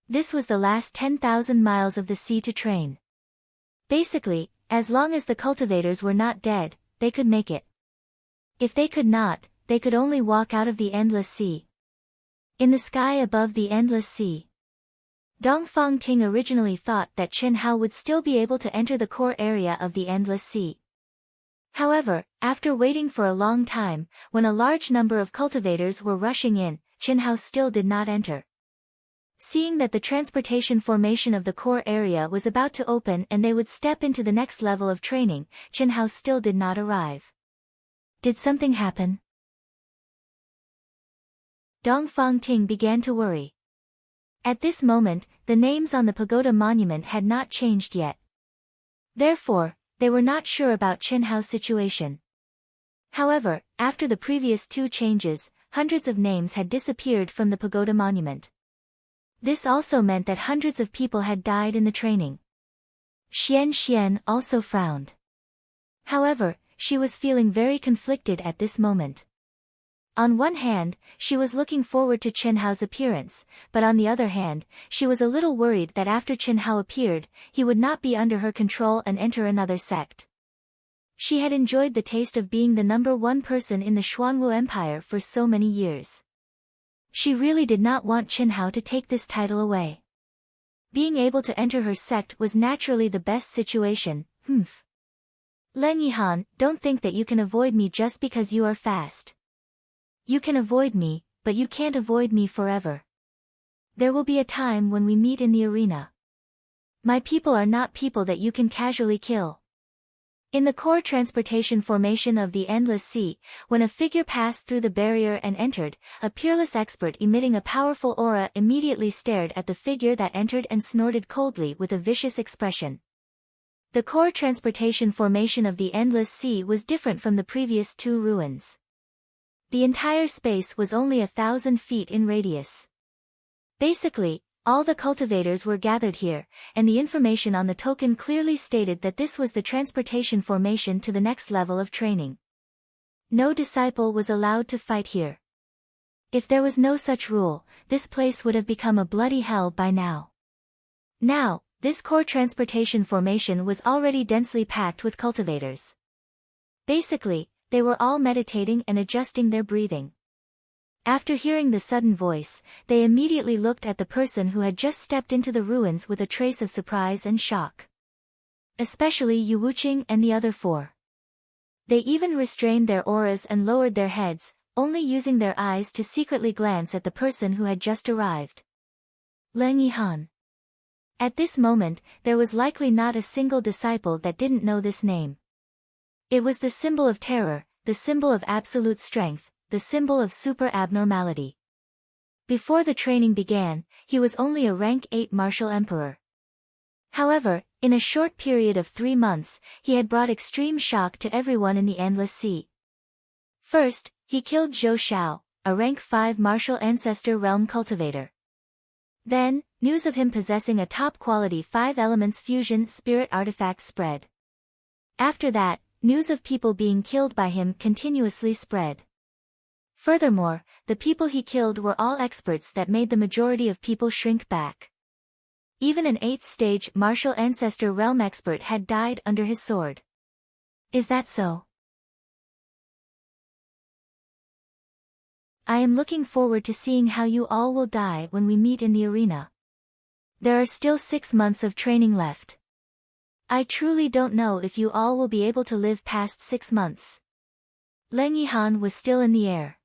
This was the last 10,000 miles of the sea to train. Basically, as long as the cultivators were not dead, they could make it. If they could not, they could only walk out of the Endless Sea. In the sky above the Endless Sea, Dongfang Ting originally thought that Qin Hao would still be able to enter the core area of the Endless Sea. However, after waiting for a long time, when a large number of cultivators were rushing in, Qin Hao still did not enter. Seeing that the transportation formation of the core area was about to open and they would step into the next level of training, Qin Hao still did not arrive. Did something happen? Dongfang Ting began to worry. At this moment, the names on the pagoda monument had not changed yet. Therefore, they were not sure about Qin Hao's situation. However, after the previous 2 changes, hundreds of names had disappeared from the pagoda monument. This also meant that hundreds of people had died in the training. Xian also frowned. However, she was feeling very conflicted at this moment. On one hand, she was looking forward to Qin Hao's appearance, but on the other hand, she was a little worried that after Qin Hao appeared, he would not be under her control and enter another sect. She had enjoyed the taste of being the #1 person in the Xuanwu Empire for so many years. She really did not want Qin Hao to take this title away. Being able to enter her sect was naturally the best situation. Leng Yihan, don't think that you can avoid me just because you are fast. You can avoid me, but you can't avoid me forever. There will be a time when we meet in the arena. My people are not people that you can casually kill. In the core transportation formation of the Endless Sea, when a figure passed through the barrier and entered, a peerless expert emitting a powerful aura immediately stared at the figure that entered and snorted coldly with a vicious expression. The core transportation formation of the Endless Sea was different from the previous 2 ruins. The entire space was only 1,000 feet in radius. Basically, all the cultivators were gathered here, and the information on the token clearly stated that this was the transportation formation to the next level of training. No disciple was allowed to fight here. If there was no such rule, this place would have become a bloody hell by now. Now, this core transportation formation was already densely packed with cultivators. Basically, they were all meditating and adjusting their breathing. After hearing the sudden voice, they immediately looked at the person who had just stepped into the ruins with a trace of surprise and shock. Especially Yu Wuqing and the other 4. They even restrained their auras and lowered their heads, only using their eyes to secretly glance at the person who had just arrived. Leng Yihan. At this moment, there was likely not a single disciple that didn't know this name. It was the symbol of terror, the symbol of absolute strength, the symbol of super abnormality. Before the training began, he was only a rank 8 martial emperor. However, in a short period of 3 months, he had brought extreme shock to everyone in the Endless Sea. First, he killed Zhou Xiao, a rank 5 martial ancestor realm cultivator. Then, news of him possessing a top-quality 5 elements fusion spirit artifact spread. After that, news of people being killed by him continuously spread. Furthermore, the people he killed were all experts that made the majority of people shrink back. Even an 8th stage martial ancestor realm expert had died under his sword. Is that so? I am looking forward to seeing how you all will die when we meet in the arena. There are still 6 months of training left. I truly don't know if you all will be able to live past 6 months. Leng Yihan was still in the air.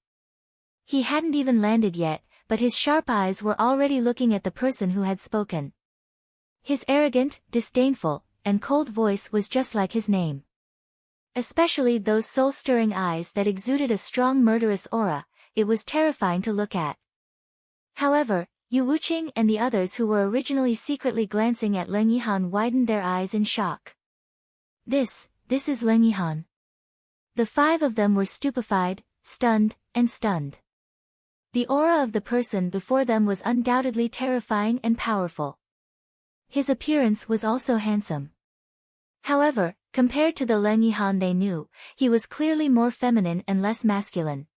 He hadn't even landed yet, but his sharp eyes were already looking at the person who had spoken. His arrogant, disdainful, and cold voice was just like his name. Especially those soul-stirring eyes that exuded a strong murderous aura, it was terrifying to look at. However, Yu Wuqing and the others who were originally secretly glancing at Leng Yihan widened their eyes in shock. This is Leng Yihan. The 5 of them were stupefied, stunned. The aura of the person before them was undoubtedly terrifying and powerful. His appearance was also handsome. However, compared to the Leng Yihan they knew, he was clearly more feminine and less masculine.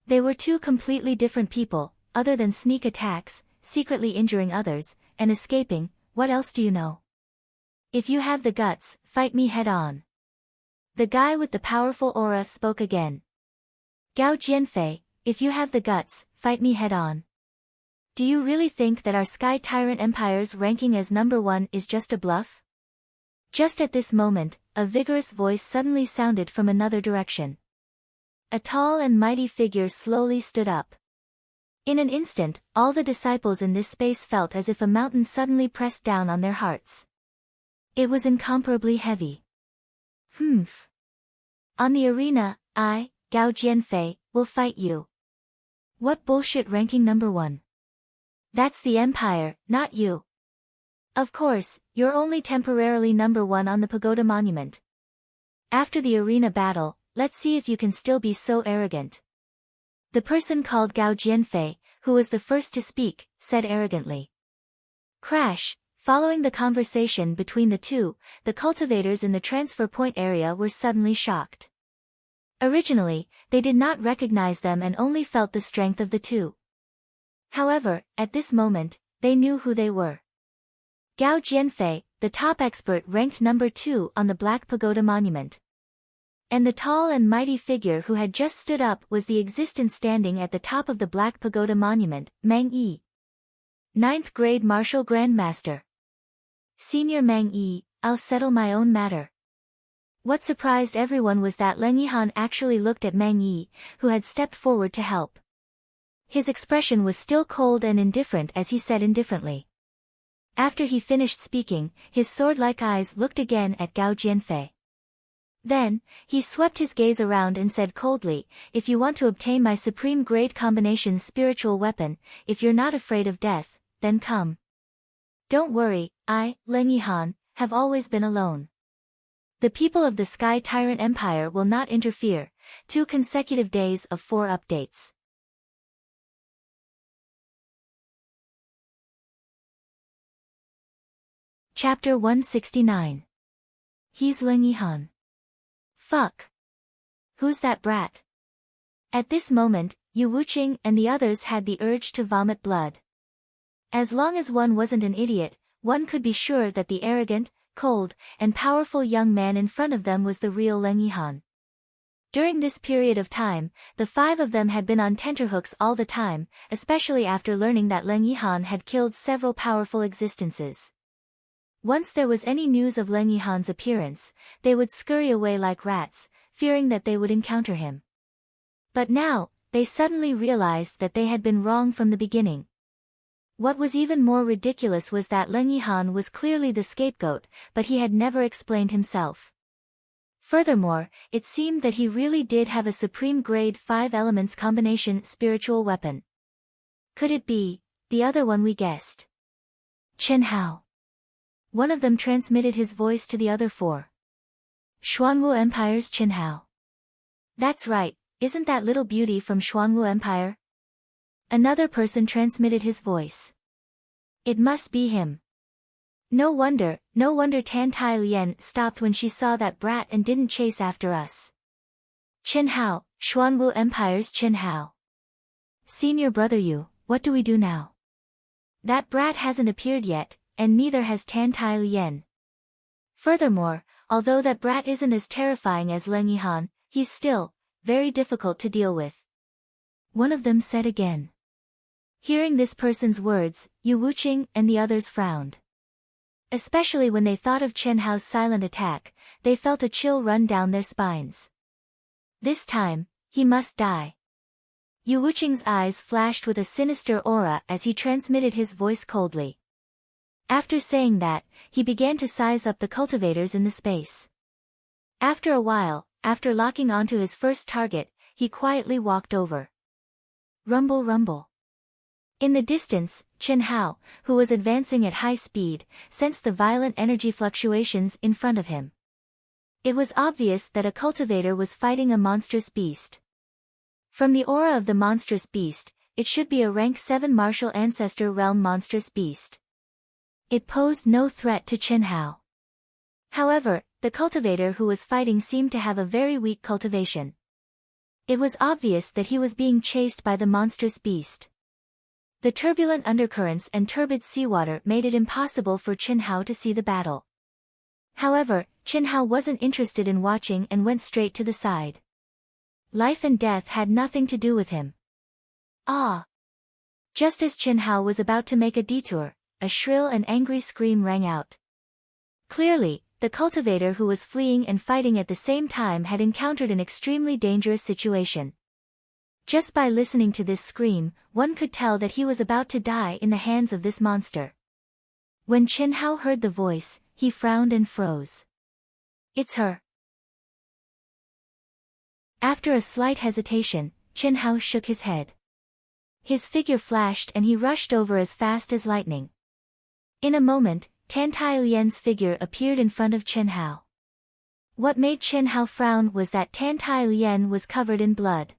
They were two completely different people, other than sneak attacks, secretly injuring others, and escaping. What else do you know? If you have the guts, fight me head-on. The guy with the powerful aura spoke again. Gao Jianfei, if you have the guts, fight me head-on. Do you really think that our Sky Tyrant Empire's ranking as number 1 is just a bluff? Just at this moment, a vigorous voice suddenly sounded from another direction. A tall and mighty figure slowly stood up. In an instant, all the disciples in this space felt as if a mountain suddenly pressed down on their hearts. It was incomparably heavy. Humph. On the arena, I, Gao Jianfei, will fight you. What bullshit ranking number 1? That's the Empire, not you. Of course, you're only temporarily number 1 on the Pagoda Monument. After the arena battle, let's see if you can still be so arrogant. The person called Gao Jianfei, who was the first to speak, said arrogantly. Crash. Following the conversation between the two, the cultivators in the transfer point area were suddenly shocked. Originally, they did not recognize them and only felt the strength of the two. However, at this moment, they knew who they were. Gao Jianfei, the top expert ranked number 2 on the Black Pagoda Monument. And the tall and mighty figure who had just stood up was the existence standing at the top of the Black Pagoda Monument, Mang Yi. 9th grade Martial Grandmaster. Senior Mang Yi, I'll settle my own matter. What surprised everyone was that Leng Yihan actually looked at Mang Yi, who had stepped forward to help. His expression was still cold and indifferent as he said indifferently. After he finished speaking, his sword-like eyes looked again at Gao Jianfei. Then, he swept his gaze around and said coldly, if you want to obtain my supreme grade combination spiritual weapon, if you're not afraid of death, then come. Don't worry, I, Leng Yihan, have always been alone. The people of the Sky Tyrant Empire will not interfere. 2 consecutive days of 4 updates. Chapter 169. He's Leng Yihan. Fuck. Who's that brat? At this moment, Yu Wuqing and the others had the urge to vomit blood. As long as one wasn't an idiot, one could be sure that the arrogant, cold, and powerful young man in front of them was the real Leng Yihan. During this period of time, the 5 of them had been on tenterhooks all the time, especially after learning that Leng Yihan had killed several powerful existences. Once there was any news of Leng Yihan's appearance, they would scurry away like rats, fearing that they would encounter him. But now, they suddenly realized that they had been wrong from the beginning. What was even more ridiculous was that Leng Yihan was clearly the scapegoat, but he had never explained himself. Furthermore, it seemed that he really did have a supreme grade 5 elements combination spiritual weapon. Could it be the other one we guessed? Chen Hao. One of them transmitted his voice to the other 4. Xuanwu Empire's Chen Hao. That's right, isn't that little beauty from Xuanwu Empire? Another person transmitted his voice. It must be him. No wonder Tan Tai Lian stopped when she saw that brat and didn't chase after us. Chen Hao, Xuanwu Empire's Chen Hao. Senior brother Yu, what do we do now? That brat hasn't appeared yet, and neither has Tan Tai Lian. Furthermore, although that brat isn't as terrifying as Leng Yihan, he's still very difficult to deal with. One of them said again. Hearing this person's words, Yu Wuqing and the others frowned. Especially when they thought of Chen Hao's silent attack, they felt a chill run down their spines. This time, he must die. Yu Wuqing's eyes flashed with a sinister aura as he transmitted his voice coldly. After saying that, he began to size up the cultivators in the space. After a while, after locking onto his first target, he quietly walked over. Rumble rumble. In the distance, Chen Hao, who was advancing at high speed, sensed the violent energy fluctuations in front of him. It was obvious that a cultivator was fighting a monstrous beast. From the aura of the monstrous beast, it should be a rank 7 martial ancestor realm monstrous beast. It posed no threat to Qin Hao. However, the cultivator who was fighting seemed to have a very weak cultivation. It was obvious that he was being chased by the monstrous beast. The turbulent undercurrents and turbid seawater made it impossible for Qin Hao to see the battle. However, Qin Hao wasn't interested in watching and went straight to the side. Life and death had nothing to do with him. Ah! Just as Qin Hao was about to make a detour, a shrill and angry scream rang out. Clearly, the cultivator who was fleeing and fighting at the same time had encountered an extremely dangerous situation. Just by listening to this scream, one could tell that he was about to die in the hands of this monster. When Qin Hao heard the voice, he frowned and froze. It's her. After a slight hesitation, Qin Hao shook his head. His figure flashed and he rushed over as fast as lightning. In a moment, Tan Tai Lian's figure appeared in front of Qin Hao. What made Qin Hao frown was that Tan Tai Lian was covered in blood.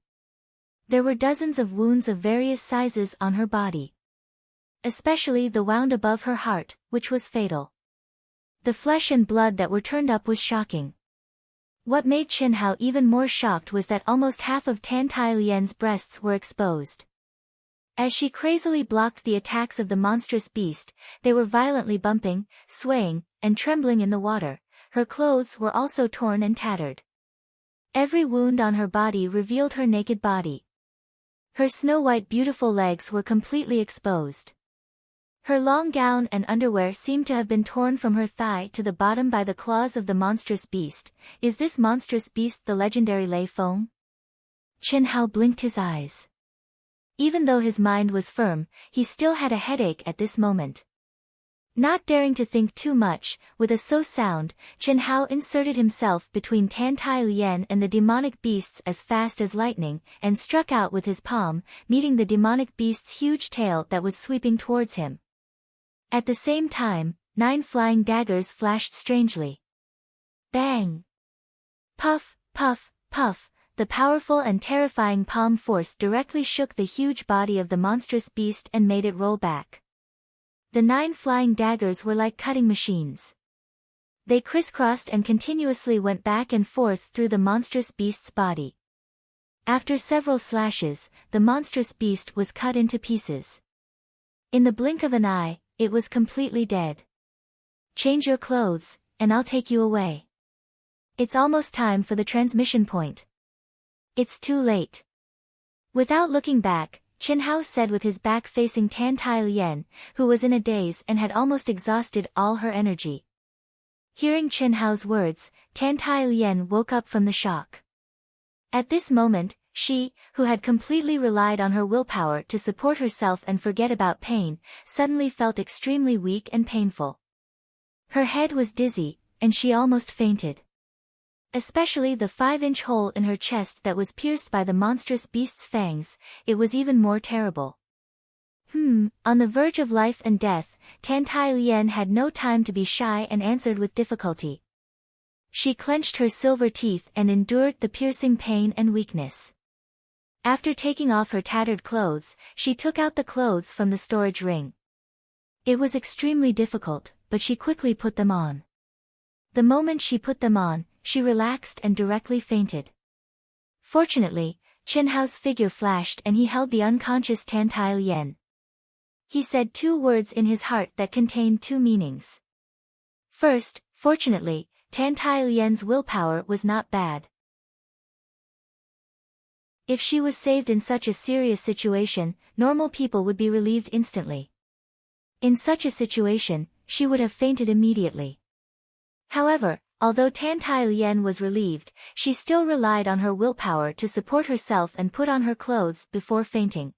There were dozens of wounds of various sizes on her body. Especially the wound above her heart, which was fatal. The flesh and blood that were turned up was shocking. What made Qin Hao even more shocked was that almost half of Tan Tai Lian's breasts were exposed. As she crazily blocked the attacks of the monstrous beast, they were violently bumping, swaying, and trembling in the water. Her clothes were also torn and tattered. Every wound on her body revealed her naked body. Her snow-white beautiful legs were completely exposed. Her long gown and underwear seemed to have been torn from her thigh to the bottom by the claws of the monstrous beast. Is this monstrous beast the legendary Lei Feng? Qin Hao blinked his eyes. Even though his mind was firm, he still had a headache at this moment. Not daring to think too much, with a so sound, Qin Hao inserted himself between Tan Tai Lian and the demonic beasts as fast as lightning, and struck out with his palm, meeting the demonic beast's huge tail that was sweeping towards him. At the same time, 9 flying daggers flashed strangely. Bang! Puff, puff, puff. The powerful and terrifying palm force directly shook the huge body of the monstrous beast and made it roll back. The 9 flying daggers were like cutting machines. They crisscrossed and continuously went back and forth through the monstrous beast's body. After several slashes, the monstrous beast was cut into pieces. In the blink of an eye, it was completely dead. Change your clothes, and I'll take you away. It's almost time for the transmission point. It's too late. Without looking back, Qin Hao said with his back facing Tan Tai Lian, who was in a daze and had almost exhausted all her energy. Hearing Qin Hao's words, Tan Tai Lian woke up from the shock. At this moment, she, who had completely relied on her willpower to support herself and forget about pain, suddenly felt extremely weak and painful. Her head was dizzy, and she almost fainted. Especially the 5-inch hole in her chest that was pierced by the monstrous beast's fangs, it was even more terrible. On the verge of life and death, Tan Tai Lian had no time to be shy and answered with difficulty. She clenched her silver teeth and endured the piercing pain and weakness. After taking off her tattered clothes, she took out the clothes from the storage ring. It was extremely difficult, but she quickly put them on. The moment she put them on, she relaxed and directly fainted. Fortunately, Qin Hao's figure flashed and he held the unconscious Tan Tai Lian. He said 2 words in his heart that contained 2 meanings. First, fortunately, Tan Tai Lian's willpower was not bad. If she was saved in such a serious situation, normal people would be relieved instantly. In such a situation, she would have fainted immediately. However, although Tan Tai Lian was relieved, she still relied on her willpower to support herself and put on her clothes before fainting.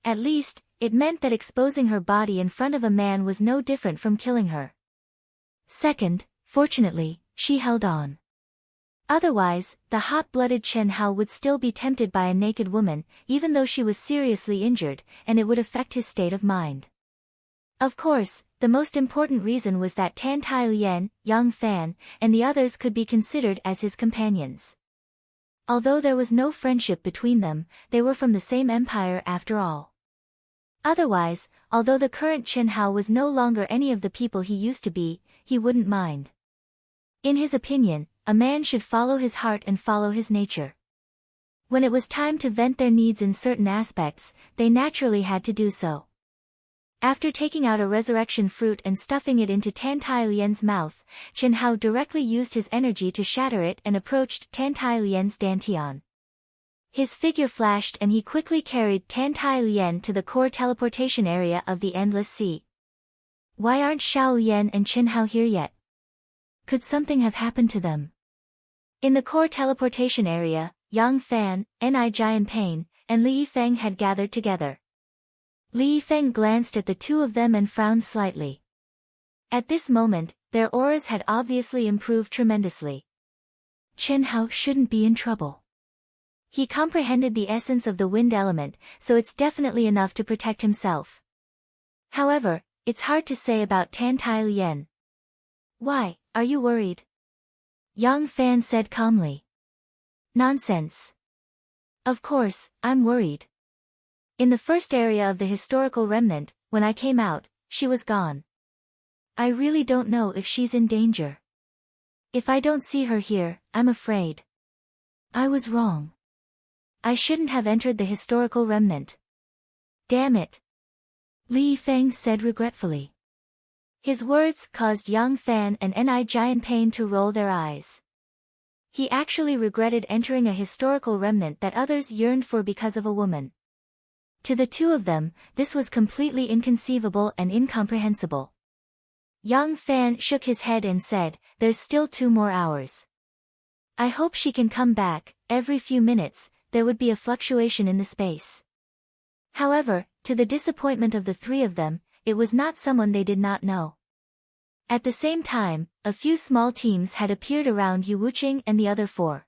At least, it meant that exposing her body in front of a man was no different from killing her. Second, fortunately, she held on. Otherwise, the hot-blooded Qin Hao would still be tempted by a naked woman, even though she was seriously injured, and it would affect his state of mind. Of course, the most important reason was that Tan Tai Lian, Yang Fan, and the others could be considered as his companions. Although there was no friendship between them, they were from the same empire after all. Otherwise, although the current Chen Hao was no longer any of the people he used to be, he wouldn't mind. In his opinion, a man should follow his heart and follow his nature. When it was time to vent their needs in certain aspects, they naturally had to do so. After taking out a resurrection fruit and stuffing it into Tan Tai Lian's mouth, Chen Hao directly used his energy to shatter it and approached Tan Tai Lian's dantian. His figure flashed and he quickly carried Tan Tai Lian to the core teleportation area of the Endless Sea. Why aren't Xiao Lian and Chen Hao here yet? Could something have happened to them? In the core teleportation area, Yang Fan, Ni Jianpain, and Li Yifeng had gathered together. Li Yifeng glanced at the two of them and frowned slightly. At this moment, their auras had obviously improved tremendously. Chen Hao shouldn't be in trouble. He comprehended the essence of the wind element, so it's definitely enough to protect himself. However, it's hard to say about Tan Tai Lian. Why, are you worried? Yang Fan said calmly. Nonsense. Of course, I'm worried. In the first area of the historical remnant, when I came out, she was gone. I really don't know if she's in danger. If I don't see her here, I'm afraid. I was wrong. I shouldn't have entered the historical remnant. Damn it. Li Yifeng said regretfully. His words caused Yang Fan and Ni Jianpain to roll their eyes. He actually regretted entering a historical remnant that others yearned for because of a woman. To the two of them, this was completely inconceivable and incomprehensible. Yang Fan shook his head and said, "There's still 2 more hours. I hope she can come back." Every few minutes, there would be a fluctuation in the space. However, to the disappointment of the three of them, it was not someone they did not know. At the same time, a few small teams had appeared around Yu Wuqing and the other 4.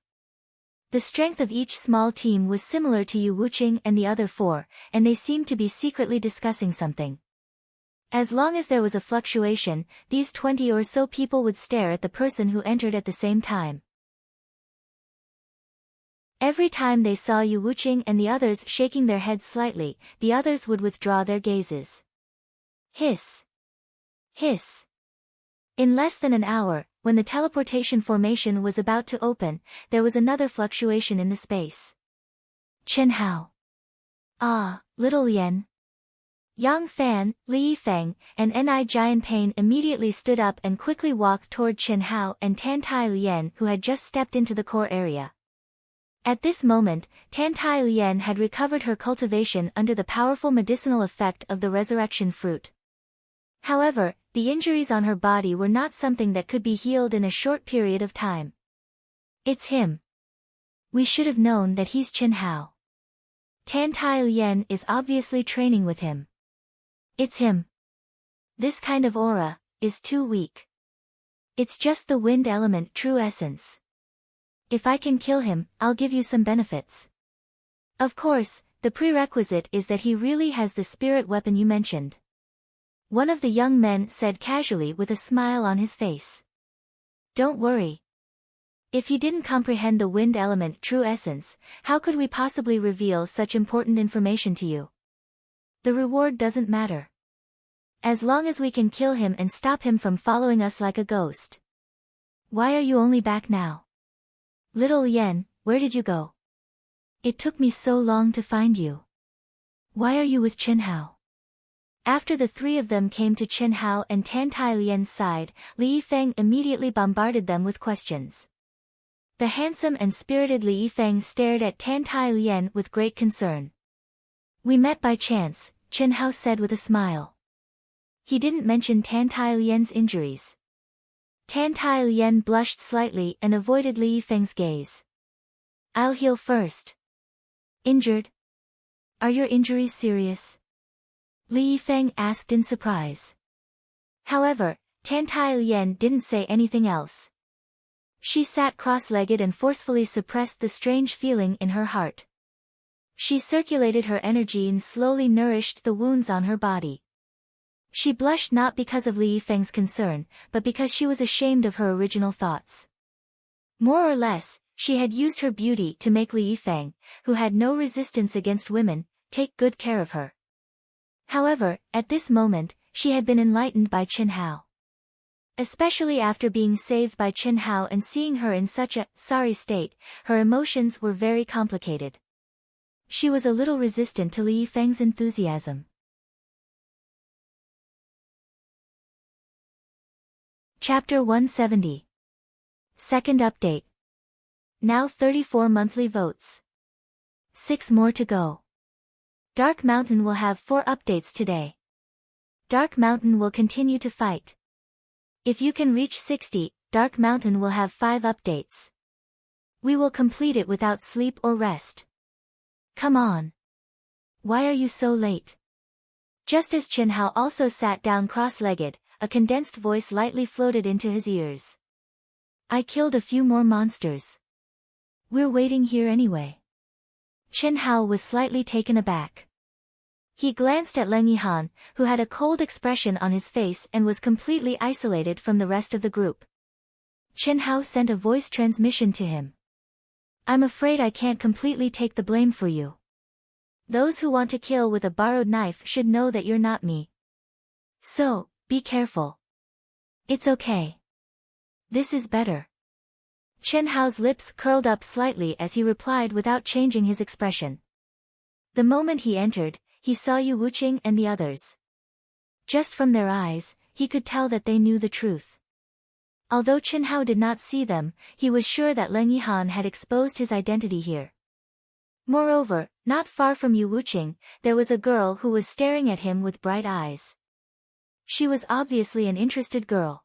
The strength of each small team was similar to Yu Wuqing and the other 4, and they seemed to be secretly discussing something. As long as there was a fluctuation, these 20 or so people would stare at the person who entered at the same time. Every time they saw Yu Wuqing and the others shaking their heads slightly, the others would withdraw their gazes. Hiss. Hiss. In less than an hour, when the teleportation formation was about to open, there was another fluctuation in the space. Chen Hao. Ah, little Yen. Yang Fan, Li Yifeng, and Ni Jianpain immediately stood up and quickly walked toward Chen Hao and Tan Tai Lian, who had just stepped into the core area. At this moment, Tan Tai Lian had recovered her cultivation under the powerful medicinal effect of the resurrection fruit. However, the injuries on her body were not something that could be healed in a short period of time. It's him. We should have known that he's Chen Hao. Tan Tai Lian is obviously training with him. It's him. This kind of aura is too weak. It's just the wind element true essence. If I can kill him, I'll give you some benefits. Of course, the prerequisite is that he really has the spirit weapon you mentioned. One of the young men said casually with a smile on his face. Don't worry. If he didn't comprehend the wind element true essence, how could we possibly reveal such important information to you? The reward doesn't matter. As long as we can kill him and stop him from following us like a ghost. Why are you only back now? Little Yen, where did you go? It took me so long to find you. Why are you with Chen Hao? After the three of them came to Chen Hao and Tan Tai Lian's side, Li Yifeng immediately bombarded them with questions. The handsome and spirited Li Yifeng stared at Tan Tai Lian with great concern. We met by chance, Chen Hao said with a smile. He didn't mention Tan Tai Lian's injuries. Tan Tai Lian blushed slightly and avoided Li Yifeng's gaze. I'll heal first. Injured? Are your injuries serious? Li Yifeng asked in surprise. However, Tan Tai Lian didn't say anything else. She sat cross-legged and forcefully suppressed the strange feeling in her heart. She circulated her energy and slowly nourished the wounds on her body. She blushed not because of Li Yifeng's concern, but because she was ashamed of her original thoughts. More or less, she had used her beauty to make Li Yifeng, who had no resistance against women, take good care of her. However, at this moment, she had been enlightened by Qin Hao. Especially after being saved by Qin Hao and seeing her in such a sorry state, her emotions were very complicated. She was a little resistant to Li Yifeng's enthusiasm. Chapter 170. Second update. Now 34 monthly votes. 6 more to go. Dark Mountain will have 4 updates today. Dark Mountain will continue to fight. If you can reach 60, Dark Mountain will have 5 updates. We will complete it without sleep or rest. Come on. Why are you so late? Just as Qin Hao also sat down cross-legged, a condensed voice lightly floated into his ears. I killed a few more monsters. We're waiting here anyway. Qin Hao was slightly taken aback. He glanced at Leng Yihan, who had a cold expression on his face and was completely isolated from the rest of the group. Qin Hao sent a voice transmission to him. I'm afraid I can't completely take the blame for you. Those who want to kill with a borrowed knife should know that you're not me. So, be careful. It's okay. This is better. Qin Hao's lips curled up slightly as he replied without changing his expression. The moment he entered, he saw Yu Wuqing and the others. Just from their eyes, he could tell that they knew the truth. Although Qin Hao did not see them, he was sure that Leng Yihan had exposed his identity here. Moreover, not far from Yu Wuqing, there was a girl who was staring at him with bright eyes. She was obviously an interested girl.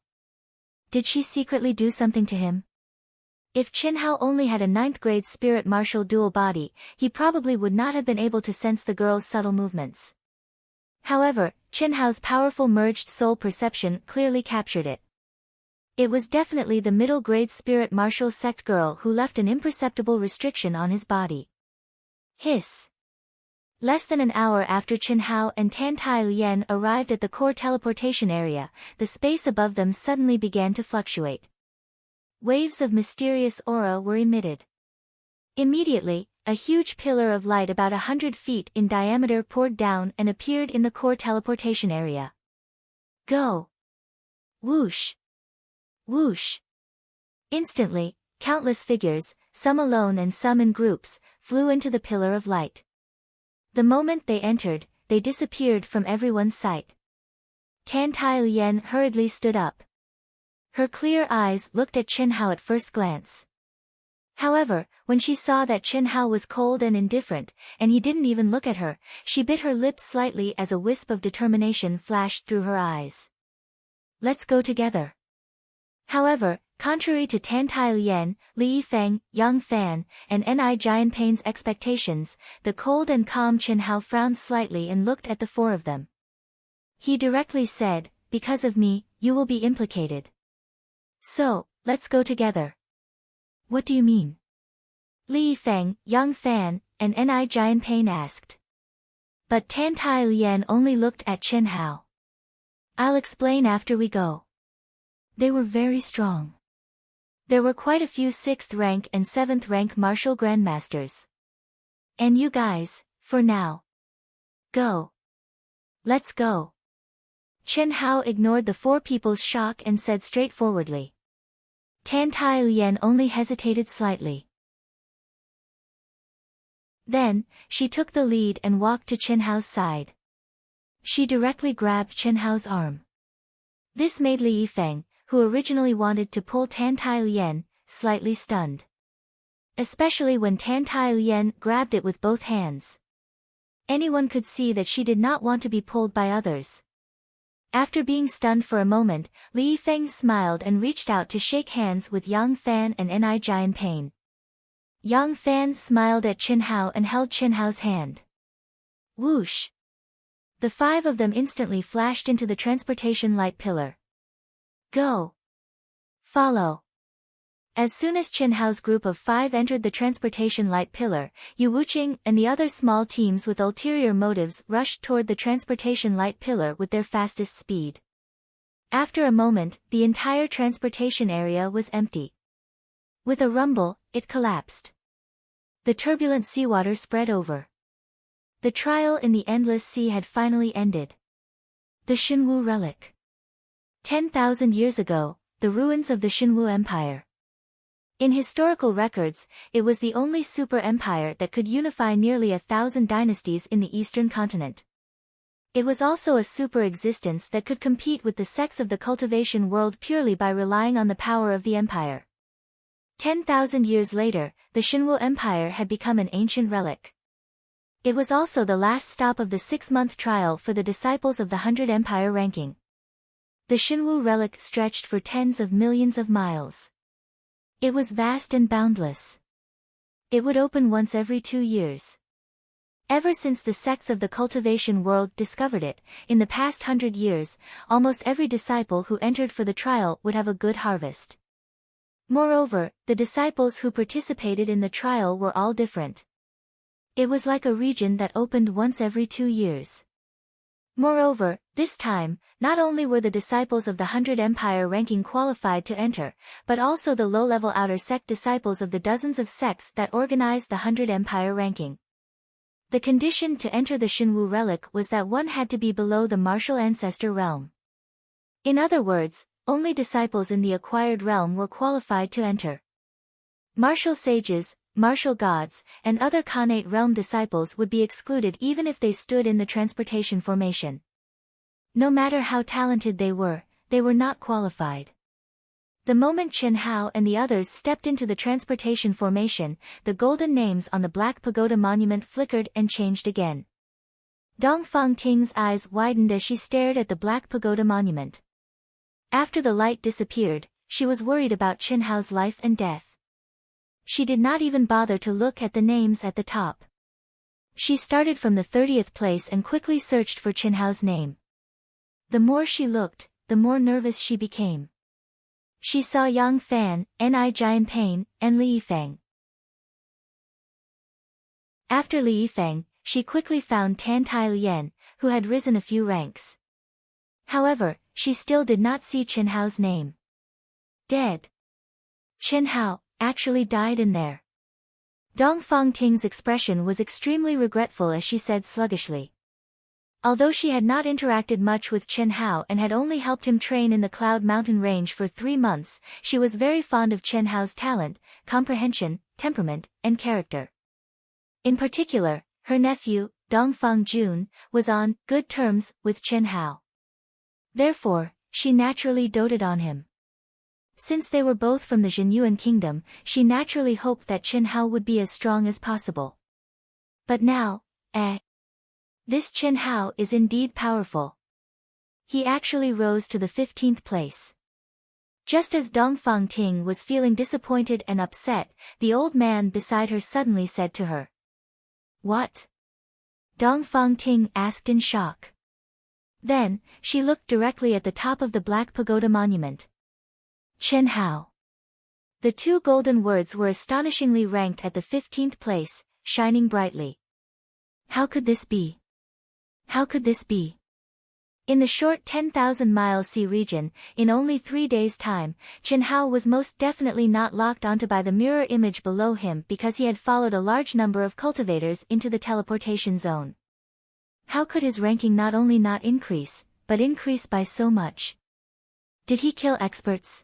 Did she secretly do something to him? If Qin Hao only had a 9th grade spirit martial dual body, he probably would not have been able to sense the girl's subtle movements. However, Qin Hao's powerful merged soul perception clearly captured it. It was definitely the middle grade spirit martial sect girl who left an imperceptible restriction on his body. Hiss. Less than an hour after Qin Hao and Tan Tai Lian arrived at the core teleportation area, the space above them suddenly began to fluctuate. Waves of mysterious aura were emitted. Immediately, a huge pillar of light about 100 feet in diameter poured down and appeared in the core teleportation area. Go! Whoosh! Whoosh! Instantly, countless figures, some alone and some in groups, flew into the pillar of light. The moment they entered, they disappeared from everyone's sight. Tan Tai Lian hurriedly stood up. Her clear eyes looked at Qin Hao at first glance. However, when she saw that Qin Hao was cold and indifferent, and he didn't even look at her, she bit her lips slightly as a wisp of determination flashed through her eyes. Let's go together. However, contrary to Tan Tai Lian, Li Yifeng, Yang Fan, and Ni Jianpei's expectations, the cold and calm Qin Hao frowned slightly and looked at the 4 of them. He directly said, because of me, you will be implicated. So, let's go together. What do you mean? Li Yifeng, Yang Fan, and Ni Jianpei asked. But Tan Tai Lian only looked at Qin Hao. I'll explain after we go. They were very strong. There were quite a few 6th rank and 7th rank martial grandmasters. And you guys, for now. Go. Let's go. Qin Hao ignored the 4 people's shock and said straightforwardly. Tan Tai Lian only hesitated slightly. Then, she took the lead and walked to Qin Hao's side. She directly grabbed Qin Hao's arm. This made Li Yifeng, who originally wanted to pull Tan Tai Lian, slightly stunned. Especially when Tan Tai Lian grabbed it with both hands. Anyone could see that she did not want to be pulled by others. After being stunned for a moment, Li Yifeng smiled and reached out to shake hands with Yang Fan and Ni Jianpei. Yang Fan smiled at Qin Hao and held Qin Hao's hand. Whoosh! The 5 of them instantly flashed into the transportation light pillar. Go! Follow! As soon as Qin Hao's group of 5 entered the transportation light pillar, Yu Wuqing and the other small teams with ulterior motives rushed toward the transportation light pillar with their fastest speed. After a moment, the entire transportation area was empty. With a rumble, it collapsed. The turbulent seawater spread over. The trial in the endless sea had finally ended. The Xinwu Relic. 10,000 years ago, the ruins of the Xinwu Empire. In historical records, it was the only super-empire that could unify nearly 1,000 dynasties in the eastern continent. It was also a super-existence that could compete with the sects of the cultivation world purely by relying on the power of the empire. 10,000 years later, the Xinwu Empire had become an ancient relic. It was also the last stop of the 6-month trial for the disciples of the 100 Empire ranking. The Xinwu relic stretched for tens of millions of miles. It was vast and boundless. It would open once every 2 years. Ever since the sects of the cultivation world discovered it, in the past 100 years, almost every disciple who entered for the trial would have a good harvest. Moreover, the disciples who participated in the trial were all different. It was like a region that opened once every 2 years. Moreover, this time, not only were the disciples of the 100 Empire ranking qualified to enter, but also the low-level outer sect disciples of the dozens of sects that organized the 100 Empire ranking. The condition to enter the Xinwu relic was that one had to be below the martial ancestor realm. In other words, only disciples in the acquired realm were qualified to enter. Martial sages, martial gods, and other Khanate realm disciples would be excluded even if they stood in the transportation formation. No matter how talented they were not qualified. The moment Chen Hao and the others stepped into the transportation formation, the golden names on the Black Pagoda monument flickered and changed again. Dongfang Ting's eyes widened as she stared at the Black Pagoda monument. After the light disappeared, she was worried about Chen Hao's life and death. She did not even bother to look at the names at the top. She started from the 30th place and quickly searched for Chen Hao's name. The more she looked, the more nervous she became. She saw Yang Fan, Ni Jianpain, and Li Yifeng. After Li Yifeng, she quickly found Tan Tai Lian, who had risen a few ranks. However, she still did not see Chen Hao's name. Dead. Chen Hao actually died in there. Dongfang Ting's expression was extremely regretful as she said sluggishly. Although she had not interacted much with Chen Hao and had only helped him train in the Cloud Mountain Range for 3 months, she was very fond of Chen Hao's talent, comprehension, temperament, and character. In particular, her nephew, Dongfang Jun, was on good terms with Chen Hao. Therefore, she naturally doted on him. Since they were both from the Zhenyuan kingdom, she naturally hoped that Chen Hao would be as strong as possible. But now, this Chen Hao is indeed powerful. He actually rose to the 15th place. Just as Dongfang Ting was feeling disappointed and upset, the old man beside her suddenly said to her. What? Dongfang Ting asked in shock. Then, she looked directly at the top of the Black Pagoda monument. Chen Hao. The 2 golden words were astonishingly ranked at the 15th place, shining brightly. How could this be? How could this be? In the short 10,000-mile sea region, in only 3 days' time, Chen Hao was most definitely not locked onto by the mirror image below him because he had followed a large number of cultivators into the teleportation zone. How could his ranking not only not increase, but increase by so much? Did he kill experts?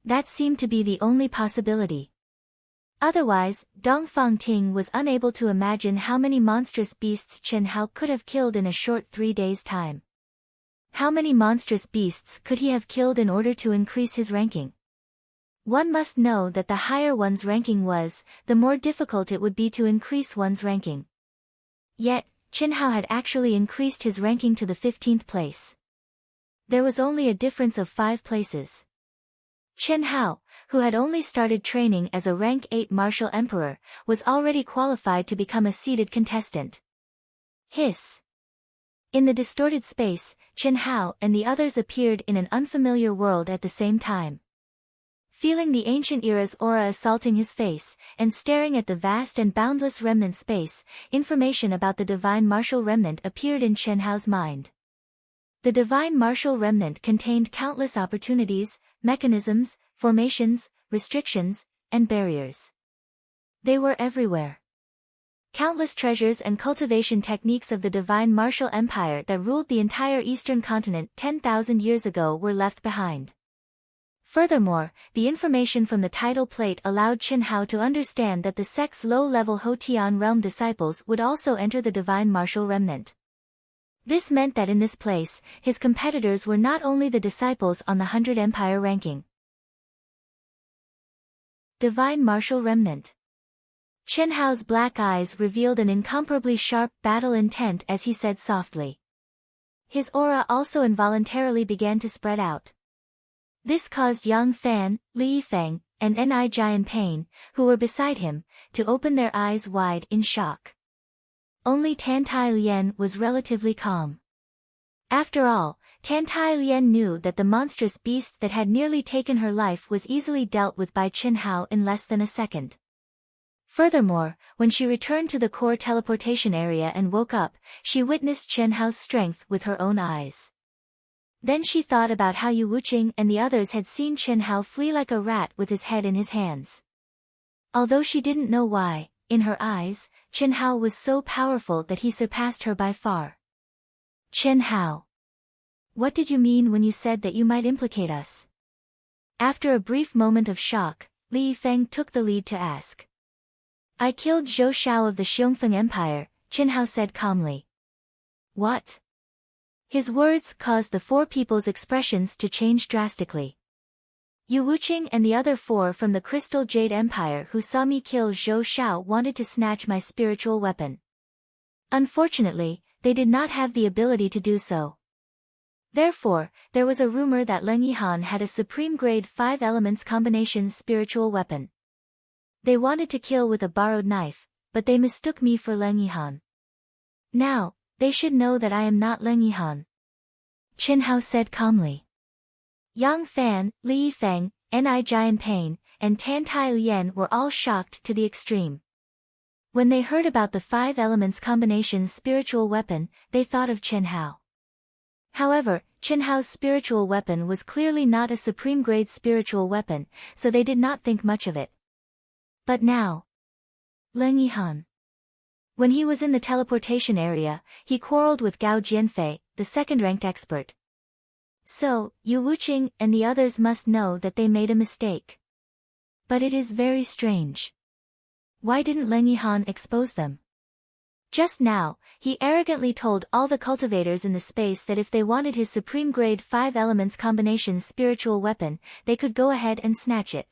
That seemed to be the only possibility. Otherwise, Dongfang Ting was unable to imagine how many monstrous beasts Chen Hao could have killed in a short 3 days' time. How many monstrous beasts could he have killed in order to increase his ranking? One must know that the higher one's ranking was, the more difficult it would be to increase one's ranking. Yet, Chen Hao had actually increased his ranking to the 15th place. There was only a difference of 5 places. Chen Hao, who had only started training as a rank 8 martial emperor, was already qualified to become a seeded contestant. Hiss. In the distorted space, Chen Hao and the others appeared in an unfamiliar world at the same time. Feeling the ancient era's aura assaulting his face, and staring at the vast and boundless remnant space, information about the divine martial remnant appeared in Chen Hao's mind. The divine martial remnant contained countless opportunities, mechanisms, formations, restrictions, and barriers. They were everywhere. Countless treasures and cultivation techniques of the divine martial empire that ruled the entire eastern continent 10,000 years ago were left behind. Furthermore, the information from the title plate allowed Qin Hao to understand that the sect's low-level Hotian realm disciples would also enter the divine martial remnant. This meant that in this place, his competitors were not only the disciples on the 100 Empire ranking. Divine martial remnant. Qin Hao's black eyes revealed an incomparably sharp battle intent as he said softly. His aura also involuntarily began to spread out. This caused Yang Fan, Li Yifeng, and Ni Jianping, who were beside him, to open their eyes wide in shock. Only Tan Tai Lien was relatively calm. After all, Tan Tai Lien knew that the monstrous beast that had nearly taken her life was easily dealt with by Qin Hao in less than a second. Furthermore, when she returned to the core teleportation area and woke up, she witnessed Qin Hao's strength with her own eyes. Then she thought about how Yu Wuqing and the others had seen Qin Hao flee like a rat with his head in his hands. Although she didn't know why, in her eyes, Qin Hao was so powerful that he surpassed her by far. Qin Hao. What did you mean when you said that you might implicate us? After a brief moment of shock, Li Yifeng took the lead to ask. I killed Zhou Shao of the Xiongfeng Empire, Qin Hao said calmly. What? His words caused the four people's expressions to change drastically. Yu Wuqing and the other four from the Crystal Jade Empire who saw me kill Zhou Shao wanted to snatch my spiritual weapon. Unfortunately, they did not have the ability to do so. Therefore, there was a rumor that Leng Yihan had a supreme grade 5 elements combination spiritual weapon. They wanted to kill with a borrowed knife, but they mistook me for Leng Yihan. Now, they should know that I am not Leng Yihan. Qin Hao said calmly. Yang Fan, Li Yifeng, Ni Jianping, and Tan Tai Lien were all shocked to the extreme. When they heard about the 5 elements combination spiritual weapon, they thought of Qin Hao. However, Qin Hao's spiritual weapon was clearly not a supreme grade spiritual weapon, so they did not think much of it. But now, Leng Yihan. When he was in the teleportation area, he quarreled with Gao Jianfei, the second-ranked expert. So, Yu Wuqing and the others must know that they made a mistake. But it is very strange. Why didn't Leng Yihan expose them? Just now, he arrogantly told all the cultivators in the space that if they wanted his supreme grade 5 elements combination spiritual weapon, they could go ahead and snatch it.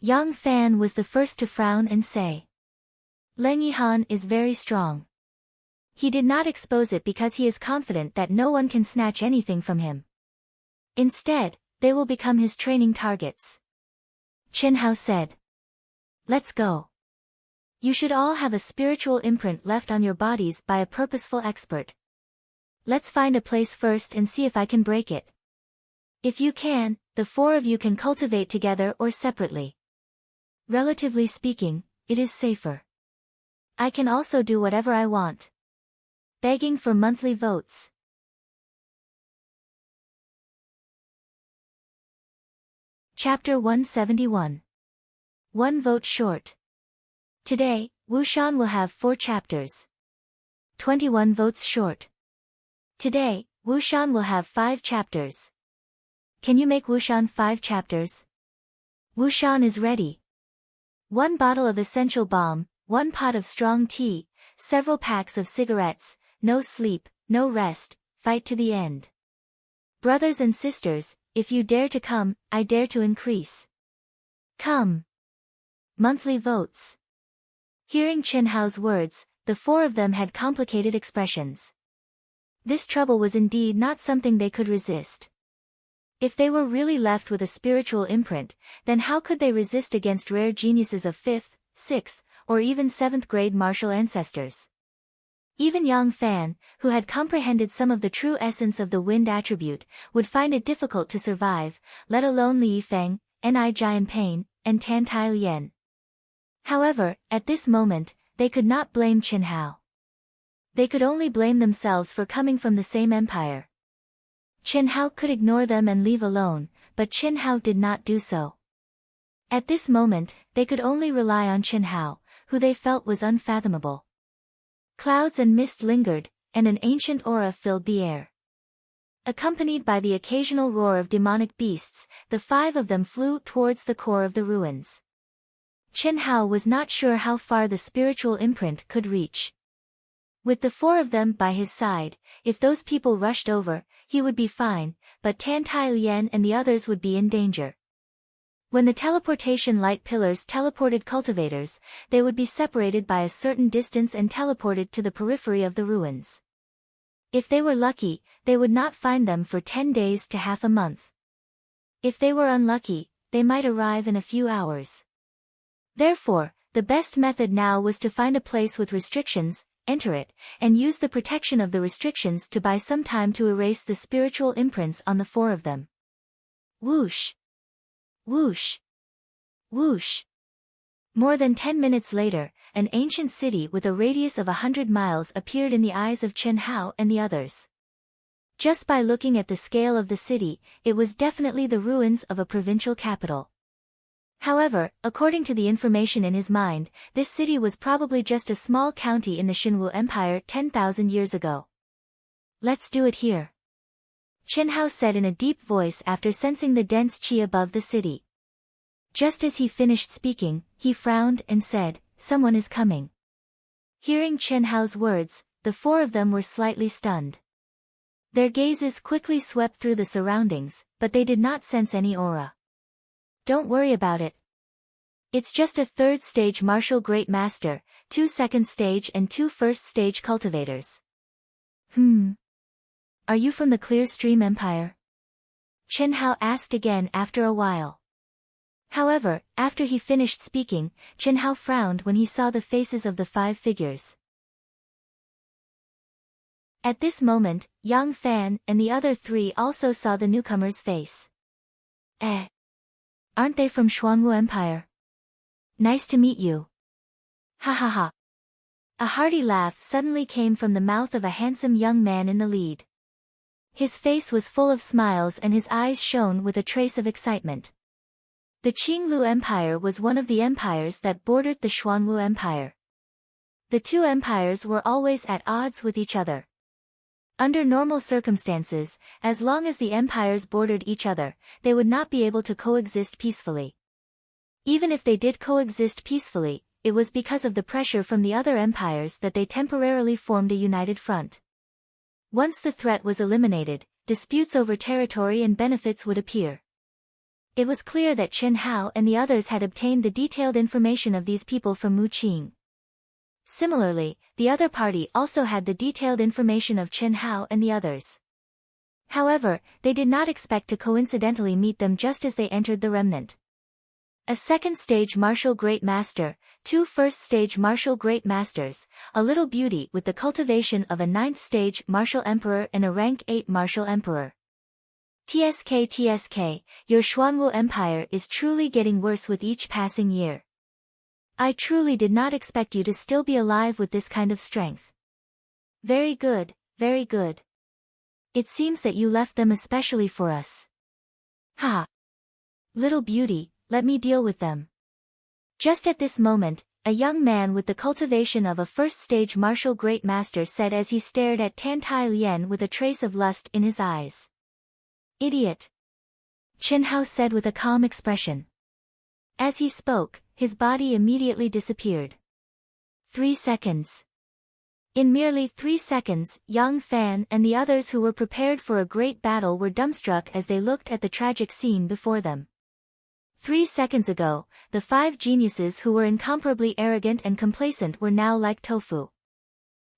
Yang Fan was the first to frown and say. Leng Yihan is very strong. He did not expose it because he is confident that no one can snatch anything from him. Instead, they will become his training targets. Qin Hao said. Let's go. You should all have a spiritual imprint left on your bodies by a purposeful expert. Let's find a place first and see if I can break it. If you can, the 4 of you can cultivate together or separately. Relatively speaking, it is safer. I can also do whatever I want. Begging for monthly votes. Chapter 171. 1 vote short. Today, Wushan will have 4 chapters. 21 votes short. Today, Wushan will have 5 chapters. Can you make Wushan 5 chapters? Wushan is ready. 1 bottle of essential balm, 1 pot of strong tea, several packs of cigarettes, no sleep, no rest, fight to the end. Brothers and sisters, if you dare to come, I dare to increase. Come. Monthly votes. Hearing Qin Hao's words, the 4 of them had complicated expressions. This trouble was indeed not something they could resist. If they were really left with a spiritual imprint, then how could they resist against rare geniuses of 5th, 6th, or even 7th grade martial ancestors? Even Yang Fan, who had comprehended some of the true essence of the wind attribute, would find it difficult to survive, let alone Li Yifeng, Ni Jianping, and Tan Tai Lien. However, at this moment, they could not blame Qin Hao. They could only blame themselves for coming from the same empire. Qin Hao could ignore them and leave alone, but Qin Hao did not do so. At this moment, they could only rely on Chen Hao, who they felt was unfathomable. Clouds and mist lingered, and an ancient aura filled the air. Accompanied by the occasional roar of demonic beasts, the 5 of them flew towards the core of the ruins. Chen Hao was not sure how far the spiritual imprint could reach. With the 4 of them by his side, if those people rushed over, he would be fine, but Tan Tai Lian and the others would be in danger. When the teleportation light pillars teleported cultivators, they would be separated by a certain distance and teleported to the periphery of the ruins. If they were lucky, they would not find them for 10 days to half a month. If they were unlucky, they might arrive in a few hours. Therefore, the best method now was to find a place with restrictions, enter it, and use the protection of the restrictions to buy some time to erase the spiritual imprints on the 4 of them. Whoosh! Whoosh! Whoosh! More than 10 minutes later, an ancient city with a radius of 100 miles appeared in the eyes of Chen Hao and the others. Just by looking at the scale of the city, it was definitely the ruins of a provincial capital. However, according to the information in his mind, this city was probably just a small county in the Xinwu Empire 10,000 years ago. Let's do it here. Chen Hao said in a deep voice after sensing the dense qi above the city. Just as he finished speaking, he frowned and said, "Someone is coming." Hearing Chen Hao's words, the 4 of them were slightly stunned. Their gazes quickly swept through the surroundings, but they did not sense any aura. Don't worry about it. It's just a 3rd stage martial great master, 2 second stage and 2 first stage cultivators. Are you from the Clear Stream Empire? Chen Hao asked again after a while. However, after he finished speaking, Chen Hao frowned when he saw the faces of the 5 figures. At this moment, Yang Fan and the other 3 also saw the newcomer's face. Aren't they from Xuanwu Empire? Nice to meet you. Ha ha ha. A hearty laugh suddenly came from the mouth of a handsome young man in the lead. His face was full of smiles and his eyes shone with a trace of excitement. The Qinglu Empire was one of the empires that bordered the Xuanwu Empire. The 2 empires were always at odds with each other. Under normal circumstances, as long as the empires bordered each other, they would not be able to coexist peacefully. Even if they did coexist peacefully, it was because of the pressure from the other empires that they temporarily formed a united front. Once the threat was eliminated, disputes over territory and benefits would appear. It was clear that Chen Hao and the others had obtained the detailed information of these people from Mu Qing. Similarly, the other party also had the detailed information of Chen Hao and the others. However, they did not expect to coincidentally meet them just as they entered the remnant. A 2nd stage martial great master, 2 first stage martial great masters, a little beauty with the cultivation of a 9th stage martial emperor and a rank 8 martial emperor. TSK, your Xuanwu Empire is truly getting worse with each passing year. I truly did not expect you to still be alive with this kind of strength. Very good, very good. It seems that you left them especially for us. Ha! Little beauty, let me deal with them. Just at this moment, a young man with the cultivation of a 1st stage martial great master said as he stared at Tan Tai Lian with a trace of lust in his eyes. Idiot! Chen Hao said with a calm expression. As he spoke, his body immediately disappeared. 3 seconds. In merely 3 seconds, Yang Fan and the others who were prepared for a great battle were dumbstruck as they looked at the tragic scene before them. 3 seconds ago, the 5 geniuses who were incomparably arrogant and complacent were now like tofu.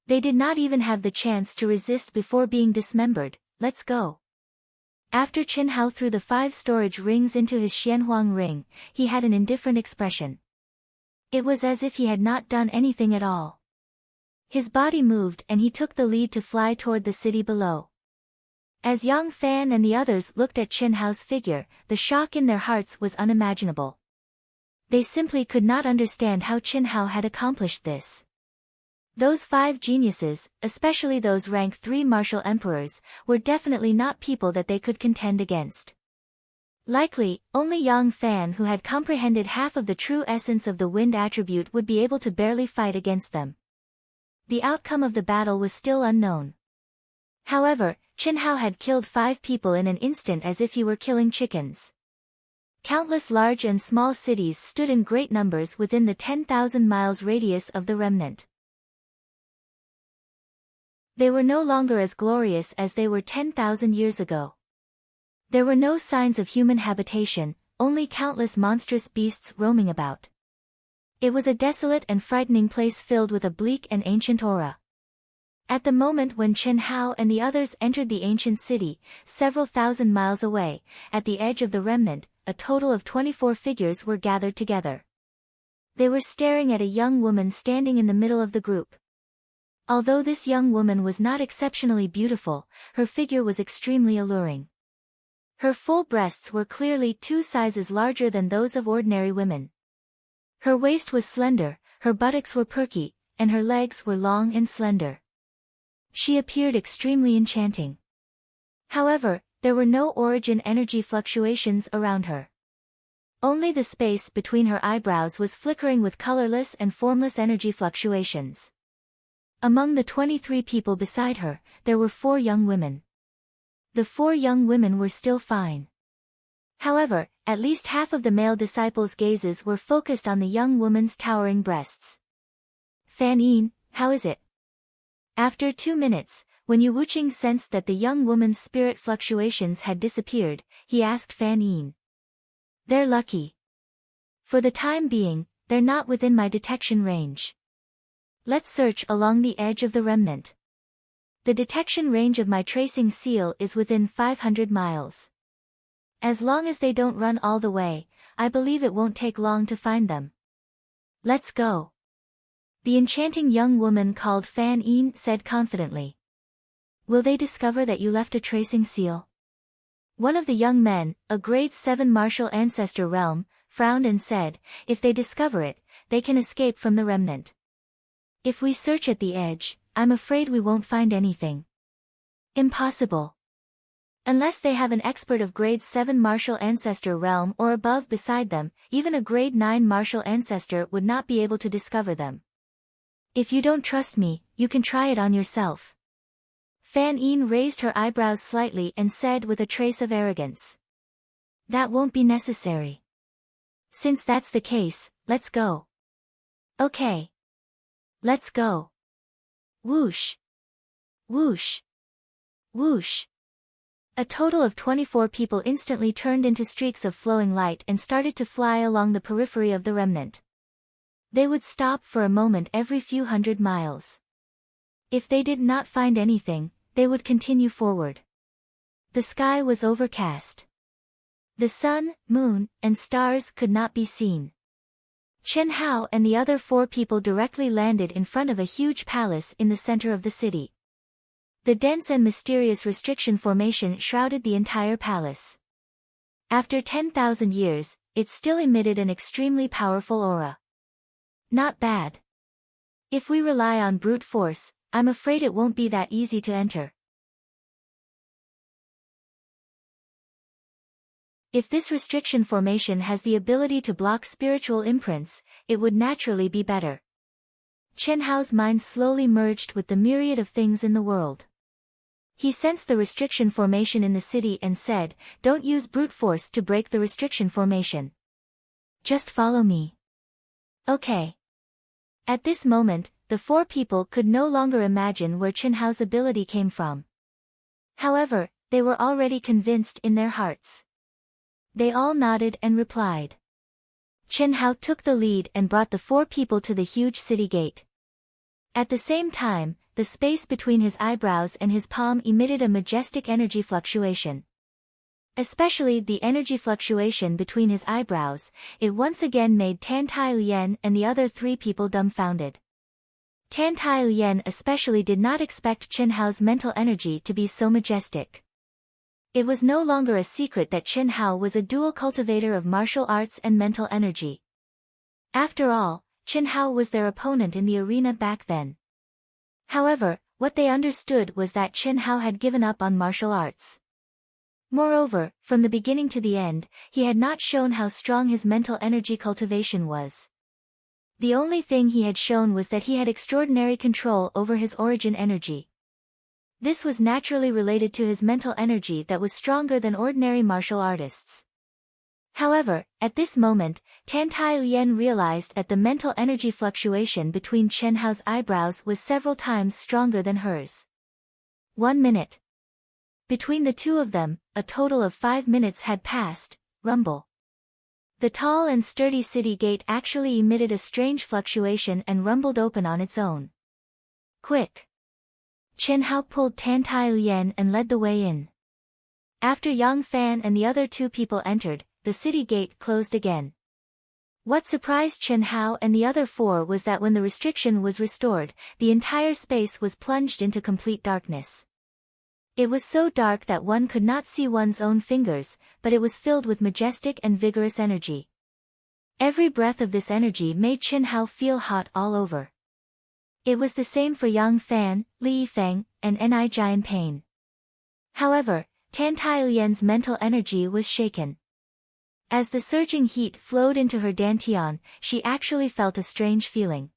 They did not even have the chance to resist before being dismembered. Let's go. After Chen Hao threw the 5 storage rings into his Xianhuang ring, he had an indifferent expression. It was as if he had not done anything at all. His body moved and he took the lead to fly toward the city below. As Yang Fan and the others looked at Chen Hao's figure, the shock in their hearts was unimaginable. They simply could not understand how Chen Hao had accomplished this. Those 5 geniuses, especially those rank 3 martial emperors, were definitely not people that they could contend against. Likely, only Yang Fan, who had comprehended half of the true essence of the wind attribute, would be able to barely fight against them. The outcome of the battle was still unknown. However, Chen Hao had killed 5 people in an instant as if he were killing chickens. Countless large and small cities stood in great numbers within the 10,000 miles radius of the remnant. They were no longer as glorious as they were 10,000 years ago. There were no signs of human habitation, only countless monstrous beasts roaming about. It was a desolate and frightening place filled with a bleak and ancient aura. At the moment when Chen Hao and the others entered the ancient city, several thousand miles away, at the edge of the remnant, a total of 24 figures were gathered together. They were staring at a young woman standing in the middle of the group. Although this young woman was not exceptionally beautiful, her figure was extremely alluring. Her full breasts were clearly 2 sizes larger than those of ordinary women. Her waist was slender, her buttocks were perky, and her legs were long and slender. She appeared extremely enchanting. However, there were no origin energy fluctuations around her. Only the space between her eyebrows was flickering with colorless and formless energy fluctuations. Among the 23 people beside her, there were 4 young women. The 4 young women were still fine. However, at least half of the male disciples' gazes were focused on the young woman's towering breasts. Fan Yin, how is it? After 2 minutes, when Yu Wuqing sensed that the young woman's spirit fluctuations had disappeared, he asked Fan Yin. They're lucky. For the time being, they're not within my detection range. Let's search along the edge of the remnant. The detection range of my tracing seal is within 500 miles. As long as they don't run all the way, I believe it won't take long to find them. Let's go. The enchanting young woman called Fan Yin said confidently. Will they discover that you left a tracing seal? One of the young men, a grade 7 martial ancestor realm, frowned and said, if they discover it, they can escape from the remnant. If we search at the edge, I'm afraid we won't find anything. Impossible. Unless they have an expert of grade 7 martial ancestor realm or above beside them, even a grade 9 martial ancestor would not be able to discover them. If you don't trust me, you can try it on yourself. Fan Yin raised her eyebrows slightly and said with a trace of arrogance. That won't be necessary. Since that's the case, let's go. Okay. Let's go. Whoosh. Whoosh. Whoosh. A total of 24 people instantly turned into streaks of flowing light and started to fly along the periphery of the remnant. They would stop for a moment every few hundred miles. If they did not find anything, they would continue forward. The sky was overcast. The sun, moon, and stars could not be seen. Chen Hao and the other 4 people directly landed in front of a huge palace in the center of the city. The dense and mysterious restriction formation shrouded the entire palace. After 10,000 years, it still emitted an extremely powerful aura. Not bad. If we rely on brute force, I'm afraid it won't be that easy to enter. If this restriction formation has the ability to block spiritual imprints, it would naturally be better. Chen Hao's mind slowly merged with the myriad of things in the world. He sensed the restriction formation in the city and said, don't use brute force to break the restriction formation. Just follow me. Okay. At this moment, the 4 people could no longer imagine where Chen Hao's ability came from. However, they were already convinced in their hearts. They all nodded and replied. Chen Hao took the lead and brought the 4 people to the huge city gate. At the same time, the space between his eyebrows and his palm emitted a majestic energy fluctuation. Especially the energy fluctuation between his eyebrows, it once again made Tan Tai Lien and the other 3 people dumbfounded. Tan Tai Lien especially did not expect Chen Hao's mental energy to be so majestic. It was no longer a secret that Chen Hao was a dual cultivator of martial arts and mental energy. After all, Chen Hao was their opponent in the arena back then. However, what they understood was that Chen Hao had given up on martial arts. Moreover, from the beginning to the end, he had not shown how strong his mental energy cultivation was. The only thing he had shown was that he had extraordinary control over his origin energy. This was naturally related to his mental energy that was stronger than ordinary martial artists. However, at this moment, Tantai Lien realized that the mental energy fluctuation between Chen Hao's eyebrows was several times stronger than hers. 1 minute. Between the two of them, a total of 5 minutes had passed. Rumble. The tall and sturdy city gate actually emitted a strange fluctuation and rumbled open on its own. Quick! Chen Hao pulled Tantai Lien and led the way in. After Yang Fan and the other two people entered, the city gate closed again. What surprised Chen Hao and the other four was that when the restriction was restored, the entire space was plunged into complete darkness. It was so dark that one could not see one's own fingers, but it was filled with majestic and vigorous energy. Every breath of this energy made Chen Hao feel hot all over. It was the same for Yang Fan, Li Yifeng, and Ni Jianpain. However, Tantai Lien's mental energy was shaken. As the surging heat flowed into her dantian, she actually felt a strange feeling.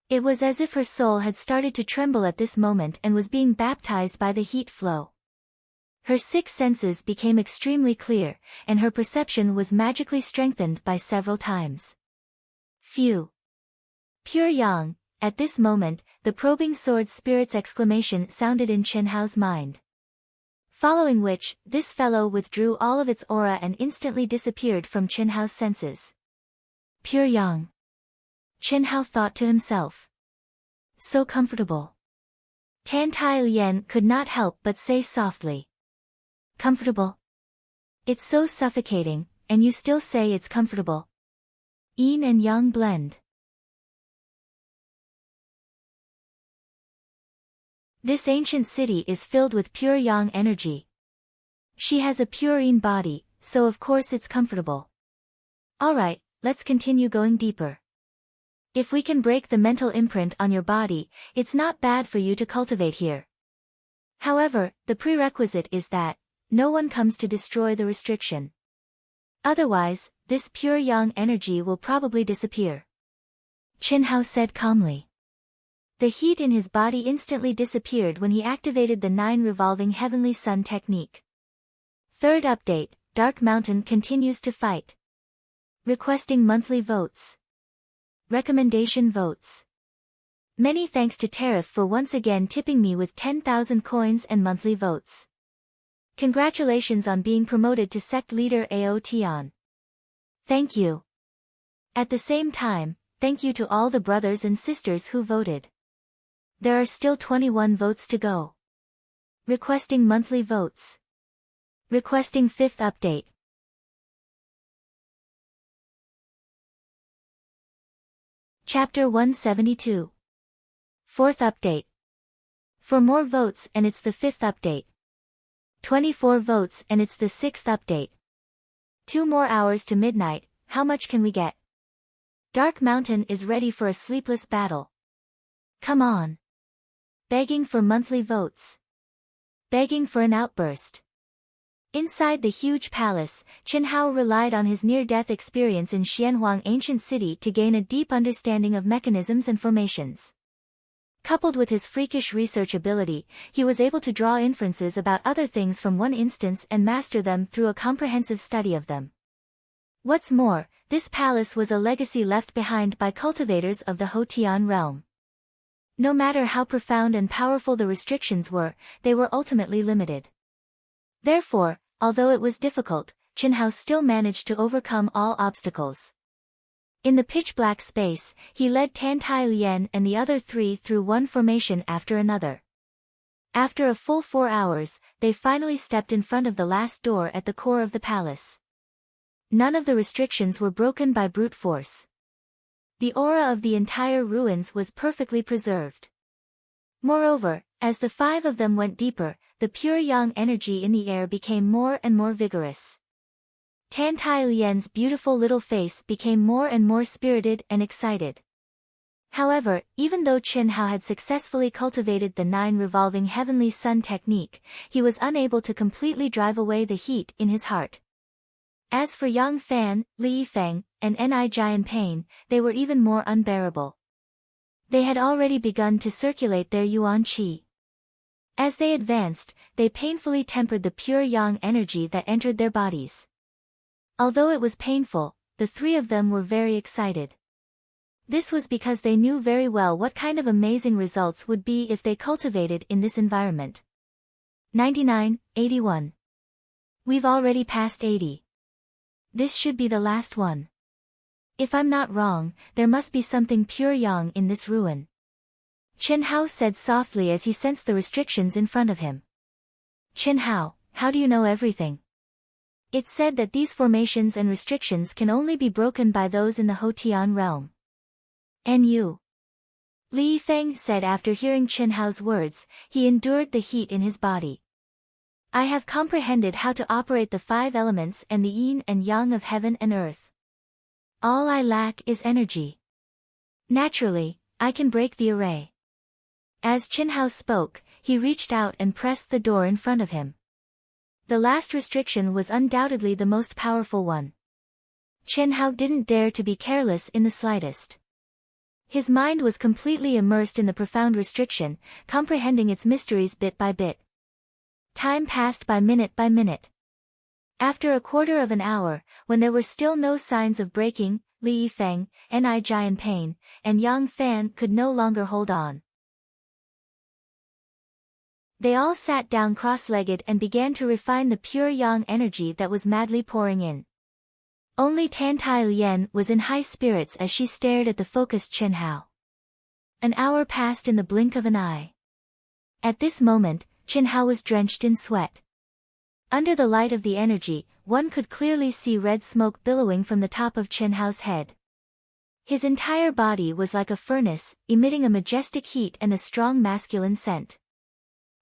It was as if her soul had started to tremble at this moment and was being baptized by the heat flow. Her 6 senses became extremely clear, and her perception was magically strengthened by several times. Phew! Pure yang! At this moment, the probing sword spirit's exclamation sounded in Chen Hao's mind. Following which, this fellow withdrew all of its aura and instantly disappeared from Chen Hao's senses. Pure yang! Chen Hao thought to himself. So comfortable. Tantai Lien could not help but say softly. Comfortable? It's so suffocating, and you still say it's comfortable. Yin and yang blend. This ancient city is filled with pure yang energy. She has a pure yin body, so of course it's comfortable. Alright, let's continue going deeper. If we can break the mental imprint on your body, it's not bad for you to cultivate here. However, the prerequisite is that no one comes to destroy the restriction. Otherwise, this pure yang energy will probably disappear. Chen Hao said calmly. The heat in his body instantly disappeared when he activated the 9 revolving heavenly sun technique. 3rd update, Dark Mountain continues to fight. Requesting monthly votes. Recommendation votes. Many thanks to Tariff for once again tipping me with 10,000 coins and monthly votes. Congratulations on being promoted to sect leader AO Tian. Thank you. At the same time, thank you to all the brothers and sisters who voted. There are still 21 votes to go. Requesting monthly votes. Requesting 5th update. Chapter 172. 4th update. For more votes and it's the 5th update. 24 votes and it's the 6th update. 2 more hours to midnight, how much can we get? Dark Mountain is ready for a sleepless battle. Come on. Begging for monthly votes. Begging for an outburst. Inside the huge palace, Chen Hao relied on his near-death experience in Xianhuang ancient city to gain a deep understanding of mechanisms and formations. Coupled with his freakish research ability, he was able to draw inferences about other things from one instance and master them through a comprehensive study of them. What's more, this palace was a legacy left behind by cultivators of the Hotian realm. No matter how profound and powerful the restrictions were, they were ultimately limited. Therefore, although it was difficult, Chen Hao still managed to overcome all obstacles. In the pitch-black space, he led Tantai Lien and the other 3 through one formation after another. After a full 4 hours, they finally stepped in front of the last door at the core of the palace. None of the restrictions were broken by brute force. The aura of the entire ruins was perfectly preserved. Moreover, as the 5 of them went deeper, the pure yang energy in the air became more and more vigorous. Tantai Lien's beautiful little face became more and more spirited and excited. However, even though Qin Hao had successfully cultivated the 9 revolving heavenly sun technique, he was unable to completely drive away the heat in his heart. As for Yang Fan, Li Yifeng, and Ni Jianping, they were even more unbearable. They had already begun to circulate their yuan qi. As they advanced, they painfully tempered the pure yang energy that entered their bodies. Although it was painful, the 3 of them were very excited. This was because they knew very well what kind of amazing results would be if they cultivated in this environment. 99-81. We've already passed 80. This should be the last one. If I'm not wrong, there must be something pure yang in this ruin. Qin Hao said softly as he sensed the restrictions in front of him. Qin Hao, how do you know everything? It's said that these formations and restrictions can only be broken by those in the Hotian realm. Nu. Li Yifeng said after hearing Qin Hao's words, he endured the heat in his body. I have comprehended how to operate the 5 elements and the yin and yang of heaven and earth. All I lack is energy. Naturally, I can break the array. As Qin Hao spoke, he reached out and pressed the door in front of him. The last restriction was undoubtedly the most powerful one. Qin Hao didn't dare to be careless in the slightest. His mind was completely immersed in the profound restriction, comprehending its mysteries bit by bit. Time passed by minute. After a quarter of an hour, when there were still no signs of breaking, Li Yifeng, Ni Jianping, and Yang Fan could no longer hold on. They all sat down cross-legged and began to refine the pure yang energy that was madly pouring in. Only Tantai Lian was in high spirits as she stared at the focused Qin Hao. An hour passed in the blink of an eye. At this moment, Qin Hao was drenched in sweat. Under the light of the energy, one could clearly see red smoke billowing from the top of Qin Hao's head. His entire body was like a furnace, emitting a majestic heat and a strong masculine scent.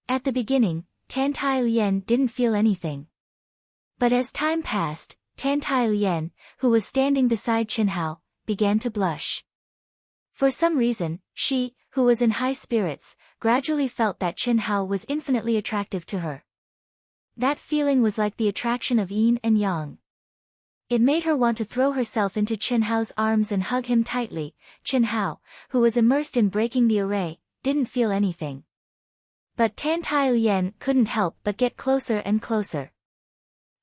At the beginning, Tantai Lian didn't feel anything. But as time passed, Tantai Lian, who was standing beside Qin Hao, began to blush. For some reason, she, who was in high spirits, gradually felt that Qin Hao was infinitely attractive to her. That feeling was like the attraction of yin and yang. It made her want to throw herself into Qin Hao's arms and hug him tightly. Qin Hao, who was immersed in breaking the array, didn't feel anything. But Tantai Lian couldn't help but get closer and closer.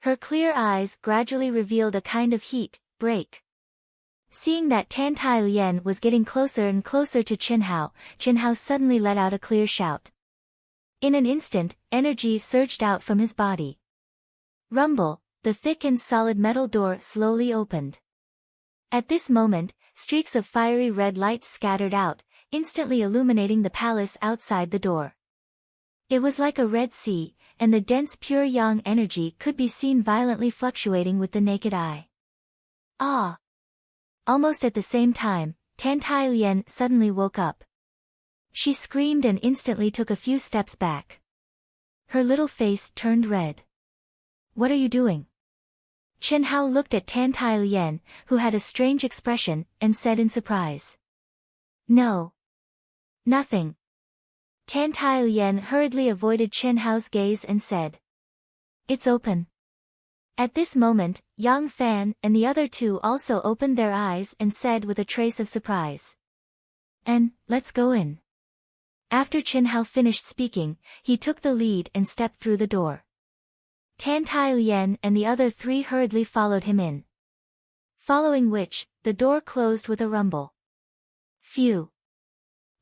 Her clear eyes gradually revealed a kind of heat break. Seeing that Tantai Lian was getting closer and closer to Qin Hao suddenly let out a clear shout. In an instant, energy surged out from his body. Rumble, the thick and solid metal door slowly opened. At this moment, streaks of fiery red light scattered out, instantly illuminating the palace outside the door. It was like a red sea, and the dense pure yang energy could be seen violently fluctuating with the naked eye. Ah! Almost at the same time, Tantai Lian suddenly woke up. She screamed and instantly took a few steps back. Her little face turned red. What are you doing? Qin Hao looked at Tantai Lian, who had a strange expression, and said in surprise. No. Nothing. Tantai Lian hurriedly avoided Qin Hao's gaze and said. It's open. At this moment, Yang Fan and the other 2 also opened their eyes and said with a trace of surprise. And, let's go in. After Qin Hao finished speaking, he took the lead and stepped through the door. Tantai Lian and the other 3 hurriedly followed him in. Following which, the door closed with a rumble. Phew!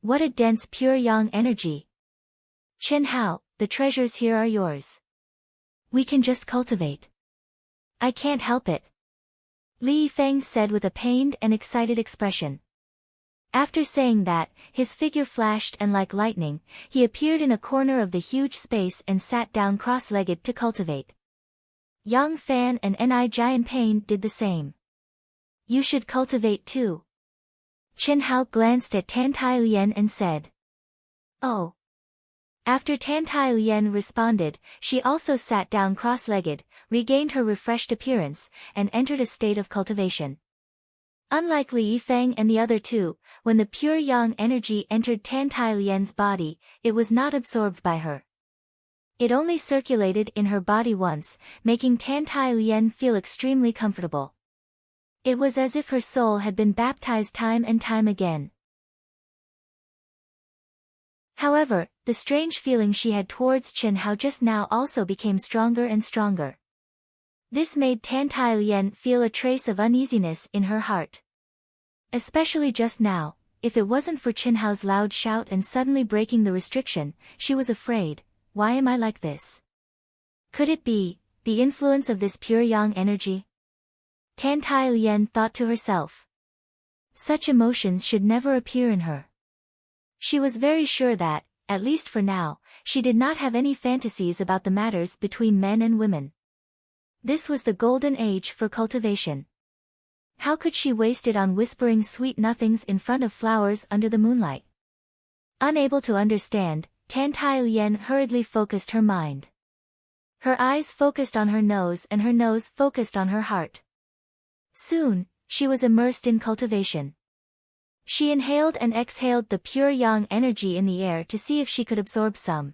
What a dense pure yang energy! Qin Hao, the treasures here are yours. We can just cultivate. I can't help it. Li Yifeng said with a pained and excited expression. After saying that, his figure flashed and like lightning, he appeared in a corner of the huge space and sat down cross-legged to cultivate. Yang Fan and Ni Jianping did the same. You should cultivate too. Qin Hao glanced at Tantai Lian and said. Oh. After Tantai Lian responded, she also sat down cross-legged, regained her refreshed appearance, and entered a state of cultivation. Unlike Li Yifeng and the other two, when the pure yang energy entered Tan Tai Lian's body, it was not absorbed by her. It only circulated in her body once, making Tan Tai Lian feel extremely comfortable. It was as if her soul had been baptized time and time again. However, the strange feeling she had towards Chen Hao just now also became stronger and stronger. This made Tan Tai Lian feel a trace of uneasiness in her heart. Especially just now, if it wasn't for Chen Hao's loud shout and suddenly breaking the restriction, she was afraid. Why am I like this? Could it be the influence of this pure yang energy? Tan Tai Lian thought to herself. Such emotions should never appear in her. She was very sure that, at least for now, she did not have any fantasies about the matters between men and women. This was the golden age for cultivation. How could she waste it on whispering sweet nothings in front of flowers under the moonlight? Unable to understand, Tan Tai Lian hurriedly focused her mind. Her eyes focused on her nose and her nose focused on her heart. Soon, she was immersed in cultivation. She inhaled and exhaled the pure yang energy in the air to see if she could absorb some.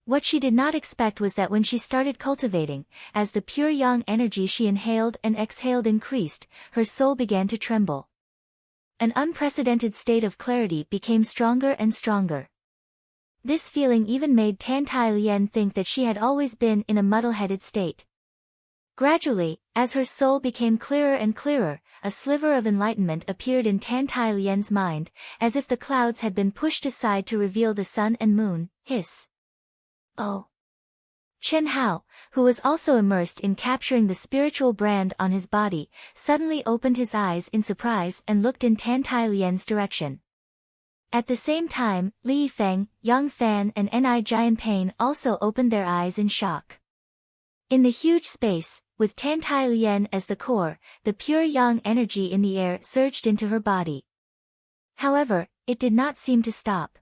What she did not expect was that when she started cultivating, as the pure yang energy she inhaled and exhaled increased, her soul began to tremble. An unprecedented state of clarity became stronger and stronger. This feeling even made Tan Tai Lian think that she had always been in a muddle-headed state. Gradually, as her soul became clearer and clearer, a sliver of enlightenment appeared in Tan Tai Lian's mind, as if the clouds had been pushed aside to reveal the sun and moon. Hiss. Oh. Chen Hao, who was also immersed in capturing the spiritual brand on his body, suddenly opened his eyes in surprise and looked in Tan Tai Lian's direction. At the same time, Li Yifeng, Yang Fan and Ni Jianpain also opened their eyes in shock. In the huge space, with Tan Tai Lian as the core, the pure yang energy in the air surged into her body. However, it did not seem to stop.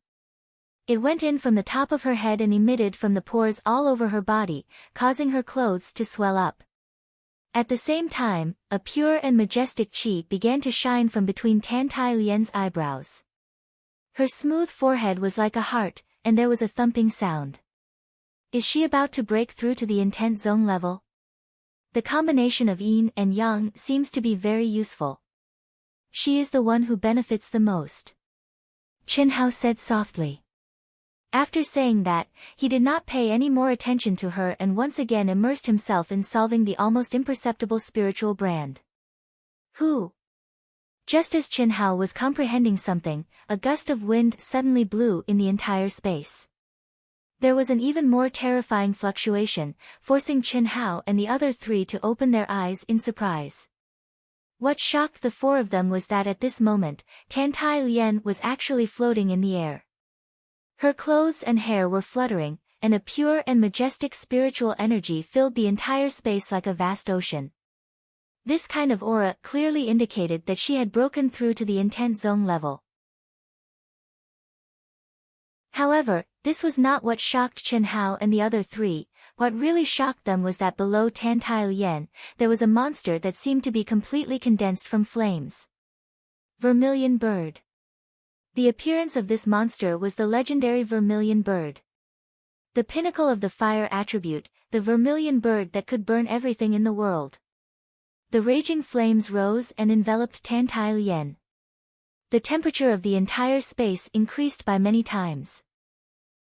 It went in from the top of her head and emitted from the pores all over her body, causing her clothes to swell up. At the same time, a pure and majestic qi began to shine from between Tan Tai Lian's eyebrows. Her smooth forehead was like a heart, and there was a thumping sound. Is she about to break through to the intent zone level? The combination of yin and yang seems to be very useful. She is the one who benefits the most. Chen Hao said softly. After saying that, he did not pay any more attention to her and once again immersed himself in solving the almost imperceptible spiritual brand. Who? Just as Chen Hao was comprehending something, a gust of wind suddenly blew in the entire space. There was an even more terrifying fluctuation, forcing Chen Hao and the other three to open their eyes in surprise. What shocked the four of them was that at this moment, Tan Tai Lian was actually floating in the air. Her clothes and hair were fluttering, and a pure and majestic spiritual energy filled the entire space like a vast ocean. This kind of aura clearly indicated that she had broken through to the intent zone level. However, this was not what shocked Chen Hao and the other three. What really shocked them was that below Tan Tai Lian, there was a monster that seemed to be completely condensed from flames. Vermilion bird. The appearance of this monster was the legendary vermilion bird. The pinnacle of the fire attribute, the vermilion bird that could burn everything in the world. The raging flames rose and enveloped Tan Tai Lian. The temperature of the entire space increased by many times.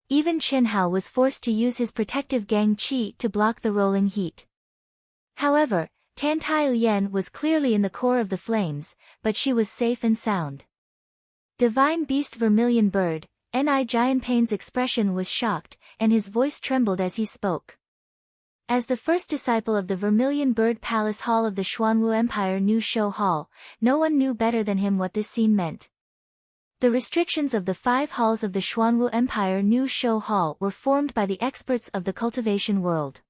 Even Chen Hao was forced to use his protective gang qi to block the rolling heat. However, Tan Tai Lian was clearly in the core of the flames, but she was safe and sound. Divine Beast Vermilion Bird, Ni Jianpain's expression was shocked, and his voice trembled as he spoke. As the first disciple of the Vermilion Bird Palace Hall of the Xuanwu Empire New Show Hall, no one knew better than him what this scene meant. The restrictions of the 5 halls of the Xuanwu Empire New Show Hall were formed by the experts of the cultivation world.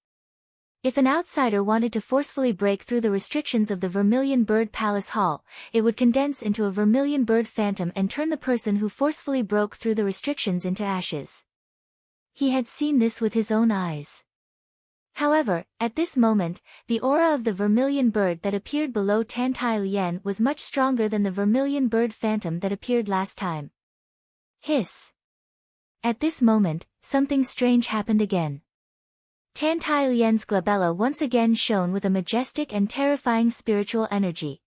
If an outsider wanted to forcefully break through the restrictions of the Vermilion Bird Palace Hall, it would condense into a vermilion bird phantom and turn the person who forcefully broke through the restrictions into ashes. He had seen this with his own eyes. However, at this moment, the aura of the vermilion bird that appeared below Tantile Yen was much stronger than the vermilion bird phantom that appeared last time. Hiss. At this moment, something strange happened again. Tantile Yen's glabella once again shone with a majestic and terrifying spiritual energy.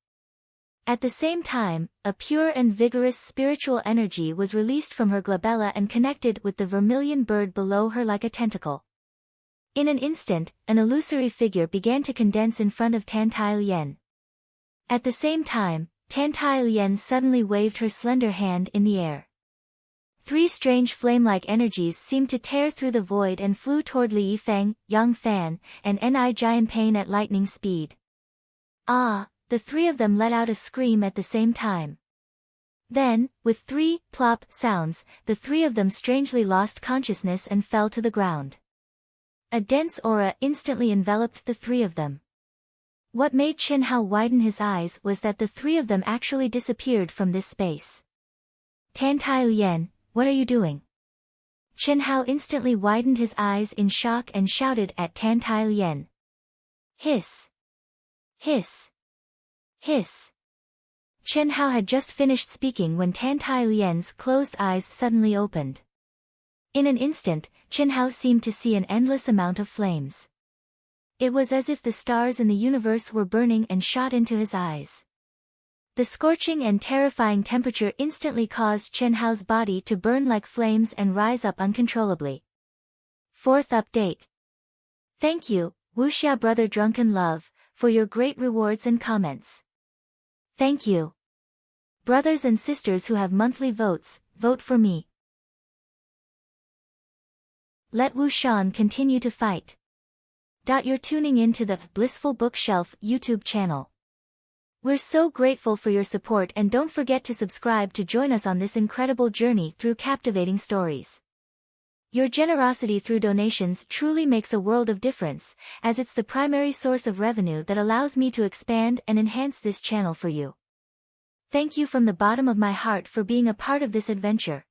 At the same time, a pure and vigorous spiritual energy was released from her glabella and connected with the vermilion bird below her like a tentacle. In an instant, an illusory figure began to condense in front of Tantile Yen. At the same time, Tantile Yen suddenly waved her slender hand in the air. 3 strange flame-like energies seemed to tear through the void and flew toward Li Yifeng, Yang Fan, and Ni Jianpain at lightning speed. Ah! The 3 of them let out a scream at the same time. Then, with 3 plop sounds, the 3 of them strangely lost consciousness and fell to the ground. A dense aura instantly enveloped the 3 of them. What made Chen Hao widen his eyes was that the 3 of them actually disappeared from this space. Tantile Yen, what are you doing? Chen Hao instantly widened his eyes in shock and shouted at Tantile Yen. Hiss! Hiss! Hiss! Chen Hao had just finished speaking when Tantile Yen's closed eyes suddenly opened. In an instant, Chen Hao seemed to see an endless amount of flames. It was as if the stars in the universe were burning and shot into his eyes. The scorching and terrifying temperature instantly caused Chen Hao's body to burn like flames and rise up uncontrollably. 4th update. Thank you, Wuxia Brother Drunken Love, for your great rewards and comments. Thank you. Brothers and sisters who have monthly votes, vote for me. Let Wushan continue to fight. You're tuning in to the Blissful Bookshelf YouTube channel. We're so grateful for your support, and don't forget to subscribe to join us on this incredible journey through captivating stories. Your generosity through donations truly makes a world of difference, as it's the primary source of revenue that allows me to expand and enhance this channel for you. Thank you from the bottom of my heart for being a part of this adventure.